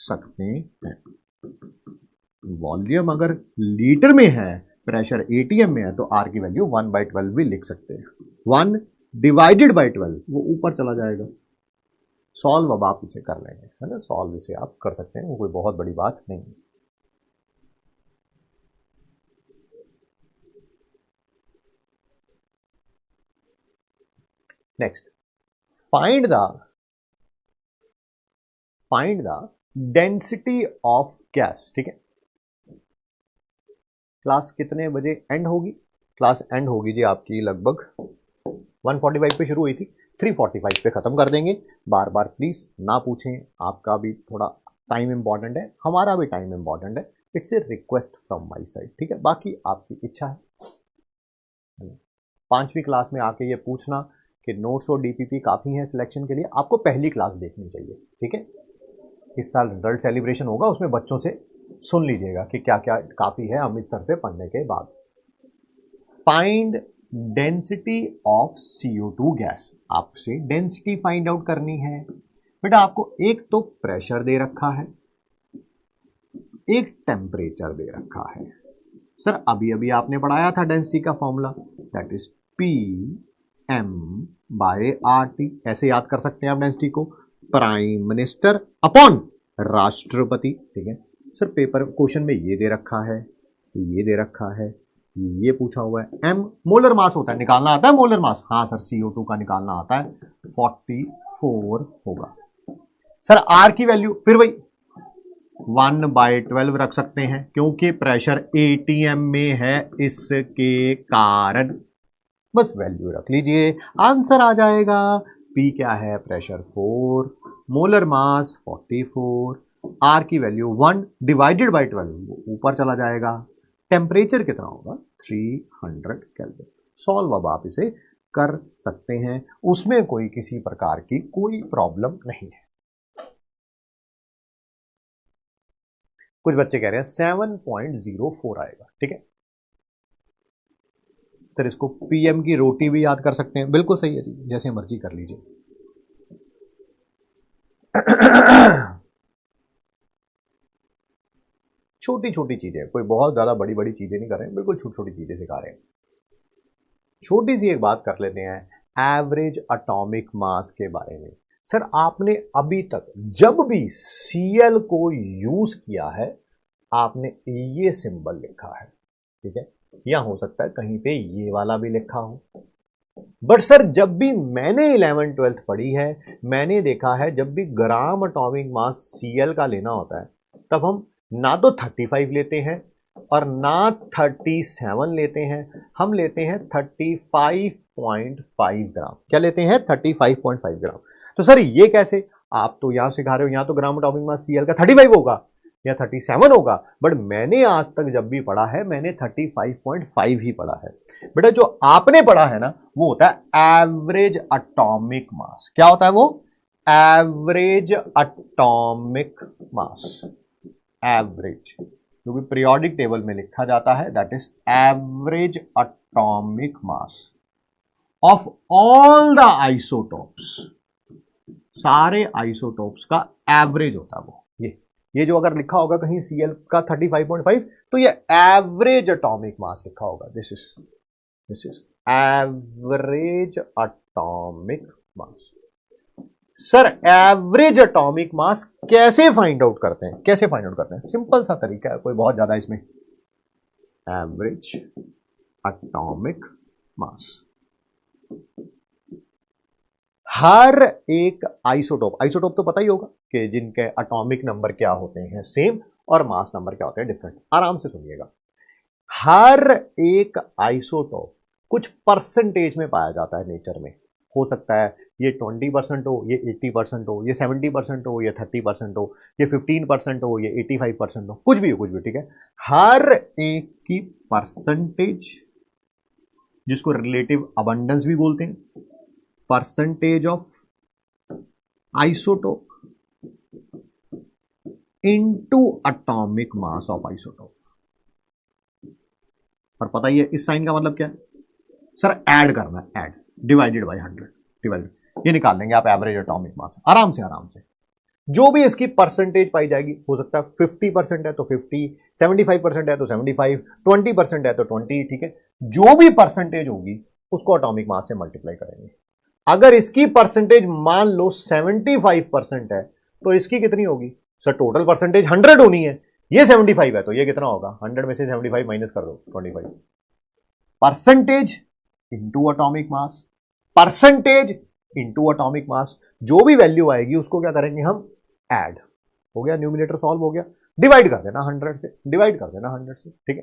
सकते हैं। वॉल्यूम अगर लीटर में है, प्रेशर ATM में है, तो R की वैल्यू 1/12 भी लिख सकते हैं। 1 डिवाइडेड बाई 12 वो ऊपर चला जाएगा। सॉल्व अब आप इसे कर लेंगे, है ना, सॉल्व इसे आप कर सकते हैं, वो कोई बहुत बड़ी बात नहीं है। Next, find the density of gas. ठीक है, क्लास कितने बजे एंड होगी? क्लास एंड होगी जी आपकी लगभग 1:45 पे शुरू हुई थी, 3:45 पे खत्म कर देंगे। बार बार प्लीज ना पूछें, आपका भी थोड़ा टाइम इंपॉर्टेंट है, हमारा भी टाइम इंपॉर्टेंट है। It's a request from my side, ठीक है, बाकी आपकी इच्छा है। 5वीं क्लास में आके ये पूछना कि नोट्स और डीपीपी काफी हैं सिलेक्शन के लिए, आपको पहली क्लास देखनी चाहिए। ठीक है, इस साल रिजल्ट सेलिब्रेशन होगा, उसमें बच्चों से सुन लीजिएगा कि क्या क्या काफी है अमित सर से पढ़ने के बाद। Find density of CO2 gas, आपसे डेंसिटी फाइंड आउट करनी है। बेटा आपको एक तो प्रेशर दे रखा है, एक टेम्परेचर दे रखा है। सर अभी अभी आपने पढ़ाया था डेंसिटी का फॉर्मूला, दैट इज PM/RT। ऐसे याद कर सकते हैं आप डेंसिटी को, प्राइम मिनिस्टर अपॉन राष्ट्रपति। ठीक है सर, पेपर क्वेश्चन में ये दे रखा है, ये दे रखा है, ये पूछा हुआ है। M मोलर मास होता है, निकालना आता है मोलर मास? हाँ सर, CO2 का निकालना आता है, 44 होगा। सर R की वैल्यू फिर वही 1/12 रख सकते हैं, क्योंकि प्रेशर ATM में है, इसके कारण बस वैल्यू रख लीजिए, आंसर आ जाएगा। P क्या है? प्रेशर 4, मोलर मास 44, R की वैल्यू 1 डिवाइडेड बाई 12 वो ऊपर चला जाएगा। टेम्परेचर कितना होगा? 300 केल्विन। सॉल्व अब आप इसे कर सकते हैं, उसमें कोई किसी प्रकार की कोई प्रॉब्लम नहीं है। कुछ बच्चे कह रहे हैं 7.04 आएगा। ठीक है सर, इसको PM की रोटी भी याद कर सकते हैं, बिल्कुल सही है जी, जैसे मर्जी कर लीजिए। छोटी छोटी चीजें, कोई बहुत ज्यादा बड़ी बड़ी चीजें नहीं कर रहे हैं, बिल्कुल छोटी छोटी चीजें सिखा रहे हैं। छोटी सी एक बात कर लेते हैं, एवरेज एटॉमिक मास के बारे में। सर आपने अभी तक जब भी Cl को यूज किया है, आपने ये सिंबल लिखा है। ठीक है, या हो सकता है कहीं पे ये वाला भी लिखा हो, बट सर जब भी मैंने 11th-12th पढ़ी है, मैंने देखा है जब भी ग्राम एटॉमिक मास Cl का लेना होता है, तब हम ना तो 35 लेते हैं, और ना 37 लेते हैं, हम लेते हैं 35.5 ग्राम। क्या लेते हैं? 35.5 ग्राम। तो सर ये कैसे? आप तो यहां सिखा रहे हो, यहां तो ग्राम एटॉमिक मास सीएल का 35 होगा या 37 होगा, बट मैंने आज तक जब भी पढ़ा है मैंने 35.5 ही पढ़ा है। बेटा जो आपने पढ़ा है ना वो होता है एवरेज एटॉमिक मास। क्या होता है वो? Average atomic mass. एवरेज जो भी पीरियोडिक टेबल में लिखा जाता है that is average atomic mass of all the isotopes. सारे आइसोटोप्स का एवरेज होता है वो। ये जो अगर लिखा होगा कहीं Cl का 35.5 तो ये एवरेज एटॉमिक मास लिखा होगा। This is average atomic mass. Sir average atomic mass कैसे फाइंड आउट करते हैं? कैसे फाइंड आउट करते हैं? सिंपल सा तरीका है, कोई बहुत ज्यादा इसमें। एवरेज एटॉमिक मास, हर एक आइसोटोप, आइसोटोप तो पता ही होगा कि जिनके एटॉमिक नंबर क्या होते हैं सेम और मास नंबर क्या होते हैं डिफरेंट। आराम से सुनिएगा। हर एक आइसोटोप कुछ परसेंटेज में पाया जाता है नेचर में। हो सकता है ये 20% हो, ये 80% हो, ये 70% हो, ये 30% हो, ये 15% हो, ये 85% हो, कुछ भी हो, कुछ भी, ठीक है। हर एक की परसेंटेज, जिसको रिलेटिव अबंडेंस भी बोलते हैं, percentage of isotope into atomic mass of isotope. और पता ही है इस साइन का मतलब क्या है? सर ऐड करना है, ऐड, डिवाइडेड बाय 100, डिवाइडेड, ये निकाल लेंगे आप एवरेज एटॉमिक मास। आराम से आराम से जो भी इसकी परसेंटेज पाई जाएगी, हो सकता है 50% है तो 50, 75% है तो 75, 20% है तो 20, ठीक है। जो भी परसेंटेज होगी उसको एटॉमिक मास से मल्टीप्लाई करेंगे। अगर इसकी परसेंटेज मान लो 75% है तो इसकी कितनी होगी? सर टोटल परसेंटेज 100 होनी है, ये 75 है तो ये कितना होगा? 100 में से 75 माइनस कर दो, 25। Percentage into atomic mass, percentage into atomic mass, जो भी वैल्यू आएगी उसको क्या करेंगे हम? ऐड। हो गया, न्यूमिनेटर सॉल्व हो गया। डिवाइड कर देना 100 से, डिवाइड कर देना 100 से, ठीक है।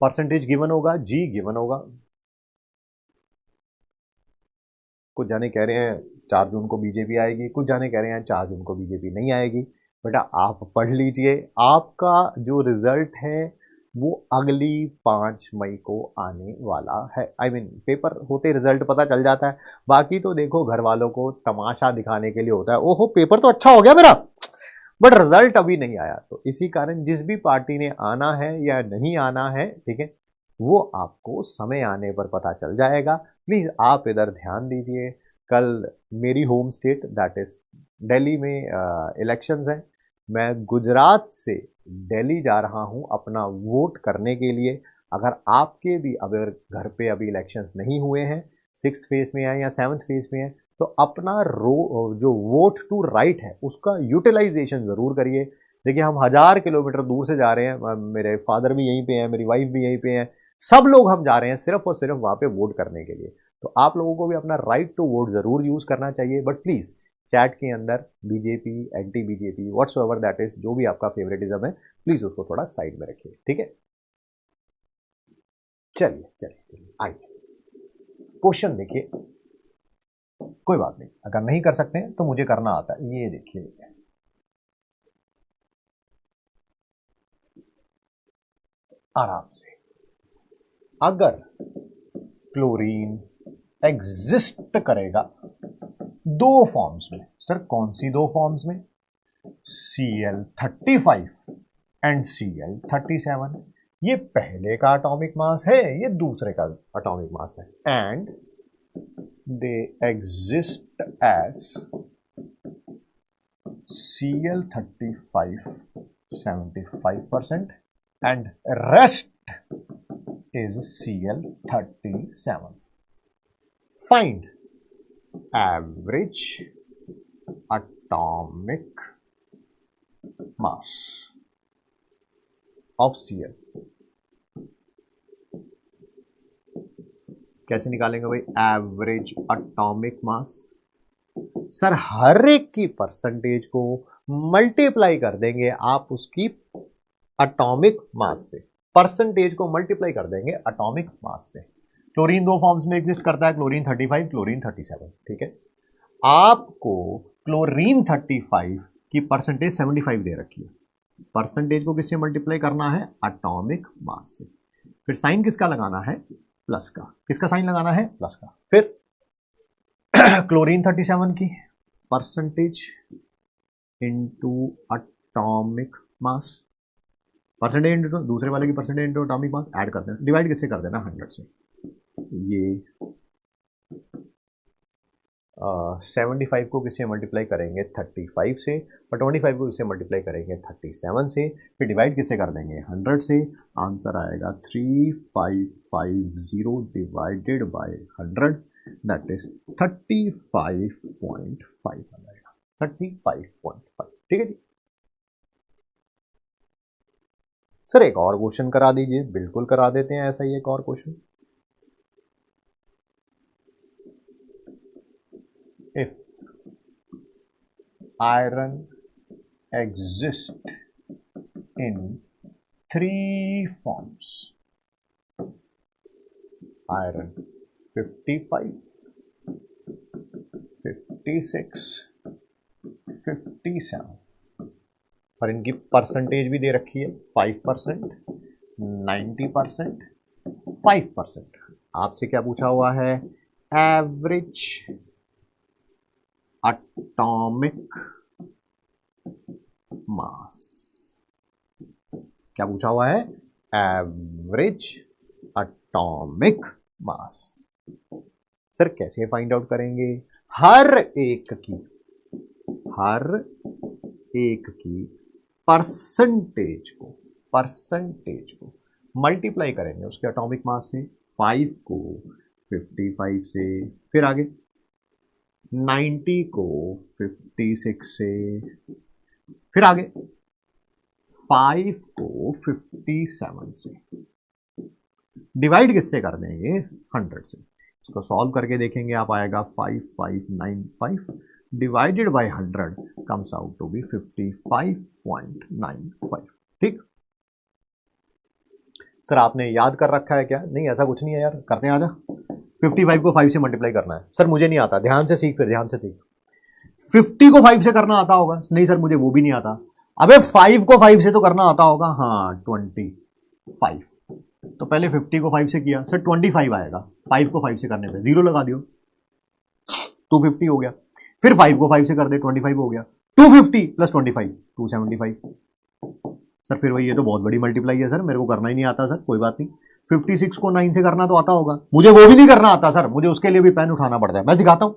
परसेंटेज गिवन होगा, जी गिवन होगा। कुछ जाने कह रहे हैं 4 जून को बीजेपी आएगी, कुछ जाने कह रहे हैं 4 जून को बीजेपी नहीं आएगी। बेटा आप पढ़ लीजिए, आपका जो रिजल्ट है वो अगली 5 मई को आने वाला है। आई मीन पेपर होते रिजल्ट पता चल जाता है। बाकी तो देखो घर वालों को तमाशा दिखाने के लिए होता है, ओहो पेपर तो अच्छा हो गया मेरा, बट रिजल्ट अभी नहीं आया। तो इसी कारण जिस भी पार्टी ने आना है या नहीं आना है, ठीक है, वो आपको समय आने पर पता चल जाएगा। प्लीज आप इधर ध्यान दीजिए। कल मेरी home state that is Delhi में इलेक्शंस हैं। मैं गुजरात से दिल्ली जा रहा हूं अपना वोट करने के लिए। अगर आपके भी अगर घर पे अभी इलेक्शंस नहीं हुए हैं, 6th फेज में है या 7th फेज में है, तो अपना जो वोट टू राइट है उसका यूटिलाइजेशन जरूर करिए। देखिए हम 1000 किलोमीटर दूर से जा रहे हैं, मेरे फादर भी यहीं पे हैं, मेरी वाइफ भी यहीं पे है, सब लोग हम जा रहे हैं सिर्फ और सिर्फ वहां पे वोट करने के लिए। तो आप लोगों को भी अपना राइट टू वोट जरूर यूज करना चाहिए। बट प्लीज चैट के अंदर BJP, anti BJP, what's ever that is, जो भी आपका फेवरेटिज्म है, प्लीज उसको थोड़ा साइड में रखिए, ठीक है। चलिए चलिए चलिए आइए क्वेश्चन देखिए। कोई बात नहीं, अगर नहीं कर सकते हैं तो मुझे करना आता है। ये देखिए, आराम से, अगर क्लोरीन एग्जिस्ट करेगा 2 फॉर्म्स में, सर कौन सी 2 फॉर्म्स में? Cl35 and Cl37। ये पहले का एटॉमिक मास है, ये दूसरे का एटॉमिक मास है, and they exist as Cl35 75% and rest is Cl37. Find average atomic mass of Cl. कैसे निकालेंगे भाई एवरेज एटॉमिक मास? सर हर एक की परसेंटेज को मल्टीप्लाई कर देंगे आप उसकी एटॉमिक मास से, परसेंटेज को मल्टीप्लाई कर देंगे एटॉमिक मास से। क्लोरीन दो फॉर्म्स में एग्जिस्ट करता है, क्लोरीन 35, क्लोरीन 37, ठीक है। आपको क्लोरीन 35 की परसेंटेज 75 दे रखी है, परसेंटेज को किससे मल्टीप्लाई करना है, एटॉमिक मास से। फिर साइन किसका लगाना है, प्लस का, किसका साइन लगाना है, प्लस का। फिर क्लोरीन 37 की percentage into atomic mass, percentage into दूसरे वाले की percentage into atomic mass, add कर देना, डिवाइड किससे कर देना, 100 से। ये 75 को किससे मल्टीप्लाई करेंगे, 35 से, और 25 को किससे मल्टीप्लाई करेंगे, 37 से, फिर डिवाइड किससे कर देंगे, 100 से। आंसर आएगा 3550 डिवाइडेड बाय 100, दैट इज 35.5 आ जाएगा, 35.5, ठीक है जी। सर एक और क्वेश्चन करा दीजिए। बिल्कुल करा देते हैं, ऐसा ही एक और question. If iron exists in 3 forms, iron 55, 56, 57, और इनकी परसेंटेज भी दे रखी है 5%, 90%, 5%। आपसे क्या पूछा हुआ है, एवरेज एटॉमिक मास, क्या पूछा हुआ है, एवरेज एटॉमिक मास। सर कैसे फाइंड आउट करेंगे, हर एक की परसेंटेज को मल्टीप्लाई करेंगे उसके एटॉमिक मास से, 5 को 55 से, फिर आगे 90 को 56 से, फिर आगे 5 को 57 से, डिवाइड किससे कर देंगे, 100 से। इसको सॉल्व करके देखेंगे आप, आएगा 5595 divided by 100 comes out to be 55.95, ठीक। सर आपने याद कर रखा है क्या, नहीं ऐसा कुछ नहीं है यार, करते हैं, आजा। 55 को 5 से मल्टीप्लाई करना है। सर मुझे नहीं आता, ध्यान से सीख, फिर ध्यान से सीख। 50 को 5 से करना आता होगा, नहीं सर मुझे वो भी नहीं आता। अबे 5 को 5 से तो करना आता होगा, हाँ 25। तो पहले 50 को 5 से किया, सर 25 आएगा, 5 को 5 से करने पे 0 लगा दियो, 250 हो गया। फिर 5 को 5 से कर दे, 25 हो गया, 250 प्लस 25 275। सर फिर वही, ये तो बहुत बड़ी मल्टीप्लाई है सर, मेरे को करना ही नहीं आता। सर कोई बात नहीं, 56 को 9 से करना तो आता होगा, मुझे वो भी नहीं करना आता सर, मुझे उसके लिए भी पेन उठाना पड़ता है, मैं सिखाता हूं।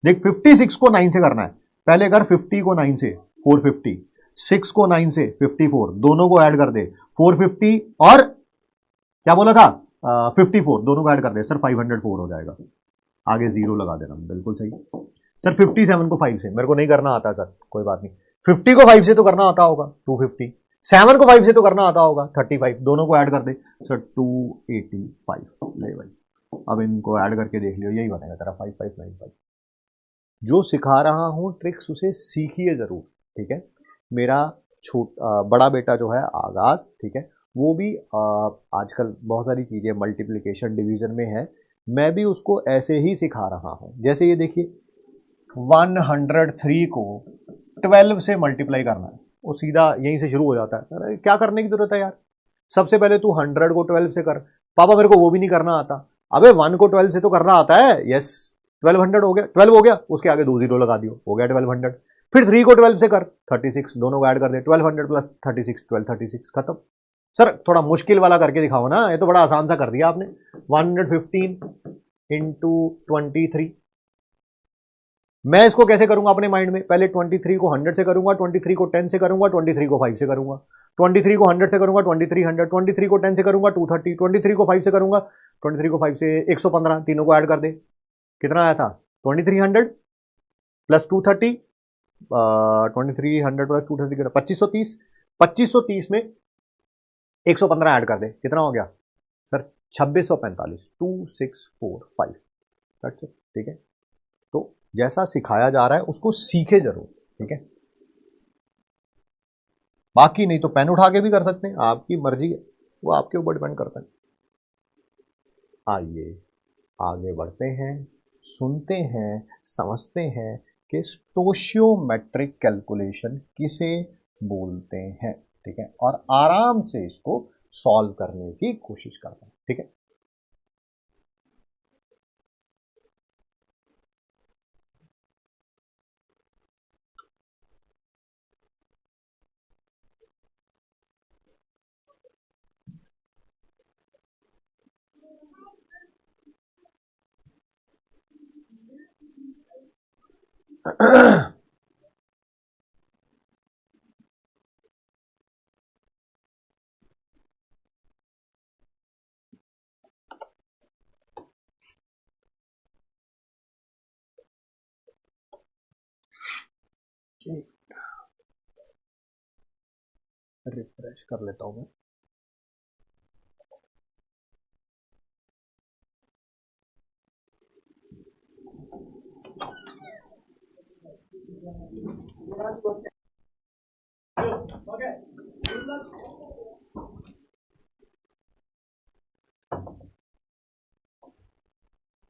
देख 56 को 9 से करना है, पहले कर 50 को 9 से 450, 6 को 9 से 54, दोनों को ऐड कर दे, 450 और क्या बोला था 54, दोनों को ऐड कर दे सर, 504 हो जाएगा। आगे 0 लगा देना, बिल्कुल सही। सर 57 को 5 से मेरे को नहीं करना आता सर, कोई बात नहीं। 50 को 5 से तो करना आता होगा, 250, 7 को 5 से तो करना आता होगा, 35, दोनों को ऐड कर दे सर 285। ले भाई, अब इनको ऐड करके देख लियो, यही बनेगा तेरा 5595। जो सिखा रहा हूं ट्रिक्स उसे सीखिए जरूर, ठीक है। मेरा बड़ा बेटा जो है आगाज, ठीक है, वो भी आजकल बहुत सारी चीजें मल्टीप्लिकेशन डिवीजन में है, मैं भी उसको ऐसे ही सिखा रहा हूं। जैसे ये देखिए 103 को 12 से मल्टीप्लाई करना है, वो सीधा यहीं से शुरू हो जाता है। अरे क्या करने की जरूरत है यार, सबसे पहले तू 100 को 12 से कर। पापा मेरे को वो भी नहीं करना आता। अबे 1 को 12 से तो करना आता है, यस 1200 हो गया, 12 हो गया, उसके आगे 2 0 लगा दियो, हो गया 1200। फिर 3 को 12 से कर, 36, दोनों को ऐड कर दे, 1200 प्लस 36, 1236, खत्म। सर थोड़ा मुश्किल वाला करके दिखाओ ना, ये तो बड़ा आसान सा कर दिया आपने। 115 इंटू 23, मैं इसको कैसे करूंगा अपने माइंड में, पहले 23 को 100 से करूंगा, 23 को 10 से करूंगा, 23 को 5 से करूंगा, 23 को 100 से करूंगा, 23 100, 23 को 10 से करूंगा 230, 23 को 5 से करूंगा, 23 को 5 से 115, तीनों को ऐड कर दे, कितना आया था 2300 प्लस 230, 2300 प्लस 230 2530, 2530 में 115 ऐड कर दे, कितना हो गया सर 2645, 2645, ठीक है। तो जैसा सिखाया जा रहा है उसको सीखे जरूर, ठीक है। बाकी नहीं तो पेन उठा के भी कर सकते हैं, आपकी मर्जी है, वो आपके ऊपर डिपेंड करता है। आइए आगे बढ़ते हैं, सुनते हैं, समझते हैं कि स्टोशियोमेट्रिक कैलकुलेशन किसे बोलते हैं, ठीक है, और आराम से इसको सॉल्व करने की कोशिश करते हैं, ठीक है। रिफ्रेश कर लेता हूं मैं।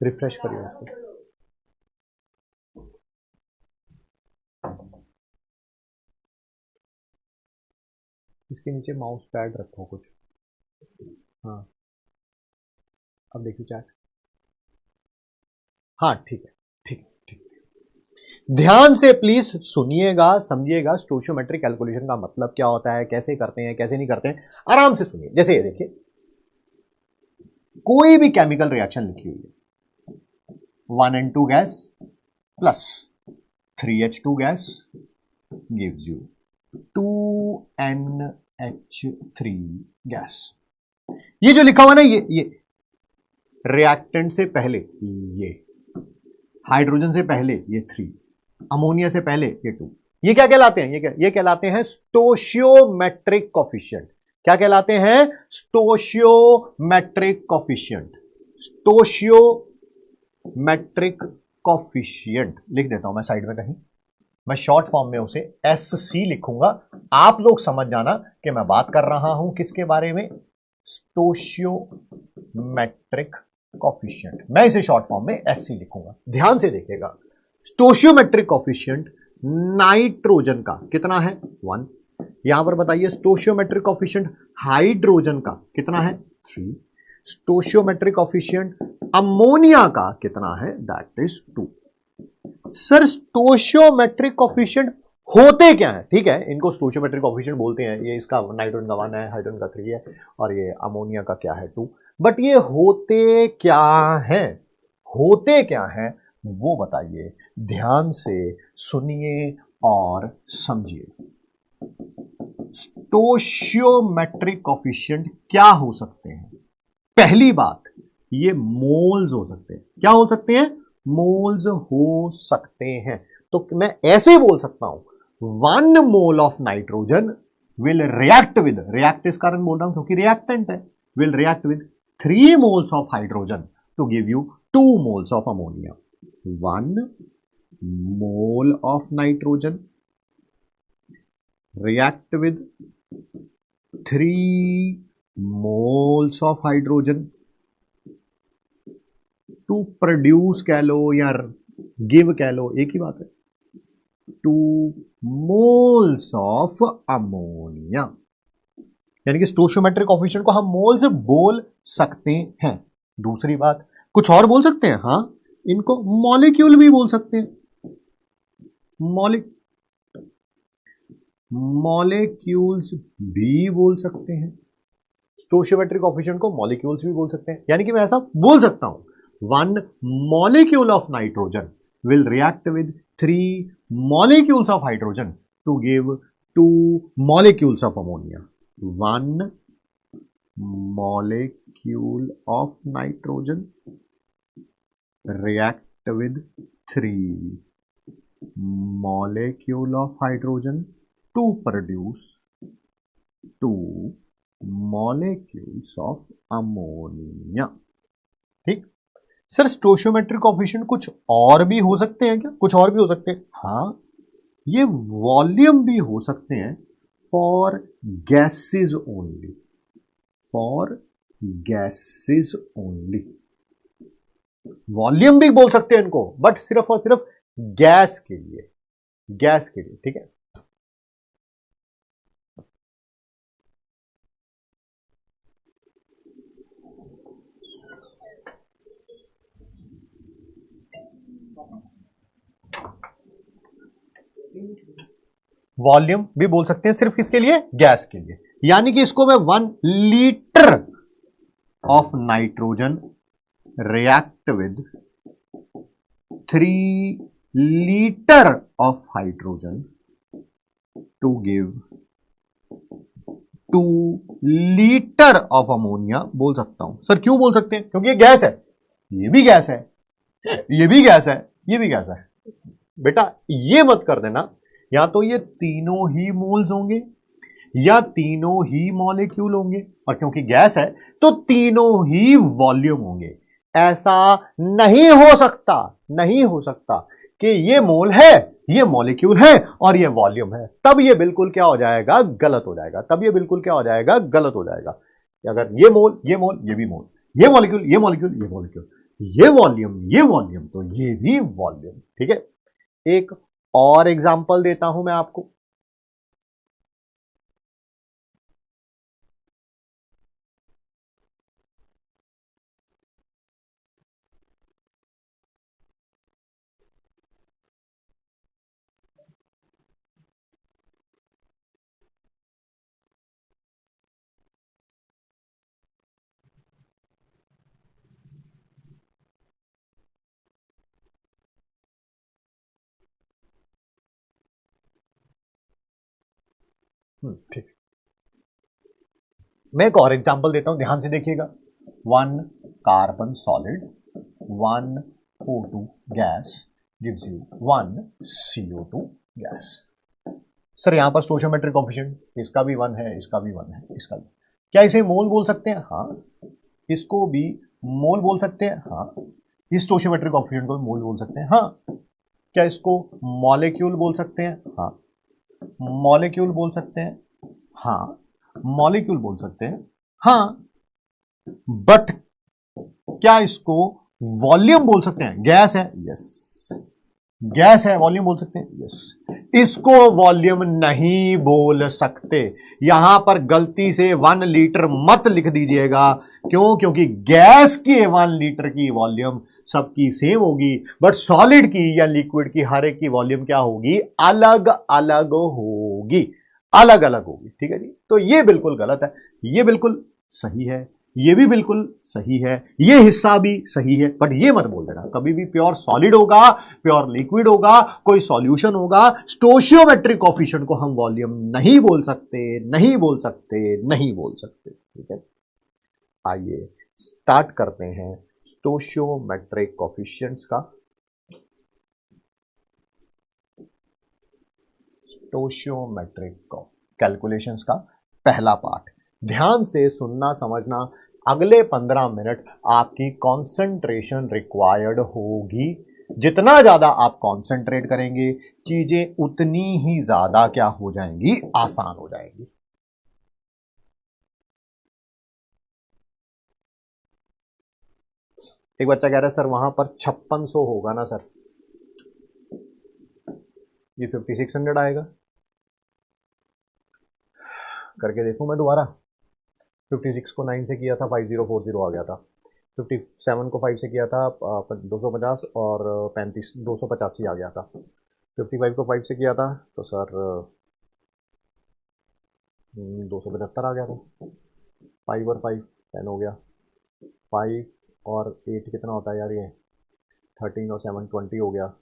रिफ्रेश करिए उसको। इसके नीचे माउस पैड रखो कुछ। हाँ अब देखिए चैट। हाँ ठीक है, ठीक ठीक। ध्यान से प्लीज सुनिएगा, समझिएगा स्टोशियोमेट्रिक कैलकुलेशन का मतलब क्या होता है, कैसे करते हैं, कैसे नहीं करते हैं, आराम से सुनिए। जैसे ये देखिए, कोई भी केमिकल रिएक्शन लिखी हुई है, 1N2 gas plus 3H2 gas gives you 2NH3 gas. ये जो लिखा हुआ ना, ये रिएक्टेंट से पहले ये, हाइड्रोजन से पहले ये 3, अमोनिया से पहले ये 2, ये क्या कहलाते हैं, ये कहलाते हैं स्टोशियोमेट्रिक कोफिशिएंट। क्या कहलाते हैं? Stoichiometric coefficient. स्टोशियोमेट्रिक कोफिशिएंट लिख देता हूं मैं साइड में कहीं, मैं शॉर्ट फॉर्म में उसे SC लिखूंगा। आप लोग समझ जाना कि मैं बात कर रहा हूं किसके बारे में, स्टोशियोमेट्रिक कोफिशिएंट। मैं इसे शॉर्ट फॉर्म में SC लिखूंगा। ध्यान से देखिएगा, स्टोशियोमेट्रिक कोफिशिएंट नाइट्रोजन का कितना है? 1। यहां पर बताइए स्टोशियोमेट्रिक कोफिशिएंट हाइड्रोजन का कितना है? 3। स्टोशियोमेट्रिक कोफिशिएंट अमोनिया का कितना है? That is 2। Sir stoichiometric coefficient होते क्या है? ठीक है, इनको स्टोशियोमेट्रिक कोफिशिएंट बोलते हैं। ये इसका नाइट्रोजन का 1 है, हाइड्रोजन का 3 है, और ये अमोनिया का क्या है? 2। बट ये होते क्या है? होते क्या है वो बताइए, ध्यान से सुनिए और समझिए। स्टोशियोमेट्रिक कोफिशिएंट क्या हो सकते हैं? पहली बात, ये मोल्स हो सकते हैं। क्या हो सकते हैं? मोल्स हो सकते हैं। तो मैं ऐसे बोल सकता हूं, 1 mole of nitrogen will react with, react इस कारण बोल रहा हूं क्योंकि रिएक्टेंट है, will react with 3 moles of hydrogen to give you 2 moles of ammonia. 1 mole of nitrogen react with 3 moles of hydrogen to produce कह लो या give कह लो, एक ही बात है, 2 moles of ammonia। यानी कि स्टोशियोमेट्रिक कोफिशिएंट को हम मोल्स बोल सकते हैं। दूसरी बात, कुछ और बोल सकते हैं, हाँ, इनको मॉलिक्यूल भी बोल सकते हैं। मॉलिक्यूल्स भी बोल सकते हैं। स्टोशियोमेट्रिक कोफिशिएंट को मॉलिक्यूल्स भी बोल सकते हैं। यानी कि मैं ऐसा बोल सकता हूं, 1 molecule of nitrogen will react with 3 molecules of hydrogen to give 2 molecules of ammonia. 1 molecule of nitrogen react with 3 molecule of hydrogen to produce 2 molecules of ammonia। ठीक, सर स्टोशियोमेट्रिक कोफिशिएंट कुछ और भी हो सकते हैं क्या? कुछ और भी हो सकते हैं? हाँ, ये वॉल्यूम भी हो सकते हैं for gases only, for gases only. Volume भी बोल सकते हैं इनको, बट सिर्फ और सिर्फ गैस के लिए, गैस के लिए, ठीक है। वॉल्यूम भी बोल सकते हैं सिर्फ किसके लिए? गैस के लिए। यानी कि इसको मैं 1 litre of nitrogen react with 3 litre of hydrogen to give 2 litre of ammonia बोल सकता हूं। सर क्यों बोल सकते हैं? क्योंकि ये गैस है, ये भी गैस है, ये भी गैस है, ये भी गैस है। बेटा ये मत कर देना, या तो ये तीनों ही मोल्स होंगे या तीनों ही मॉलिक्यूल होंगे, और क्योंकि गैस है तो तीनों ही वॉल्यूम होंगे। ऐसा नहीं हो सकता, नहीं हो सकता कि ये मोल है, ये मॉलिक्यूल है और ये वॉल्यूम है। तब ये बिल्कुल क्या हो जाएगा? गलत हो जाएगा। तब ये बिल्कुल क्या हो जाएगा? गलत हो जाएगा। अगर ये मोल, ये मोल, ये भी मोल, ये मॉलिक्यूल, ये मॉलिक्यूल, ये मॉलिक्यूल, ये वॉल्यूम, ये वॉल्यूम, तो ये भी वॉल्यूम, ठीक है। एक और एग्जांपल देता हूं मैं आपको। ठीक, मैं एक और एग्जांपल देता हूं, ध्यान से देखिएगा। 1 carbon solid, 1 O2 gas gives you 1 CO2 gas. Sir यहां पर स्टोशियोमेट्रिक कोफिशिएंट इसका भी 1 है, इसका भी 1 है, इसका भी। क्या इसे मोल बोल सकते हैं? हाँ। इसको भी मोल बोल सकते हैं? हाँ। इस स्टोशियोमेट्रिक कोफिशिएंट को मोल बोल सकते हैं? हाँ। क्या इसको मॉलिक्यूल बोल सकते हैं? हाँ। मॉलिक्यूल बोल सकते हैं? हाँ। मॉलिक्यूल बोल सकते हैं? हाँ। बट क्या इसको वॉल्यूम बोल सकते हैं? गैस है, यस, गैस है, वॉल्यूम बोल सकते हैं, यस। इसको वॉल्यूम नहीं बोल सकते। यहां पर गलती से 1 लीटर मत लिख दीजिएगा। क्यों? क्योंकि गैस की 1 लीटर की वॉल्यूम सबकी सेम होगी, बट सॉलिड की या लिक्विड की हर एक की वॉल्यूम क्या होगी? अलग अलग होगी, अलग अलग होगी, ठीक है जी। तो ये बिल्कुल गलत है, ये बिल्कुल सही है, ये भी बिल्कुल सही है, ये हिस्सा भी सही है, बट ये मत बोल देना कभी भी प्योर सॉलिड होगा, प्योर लिक्विड होगा, कोई सॉल्यूशन होगा, स्टोशियोमेट्रिक कोफिशिएंट को हम वॉल्यूम नहीं बोल सकते, नहीं बोल सकते, नहीं बोल सकते, ठीक है। आइए स्टार्ट करते हैं स्टोशियोमेट्रिक कोफिशिएंट्स का। स्टोशियोमेट्रिक कैलकुलेशंस का पहला पार्ट। ध्यान से सुनना, समझना। अगले 15 मिनट आपकी कंसंट्रेशन रिक्वायर्ड होगी। जितना ज्यादा आप कंसंट्रेट करेंगे, चीजें उतनी ही ज्यादा क्या हो जाएंगी? आसान हो जाएंगी। एक बच्चा कह रहा है सर वहां पर 5600 होगा ना सर? ये 5600 आएगा? करके देखूं मैं दोबारा। 56 को 9 से किया था 5040 आ गया था। 57 को 5 से किया था 250, और 35 285 आ गया था। 55 को 5 से किया था तो सर 275 आ गया था। 5 और 5 10 हो गया। 5 और 8 कितना होता है यार? ये 13 और 7 20 हो गया।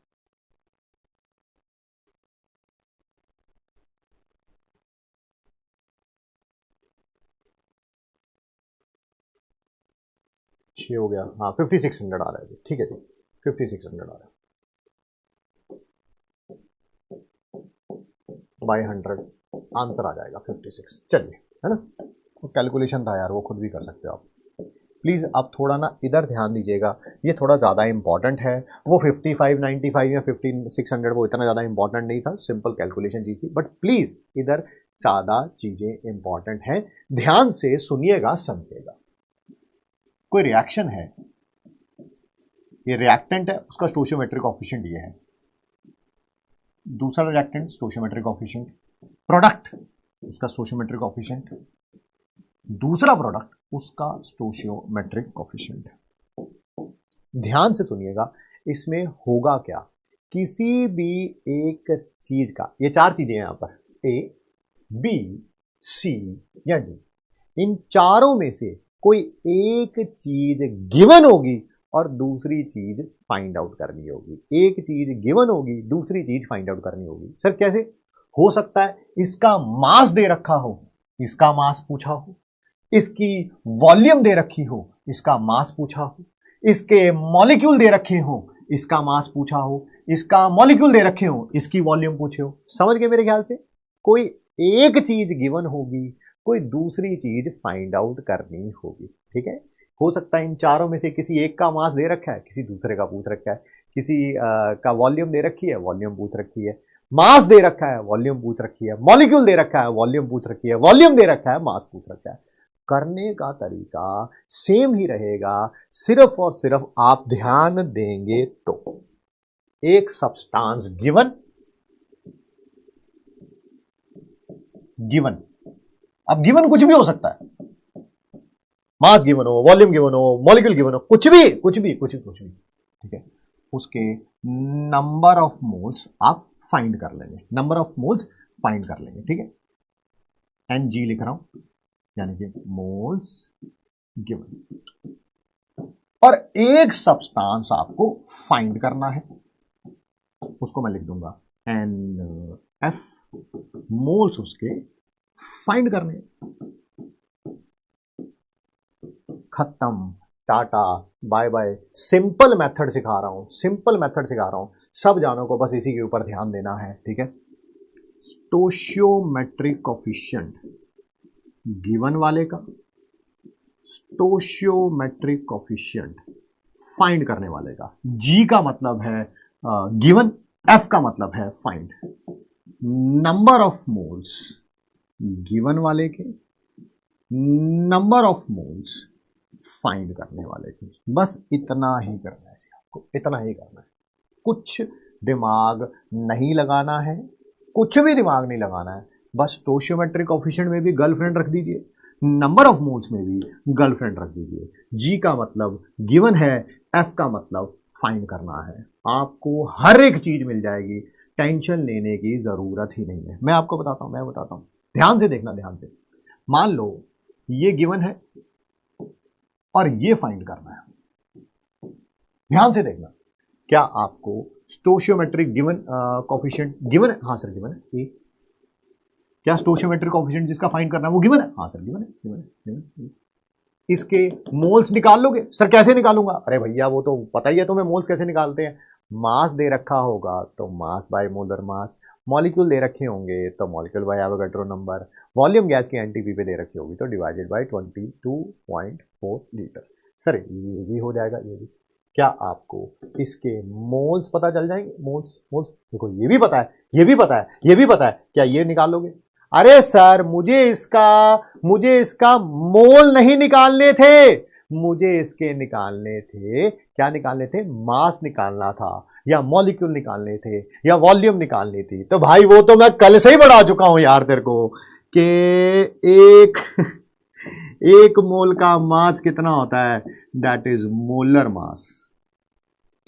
छः हो गया। हाँ 5600 आ रहा है जी, ठीक है जी, 5600 आ रहा है बाई 100। आंसर आ जाएगा 56। चलिए, है ना, कैलकुलेशन था यार, वो खुद भी कर सकते हो आप। प्लीज आप थोड़ा ना इधर ध्यान दीजिएगा, ये थोड़ा ज्यादा इंपॉर्टेंट है। वो 55, 95 या 15,600 वो इतना ज्यादा इंपॉर्टेंट नहीं था, सिंपल कैलकुलेशन चीज थी, बट प्लीज इधर ज्यादा चीजें इंपॉर्टेंट हैं, ध्यान से सुनिएगा समझिएगा। कोई रिएक्शन है, ये रिएक्टेंट है, उसका स्टोइचियोमेट्रिक कोएफिशिएंट ये है, दूसरा रिएक्टेंट स्टोइचियोमेट्रिक कोएफिशिएंट, प्रोडक्ट उसका स्टोइचियोमेट्रिक कोएफिशिएंट, दूसरा प्रोडक्ट उसका स्टोइचियोमेट्रिक कोएफिशिएंट। ध्यान से सुनिएगा, इसमें होगा क्या, किसी भी एक चीज का, ये चार चीजें हैं यहां पर, ए बी सी या डी, इन चारों में से कोई एक चीज गिवन होगी और दूसरी चीज फाइंड आउट करनी होगी। एक चीज गिवन होगी, दूसरी चीज फाइंड आउट करनी होगी। सर कैसे हो सकता है? इसका मास दे रखा हो, इसका मास पूछा हो, इसकी वॉल्यूम दे रखी हो, इसका मास पूछा हो, इसके मॉलिक्यूल दे रखे हो, इसका मास पूछा हो, इसका मॉलिक्यूल दे रखे हो, इसकी वॉल्यूम पूछे हो। समझ गए मेरे ख्याल से? कोई एक चीज गिवन होगी, कोई दूसरी चीज फाइंड आउट करनी होगी। ठीक है, हो सकता है इन चारों में से किसी एक का मास दे रखा है, किसी दूसरे का पूछ रखा है, किसी का वॉल्यूम दे रखी है, वॉल्यूम पूछ रखी है, मास दे रखा है, वॉल्यूम पूछ रखी है, मॉलिक्यूल दे रखा है, वॉल्यूम पूछ रखी है, वॉल्यूम दे रखा है, मास पूछ रखा है। करने का तरीका सेम ही रहेगा, सिर्फ और सिर्फ आप ध्यान देंगे तो। एक सब्सटेंस गिवन, अब गिवन कुछ भी हो सकता है, मास गिवन हो, वॉल्यूम गिवन हो, मॉलिक्यूल गिवन हो, कुछ भी। ठीक है, उसके नंबर ऑफ मोल्स आप फाइंड कर लेंगे, नंबर ऑफ मोल्स फाइंड कर लेंगे। ठीक है, Ng लिख रहा हूं, यानी कि मोल्स गिवन, और एक सब्सटेंस आपको फाइंड करना है, उसको मैं लिख दूंगा NF, मोल्स उसके फाइंड करने। खत्म, tata bye bye. Simple method सिखा रहा हूं, सिंपल मेथड सिखा रहा हूं, सब जानों को बस इसी के ऊपर ध्यान देना है। ठीक है, स्टोइचियोमेट्रिक कोएफिशिएंट गिवन वाले का, स्टोइचियोमेट्रिक कोएफिशिएंट फाइंड करने वाले का। G का मतलब है गिवन, F का मतलब है find. Number of moles given वाले के, नंबर ऑफ मोल्स फाइंड करने वाले के। बस इतना ही करना है आपको, इतना ही करना है, कुछ दिमाग नहीं लगाना है, कुछ भी दिमाग नहीं लगाना है। बस स्टोइचियोमेट्रिक कोएफिशिएंट में भी गर्लफ्रेंड रख दीजिए, नंबर ऑफ मोल्स में भी गर्लफ्रेंड रख दीजिए। G का मतलब गिवन है, F का मतलब फाइंड करना है। आपको हर एक चीज मिल जाएगी, टेंशन लेने की जरूरत ही नहीं है। मैं आपको बताता हूं, ध्यान से देखना, ध्यान से। मान लो ये गिवन है और ये फाइंड करना है, ध्यान से देखना। क्या आपको स्टोइचियोमेट्रिक गिवन कोएफिशिएंट गिवन है? हाँ सर गिवन है। ए, क्या स्टोइचियोमेट्रिक कोएफिशिएंट जिसका फाइंड करना है वो गिवन है? हाँ सर गिवन है। इसके मोल्स निकाल लोगे? सर कैसे निकालूंगा? अरे भैया वो तो पता ही है तुम्हें, मोल्स कैसे निकालते हैं। मास दे रखा होगा तो मास बाय मोलर मास, मॉलिक्यूल दे रखे होंगे तो molecule by Avogadro number, volume gas की एनटीपी पे दे रखी होगी तो डिवाइडेड बाय 22.4 लीटर। सर ये भी हो जाएगा, ये भी। क्या आपको इसके मोल्स पता चल जाएंगे? मोल्स देखो, ये भी पता है, क्या ये निकालोगे? अरे सर मुझे इसका मोल नहीं निकालने थे, मुझे इसके निकालने थे, क्या निकालने थे? मास निकालना था, या मॉलिक्यूल निकालने थे, या वॉल्यूम निकालनी थी। तो भाई वो तो मैं कल से ही बढ़ा चुका हूं यार तेरे को, कि एक मोल का मास कितना होता है, दैट इज मोलर मास।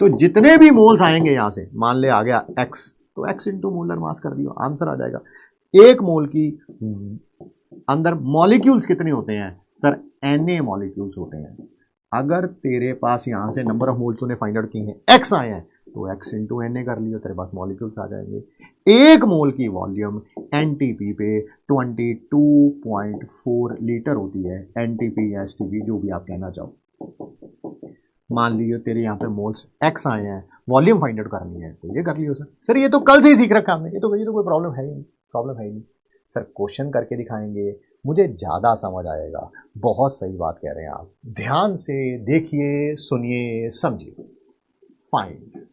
तो जितने भी मोल्स आएंगे यहां से, मान ले आ गया x, तो x इंटू मोलर मास कर दियो, आंसर आ जाएगा। एक मोल की अंदर मॉलिक्यूल्स कितने होते हैं? सर Na मॉलिक्यूल्स होते हैं। अगर तेरे पास यहां से नंबर ऑफ मोल्स तूने फाइंड आउट किए हैं, x आए हैं, तो x इंटू Na कर लियो, तेरे पास मॉलिक्यूल्स आ जाएंगे। एक मोल की वॉल्यूम एनटीपी पे 22.4 लीटर होती है, एनटीपी या एसटीपी जो भी आप कहना चाहो। मान लीजिए तेरे यहाँ पे मोल्स x आए हैं, वॉल्यूम फाइंड आउट करनी है, तो ये कर लियो। सर ये तो कल से ही सीख रखा हमने, ये तो कोई प्रॉब्लम है ही नहीं, सर क्वेश्चन करके दिखाएंगे, मुझे ज्यादा समझ आएगा। बहुत सही बात कह रहे हैं आप, ध्यान से देखिए, सुनिए, समझिए। Find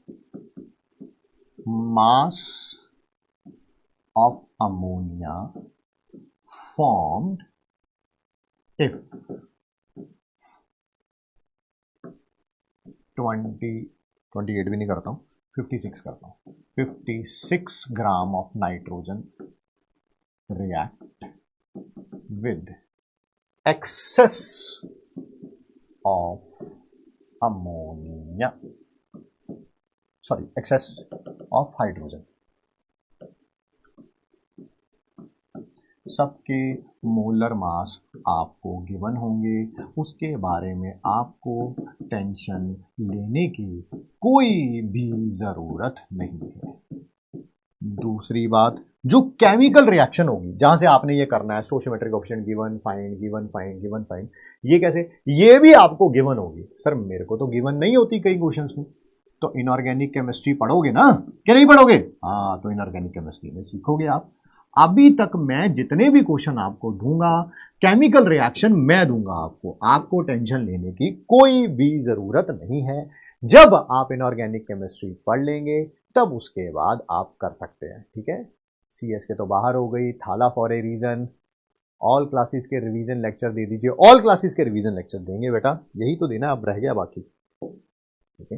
mass of ammonia formed if 28 भी नहीं करता हूं, 56 करता हूं, 56 gram of nitrogen react with excess of ammonia, sorry, excess of hydrogen। सबके मोलर मास आपको गिवन होंगे, उसके बारे में आपको टेंशन लेने की कोई भी जरूरत नहीं है। दूसरी बात, जो केमिकल रिएक्शन होगी जहां से आपने ये करना है, stoichiometric coefficient given, find given, find given, find, ये कैसे, ये भी आपको गिवन होगी। सर मेरे को तो गिवन नहीं होती कई क्वेश्चंस में। तो इनऑर्गेनिक केमिस्ट्री पढ़ोगे ना, क्या नहीं पढ़ोगे? हाँ, तो इनऑर्गेनिक केमिस्ट्री में सीखोगे आप। अभी तक मैं जितने भी क्वेश्चन आपको दूंगा, केमिकल रिएक्शन मैं दूंगा आपको टेंशन लेने की कोई भी जरूरत नहीं है। जब आप इनऑर्गेनिक केमिस्ट्री पढ़ लेंगे तब उसके बाद आप कर सकते हैं, ठीक है। सीएस के तो बाहर हो गई, Thala for a reason. All classes के रिवीजन लेक्चर दे दीजिए, ऑल क्लासेस के रिवीजन लेक्चर देंगे बेटा, यही तो देना, अब रह गया बाकी, ठीक है।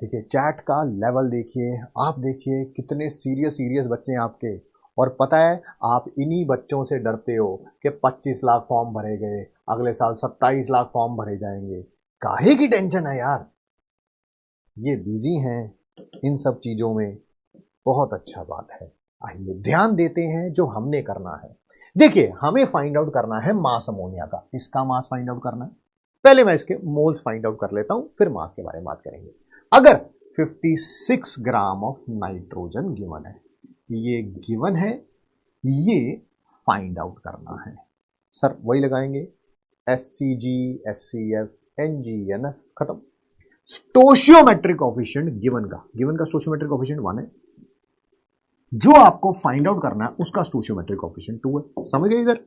देखिए चैट का लेवल देखिए, आप देखिए कितने सीरियस बच्चे हैं आपके। और पता है आप इन्हीं बच्चों से डरते हो कि 25 लाख फॉर्म भरे गए, अगले साल 27 लाख फॉर्म भरे जाएंगे। काहे की टेंशन है यार, ये बिजी हैं इन सब चीजों में, बहुत अच्छा बात है। आइए ध्यान देते हैं जो हमने करना है। देखिए हमें फाइंड आउट करना है मास अमोनिया का, इसका मास फाइंड आउट करना है। पहले मैं इसके मोल्स फाइंड आउट कर लेता हूं, फिर मास के बारे में बात करेंगे। अगर 56 ग्राम ऑफ नाइट्रोजन गिवन है, ये गिवन है, ये फाइंड आउट करना है। सर वही लगाएंगे, SCG, SCF, NGNF, खत्म। स्टोइचियोमेट्रिक कोएफिशिएंट गिवन का स्टोइचियोमेट्रिक कोएफिशिएंट 1 है। जो आपको फाइंड आउट करना है उसका स्टोइचियोमेट्रिक कोएफिशिएंट 2 है। समझ गए इधर,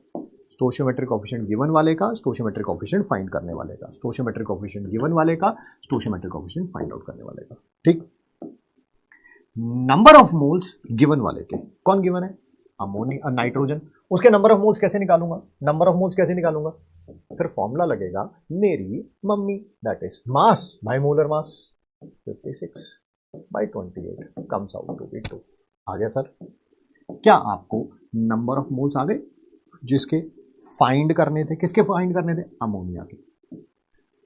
स्टोइचियोमेट्रिक कोएफिशिएंट गिवन वाले का, स्टोइचियोमेट्रिक कोएफिशिएंट फाइंड करने वाले का, स्टोइचियोमेट्रिक कोएफिशिएंट गिवन वाले का, स्टोइचियोमेट्रिक कोएफिशिएंट फाइंड आउट करने वाले का, ठीक। नंबर ऑफ मोल्स गिवन वाले के, कौन गिवन है? Ammonia, nitrogen. उसके नंबर ऑफ मोल्स कैसे निकालूंगा? नंबर ऑफ मोल्स कैसे निकालूंगा? सिर्फ फॉर्मूला लगेगा, मेरी mummy, that is mass by molar mass, 56/28 comes out to be 2। आ गया सर? क्या आपको नंबर ऑफ मोल्स आ गए जिसके फाइंड करने थे? किसके फाइंड करने थे? अमोनिया के।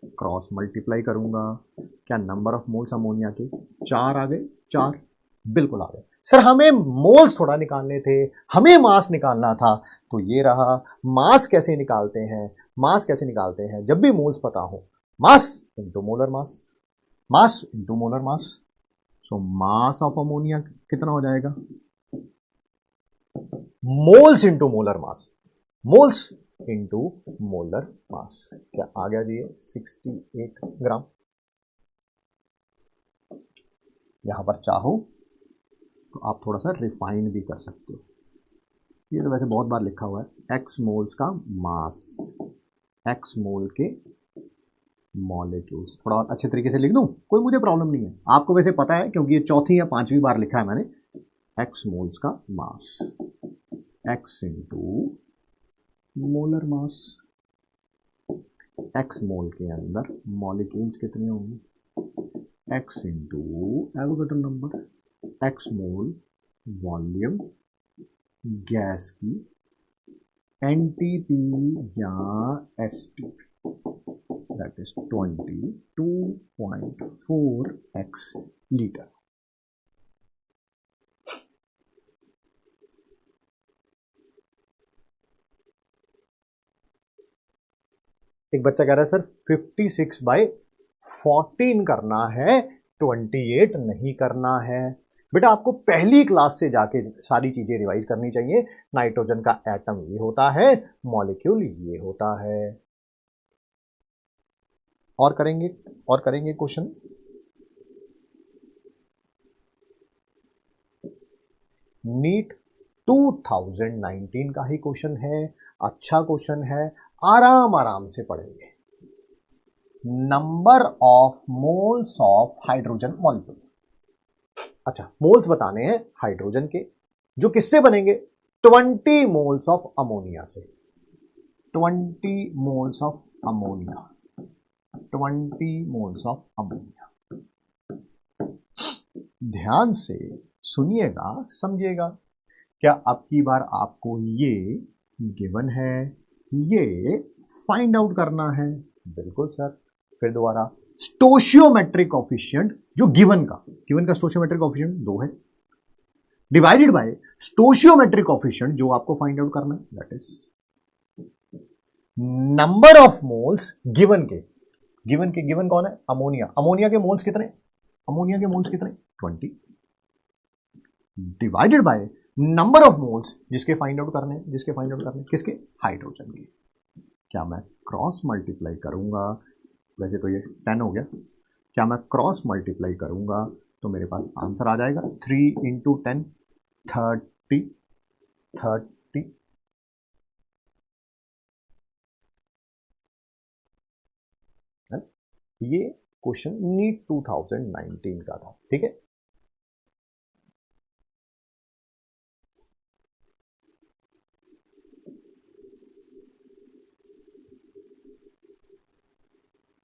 क्रॉस मल्टीप्लाई करूंगा, क्या नंबर ऑफ मोल्स अमोनिया के 4 आ गए? 4 बिल्कुल आ गए। सर हमें मोल्स थोड़ा निकालने थे, हमें मास निकालना था। तो ये रहा, मास कैसे निकालते हैं? मास कैसे निकालते हैं? जब भी मोल्स पता हो, mass into molar mass, mass into molar mass. So mass of ammonia कितना हो जाएगा? मोल्स इंटू मोलर मास, मोल्स इंटू मोलर मास। क्या आ गया जी? 68 ग्राम। यहां पर चाहो तो आप थोड़ा सा रिफाइन भी कर सकते हो, ये तो वैसे बहुत बार लिखा हुआ है। एक्स मोल्स का मास, एक्स मोल के मॉलिक्यूल्स, थोड़ा और अच्छे तरीके से लिख दूं, कोई मुझे प्रॉब्लम नहीं है। आपको वैसे पता है क्योंकि ये चौथी या पांचवी बार लिखा है मैंने। एक्स मोल्स का mass, X into molar mass. X mole के अंदर मॉलिक्यूल्स कितने होंगे? X into Avogadro number, X mole volume gas की, एनटीपी या STP, that is 22.4 X litre. एक बच्चा कह रहा है सर 56/14 करना है, 28 नहीं करना है। बेटा आपको पहली क्लास से जाके सारी चीजें रिवाइज करनी चाहिए। नाइट्रोजन का एटम ये होता है, मॉलिक्यूल ये होता है। और करेंगे क्वेश्चन। नीट 2019 का ही क्वेश्चन है, अच्छा क्वेश्चन है, आराम आराम से पढ़ेंगे। Number of moles of hydrogen molecule. अच्छा, मोल्स बताने हैं हाइड्रोजन के, जो किससे बनेंगे? 20 मोल्स ऑफ अमोनिया से। 20 moles of ammonia, 20 moles of ammonia. ध्यान से सुनिएगा, समझिएगा। क्या अब की बार आपको ये गिवन है, ये फाइंड आउट करना है? बिल्कुल सर। फिर दोबारा, स्टोशियोमेट्रिक कोएफिशिएंट जो गिवन का स्टोशियोमेट्रिक कोएफिशिएंट 2 है, डिवाइडेड बाय स्टोशियोमेट्रिक कोएफिशिएंट जो आपको फाइंड आउट करना है, that is number of moles given के। गिवन कौन है? अमोनिया। अमोनिया के मोल्स कितने? 20 divided by number of moles जिसके फाइंड आउट करने, किसके? हाइड्रोजन के। क्या मैं क्रॉस मल्टीप्लाई करूंगा? वैसे तो ये 10 हो गया। क्या मैं क्रॉस मल्टीप्लाई करूंगा तो मेरे पास आंसर आ जाएगा 3 इंटू 10 30। ये क्वेश्चन नीट 2019 का था, ठीक है।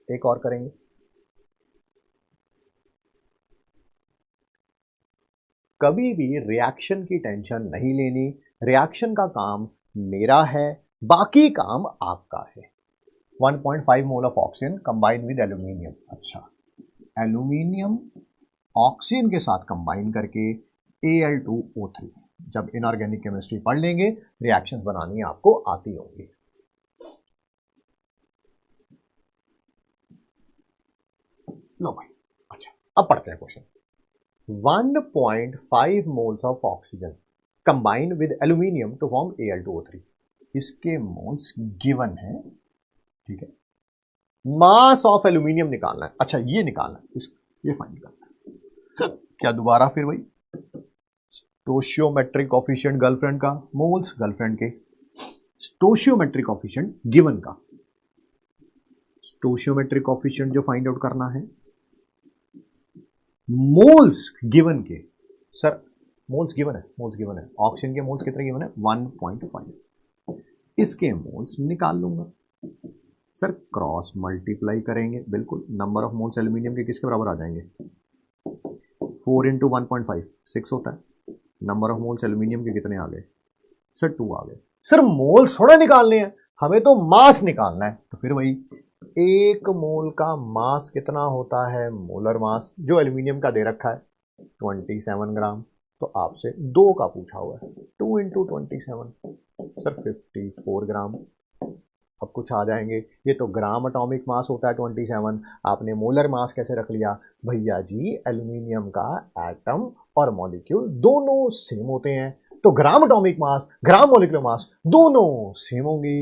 एक और करेंगे। कभी भी रिएक्शन की टेंशन नहीं लेनी। रिएक्शन का काम मेरा है, बाकी काम आपका है। 1.5 mole of oxygen combine with aluminium. अच्छा, एल्यूमिनियम ऑक्सीजन के साथ कंबाइन करके Al2O3। जब इनऑर्गेनिक केमिस्ट्री पढ़ लेंगे, रिएक्शंस बनानी आपको आती होंगी। लो भाई, अच्छा अब पढ़ते हैं question. 1.5 moles of oxygen combine with aluminium to form Al2O3। इसके मोल्स गिवन है, ठीक है। मास ऑफ एल्यूमिनियम निकालना है। अच्छा, ये निकालना है, ये फाइंड करना है। क्या दोबारा फिर वही स्टोशियोमेट्रिक कोएफिशिएंट गर्लफ्रेंड का, मोल्स गर्लफ्रेंड के, स्टोशियोमेट्रिक कोएफिशिएंट गिवन का, स्टोशियोमेट्रिक कोएफिशिएंट जो फाइंड आउट करना है, मोल्स गिवन के। सर मोल्स गिवन है, ऑक्सीजन के मोल्स कितने गिवन है? 1.5। इसके मोल्स निकाल लूंगा। सर क्रॉस मल्टीप्लाई करेंगे, बिल्कुल। नंबर ऑफ मोल्स एल्यूमिनियम के किसके बराबर आ जाएंगे? 4 इंटू 1.5 6 होता है। नंबर ऑफ मोल्स एल्यूमिनियम के कितने आ गए? सर 2 आ गए। सर मोल्स थोड़ा निकालने हैं, हमें तो मास निकालना है। तो फिर वही, एक मोल का मास कितना होता है? मोलर मास जो एल्यूमिनियम का दे रखा है 27 ग्राम। तो आपसे 2 का पूछा हुआ है, 2 इंटू 27, सर 54 ग्राम। अब कुछ आ जाएंगे, ये तो ग्राम एटॉमिक मास होता है 27, आपने मोलर मास कैसे रख लिया? भैया जी, एल्यूमिनियम का एटम और मॉलिक्यूल दोनों सेम होते हैं, तो gram atomic mass, gram molecular mass दोनों सेम होंगे।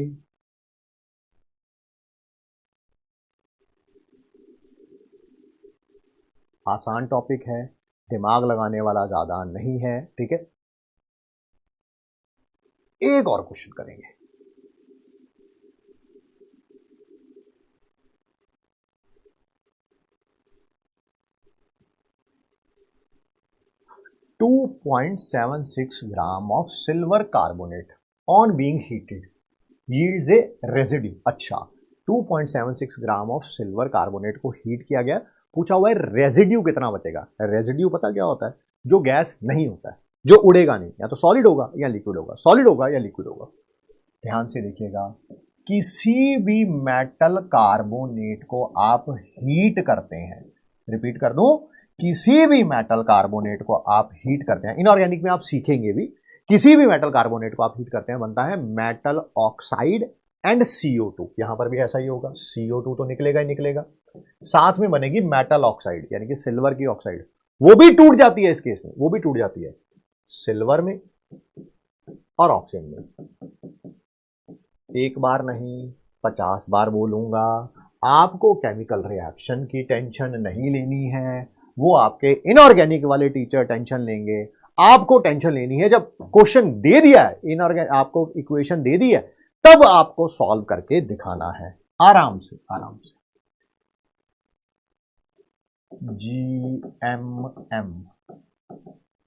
आसान टॉपिक है, दिमाग लगाने वाला ज्यादा नहीं है, ठीक है। एक और क्वेश्चन करेंगे। .76 gram of silver carbonate on being heated yields A residue. अच्छा, 2.76 ग्राम ऑफ सिल्वर कार्बोनेट को हीट किया गया, पूछा हुआ है रेजिड्यू कितना बचेगा। रेजिड्यू पता क्या होता है? जो गैस नहीं होता है, जो उड़ेगा नहीं, या तो सॉलिड होगा या लिक्विड होगा, सॉलिड होगा या लिक्विड होगा। ध्यान से देखिएगा, किसी भी मेटल कार्बोनेट को आप हीट करते हैं, रिपीट कर दूं, किसी भी मेटल कार्बोनेट को आप हीट करते हैं, इनऑर्गेनिक में आप सीखेंगे भी, किसी भी मेटल कार्बोनेट को आप हीट करते हैं, बनता है मेटल ऑक्साइड एंड CO2। यहां पर भी ऐसा ही होगा, CO2 तो निकलेगा ही निकलेगा, साथ में बनेगी मेटल ऑक्साइड यानी कि सिल्वर की ऑक्साइड, वो भी टूट जाती है। इस केस में वो भी टूट जाती है, सिल्वर में और ऑक्सीजन में। एक बार नहीं, 50 बार बोलूंगा, आपको केमिकल रिएक्शन की टेंशन नहीं लेनी है, वो आपके इनऑर्गेनिक वाले टीचर टेंशन लेंगे। आपको टेंशन लेनी है जब क्वेश्चन दे दिया है, इनऑर्गेनिक आपको इक्वेशन दे दी है, तब आपको सॉल्व करके दिखाना है आराम से आराम से। GMM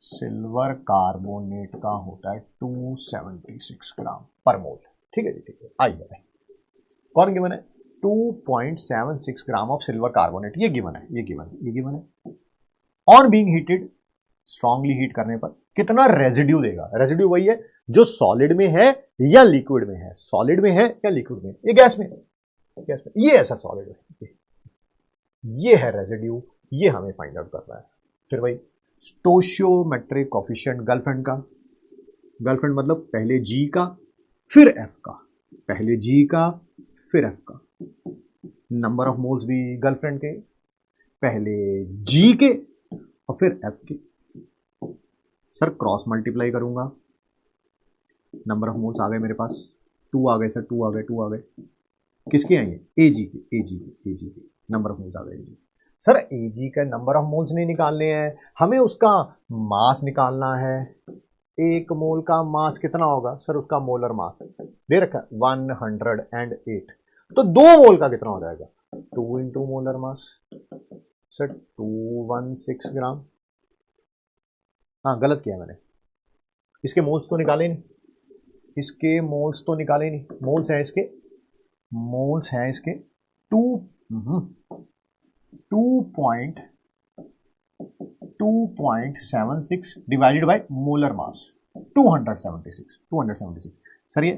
सिल्वर कार्बोनेट का होता है 276 ग्राम पर मोल। ठीक है जी, ठीक है। आइए, कौन गिवन है? 2.76 ग्राम ऑफ सिल्वर कार्बोनेट, ये गिवन है, ये गिवन है। On being heated, strongly heat करने पर कितना रेजिड्यू देगा? रेजिड्यू वही है जो सॉलिड में है या लिक्विड में है, सॉलिड में है या लिक्विड में, ये गैस में है, गैस में, ये है सर सॉलिड में, ये है रेजिड्यू, ये हमें फाइंड आउट करना है। फिर भाई स्टोशियोमेट्रिक कोफिशिएंट गर्लफ्रेंड का, गर्लफ्रेंड मतलब पहले G का फिर F का, पहले G का फिर F का, नंबर ऑफ मोल्स भी गर्लफ्रेंड के पहले G के और फिर F के। सर क्रॉस मल्टीप्लाई करूंगा, नंबर ऑफ मोल्स आ गए मेरे पास, 2 आ गए सर, 2 आ गए, 2 आ गए, किसके आएंगे? AG के, AG के, AG के, नंबर ऑफ मोल्स आ गए। सर AG का नंबर ऑफ मोल्स नहीं निकालने हैं, हमें उसका मास निकालना है। एक मोल का मास कितना होगा? सर उसका मोलर मास दे रखा है 108, तो 2 मोल का कितना हो जाएगा? 2 इंटू मोलर मास, सर 216 ग्राम। हाँ गलत किया मैंने, इसके मोल्स तो निकाले नहीं, इसके मोल्स तो निकाले नहीं, मोल्स हैं इसके, मोल्स हैं इसके 2.76 divided by molar mass 276। Sir ये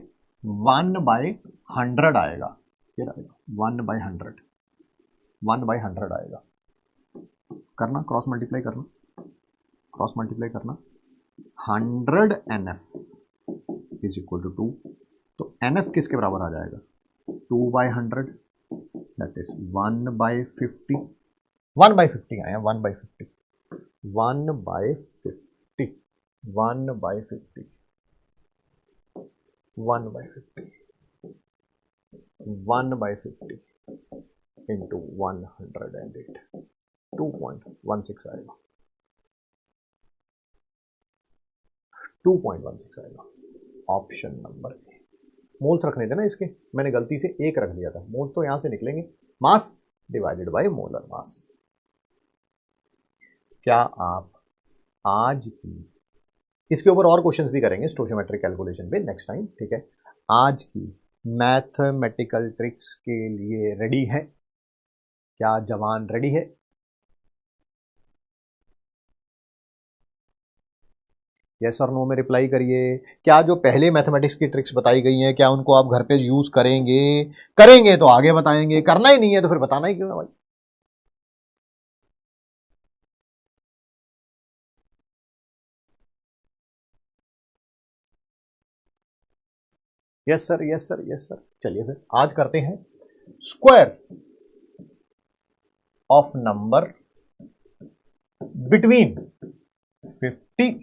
1/100 आएगा, ये आएगा 1/100, 1/100 आएगा। करना क्रॉस मल्टीप्लाई करना, क्रॉस मल्टीप्लाई करना, 100 NF इज इक्वल टू 2, तो NF किसके बराबर आ जाएगा? 2/100, दैट इज 1/50, 1/50 आया, 1/50, 1/50, 1/50, 1/50, 1/50 इंटू 108, 2.16 आएगा, 2.16 आएगा। Option number A. मोल्स रखने थे ना इसके, मैंने गलती से 1 रख दिया था, मोल्स तो यहां से निकलेंगे, मास डिवाइडेड बाय मोलर मास। क्या आप आज की, इसके ऊपर और क्वेश्चंस भी करेंगे स्टोशियोमेट्रिक कैलकुलेशन पे नेक्स्ट टाइम, ठीक है। आज की मैथमेटिकल ट्रिक्स के लिए रेडी है? क्या जवान रेडी है? यस और नो में रिप्लाई करिए। क्या जो पहले मैथमेटिक्स की ट्रिक्स बताई गई हैं, क्या उनको आप घर पे यूज करेंगे? करेंगे तो आगे बताएंगे, करना ही नहीं है तो फिर बताना ही क्यों है भाई? Yes sir, yes sir, yes sir. चलिए फिर आज करते हैं square of number between 50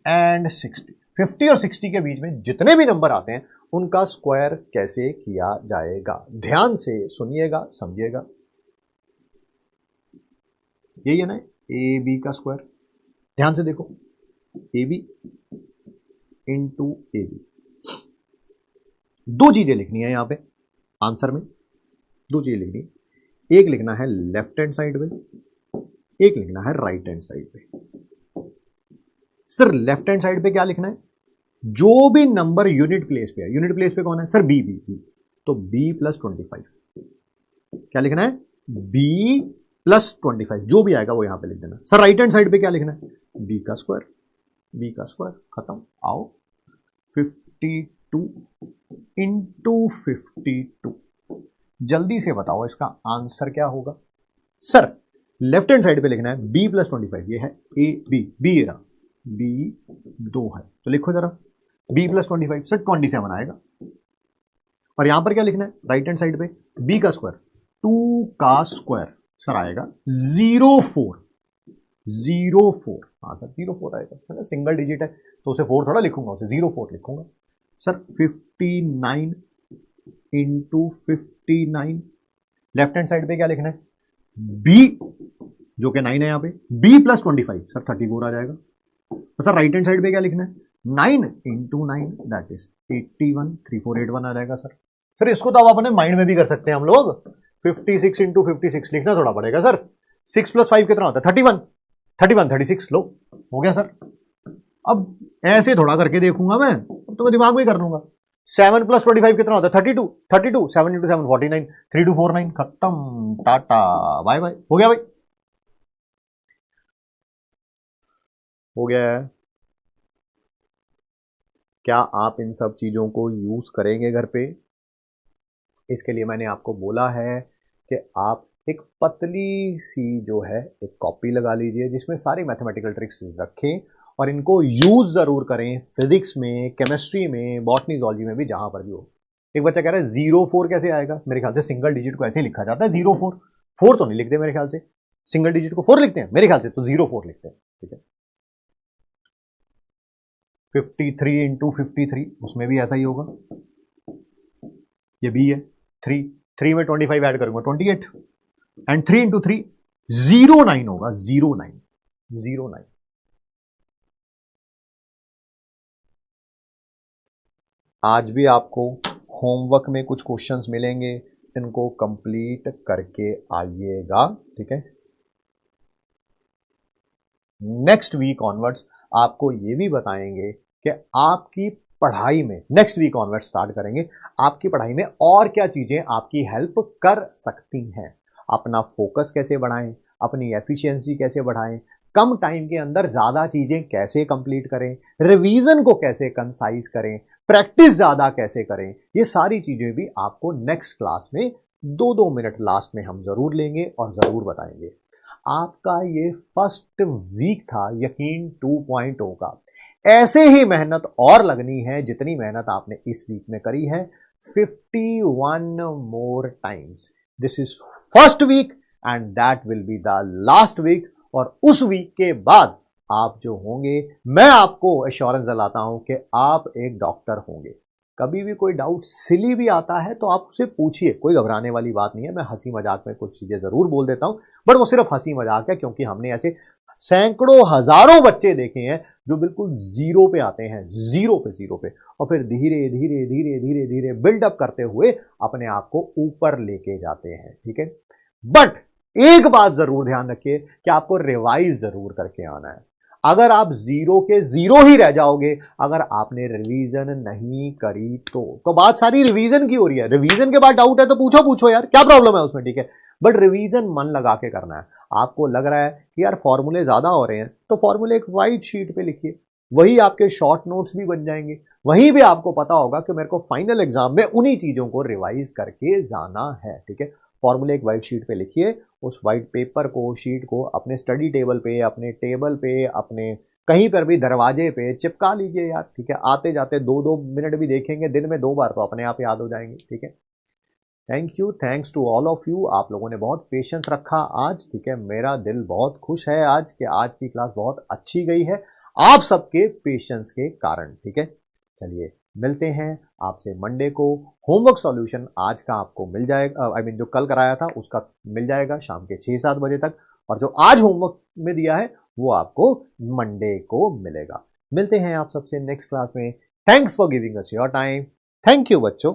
and 60। 50 और 60 के बीच में जितने भी नंबर आते हैं उनका स्क्वायर कैसे किया जाएगा, ध्यान से सुनिएगा, समझिएगा। यही है ना, ए बी का स्क्वायर, ध्यान से देखो, A B into A B. 2 चीजें लिखनी है यहां पे आंसर में, 2 चीजें लिखनी है, एक लिखना है लेफ्ट हैंड साइड पे, एक लिखना है राइट हैंड साइड पे। सर लेफ्ट हैंड साइड पे क्या लिखना है? जो भी नंबर यूनिट प्लेस पे है, यूनिट प्लेस पे कौन है सर? बी, बी, तो b + 25। क्या लिखना है? b + 25, जो भी आएगा वो यहां पे लिख देना। सर राइट हैंड साइड पे क्या लिखना है? b का स्क्वायर, b का स्क्वायर, खत्म। आओ 52 इंटू 52, जल्दी से बताओ इसका आंसर क्या होगा? सर लेफ्ट हैंड साइड पे लिखना है b + 25, ये है a b, b रहा, b 2 है, तो लिखो जरा b + 25, सर 27 आएगा। और यहां पर क्या लिखना है राइट हैंड साइड पे? b का स्क्वायर, 2 का स्क्वायर, सर आएगा 04, 04। हाँ सर 04 आएगा, है ना, सिंगल डिजिट है तो उसे 4 थोड़ा लिखूंगा, उसे 04 लिखूंगा। Sir 59 into 59, left hand side पे क्या लिखना है? b जो कि 9 है यहाँ पे, b प्लस 25 सर 34 आ जाएगा। तो सर राइट हैंड साइड पे क्या लिखना है, 9 इंटू 9 दैट इज 81, 3481 आ जाएगा सर। सर इसको तो आप अपने माइंड में भी कर सकते हैं हम लोग, 56 इंटू 56 लिखना थोड़ा पड़ेगा सर। 6 प्लस 5 कितना होता है, 31, 31 36 लो हो गया सर। अब ऐसे थोड़ा करके देखूंगा मैं, तो मैं दिमाग में ही कर लूंगा। 7 प्लस 25 कितना होता है, 32, 32 7 इंटू 7 49, 3249 खत्म, टाटा बाय बाय, हो गया भाई, हो गया है। क्या आप इन सब चीजों को यूज करेंगे घर पे? इसके लिए मैंने आपको बोला है कि आप एक पतली सी जो है एक कॉपी लगा लीजिए जिसमें सारी मैथमेटिकल ट्रिक्स रखें और इनको यूज जरूर करें, फिजिक्स में, केमिस्ट्री में, बॉटनी, जूलॉजी में भी, जहां पर भी हो। एक बच्चा कह रहा है 04 कैसे आएगा, मेरे ख्याल से सिंगल डिजिट को ऐसे ही लिखा जाता है 04, 4 तो नहीं लिखते मेरे ख्याल से, सिंगल डिजिट को 4 लिखते हैं मेरे ख्याल से, तो 04 लिखते हैं, ठीक है। 53 इंटू 53 उसमें भी ऐसा ही होगा, ये बी है, 3 में 25 ऐड करूंगा 28, एंड 3 इंटू 3 09 होगा, 09। आज भी आपको होमवर्क में कुछ क्वेश्चंस मिलेंगे, इनको कंप्लीट करके आइएगा, ठीक है। नेक्स्ट वीक ऑनवर्ड्स आपको ये भी बताएंगे कि आपकी पढ़ाई में, नेक्स्ट वीक ऑनवर्ड स्टार्ट करेंगे, आपकी पढ़ाई में और क्या चीजें आपकी हेल्प कर सकती हैं। अपना फोकस कैसे बढ़ाएं, अपनी एफिशिएंसी कैसे बढ़ाएं, कम टाइम के अंदर ज्यादा चीजें कैसे कंप्लीट करें, रिवीजन को कैसे कंसाइज करें, प्रैक्टिस ज्यादा कैसे करें, ये सारी चीजें भी आपको नेक्स्ट क्लास में 2-2 मिनट लास्ट में हम जरूर लेंगे और जरूर बताएंगे। आपका ये फर्स्ट वीक था यकीन 2.0 का, ऐसे ही मेहनत और लगनी है जितनी मेहनत आपने इस वीक में करी है, 51 more times. This is first week and that will be the last week, और उस वीक के बाद आप जो होंगे, मैं आपको एश्योरेंस दिलाता हूं कि आप एक डॉक्टर होंगे। कभी भी कोई डाउट सिली भी आता है तो आप उसे पूछिए, कोई घबराने वाली बात नहीं है। मैं हंसी मजाक में कुछ चीजें जरूर बोल देता हूं, बट वो सिर्फ हंसी मजाक है, क्योंकि हमने ऐसे सैकड़ों हजारों बच्चे देखे हैं जो बिल्कुल जीरो पे आते हैं, जीरो पे, और फिर धीरे धीरे धीरे धीरे धीरे बिल्डअप करते हुए अपने आप को ऊपर लेके जाते हैं, ठीक है। बट एक बात जरूर ध्यान रखिए कि आपको रिवाइज जरूर करके आना है। अगर आप जीरो के जीरो ही रह जाओगे, अगर आपने रिवीजन नहीं करी तो बात सारी रिवीजन की हो रही है। रिवीजन के बाद डाउट है तो पूछो यार, क्या प्रॉब्लम है उसमें, ठीक है। बट रिवीजन मन लगा के करना है। आपको लग रहा है कि यार फॉर्मूले ज्यादा हो रहे हैं, तो फॉर्मूले एक व्हाइट शीट पे लिखिए, वही आपके शॉर्ट नोट्स भी बन जाएंगे। वहीं भी आपको पता होगा कि मेरे को फाइनल एग्जाम में उन्हीं चीजों को रिवाइज करके जाना है, ठीक है। फॉर्मूले एक व्हाइट शीट पे लिखिए, उस व्हाइट पेपर को, शीट को अपने स्टडी टेबल पे, अपने टेबल पे, अपने कहीं पर भी दरवाजे पे चिपका लीजिए यार, ठीक है। आते जाते 2-2 मिनट भी देखेंगे दिन में 2 बार तो अपने आप याद हो जाएंगे, ठीक है। Thank you, thanks to all of you. आप लोगों ने बहुत पेशेंस रखा आज, ठीक है। मेरा दिल बहुत खुश है आज कि आज की क्लास बहुत अच्छी गई है आप सबके पेशेंस के कारण, ठीक है। चलिए मिलते हैं आपसे मंडे को। होमवर्क सॉल्यूशन आज का आपको मिल जाएगा, आई मीन जो कल कराया था उसका मिल जाएगा शाम के 6-7 बजे तक, और जो आज होमवर्क में दिया है वो आपको मंडे को मिलेगा। मिलते हैं आप सबसे नेक्स्ट क्लास में। Thanks for giving us your time. Thank you बच्चों।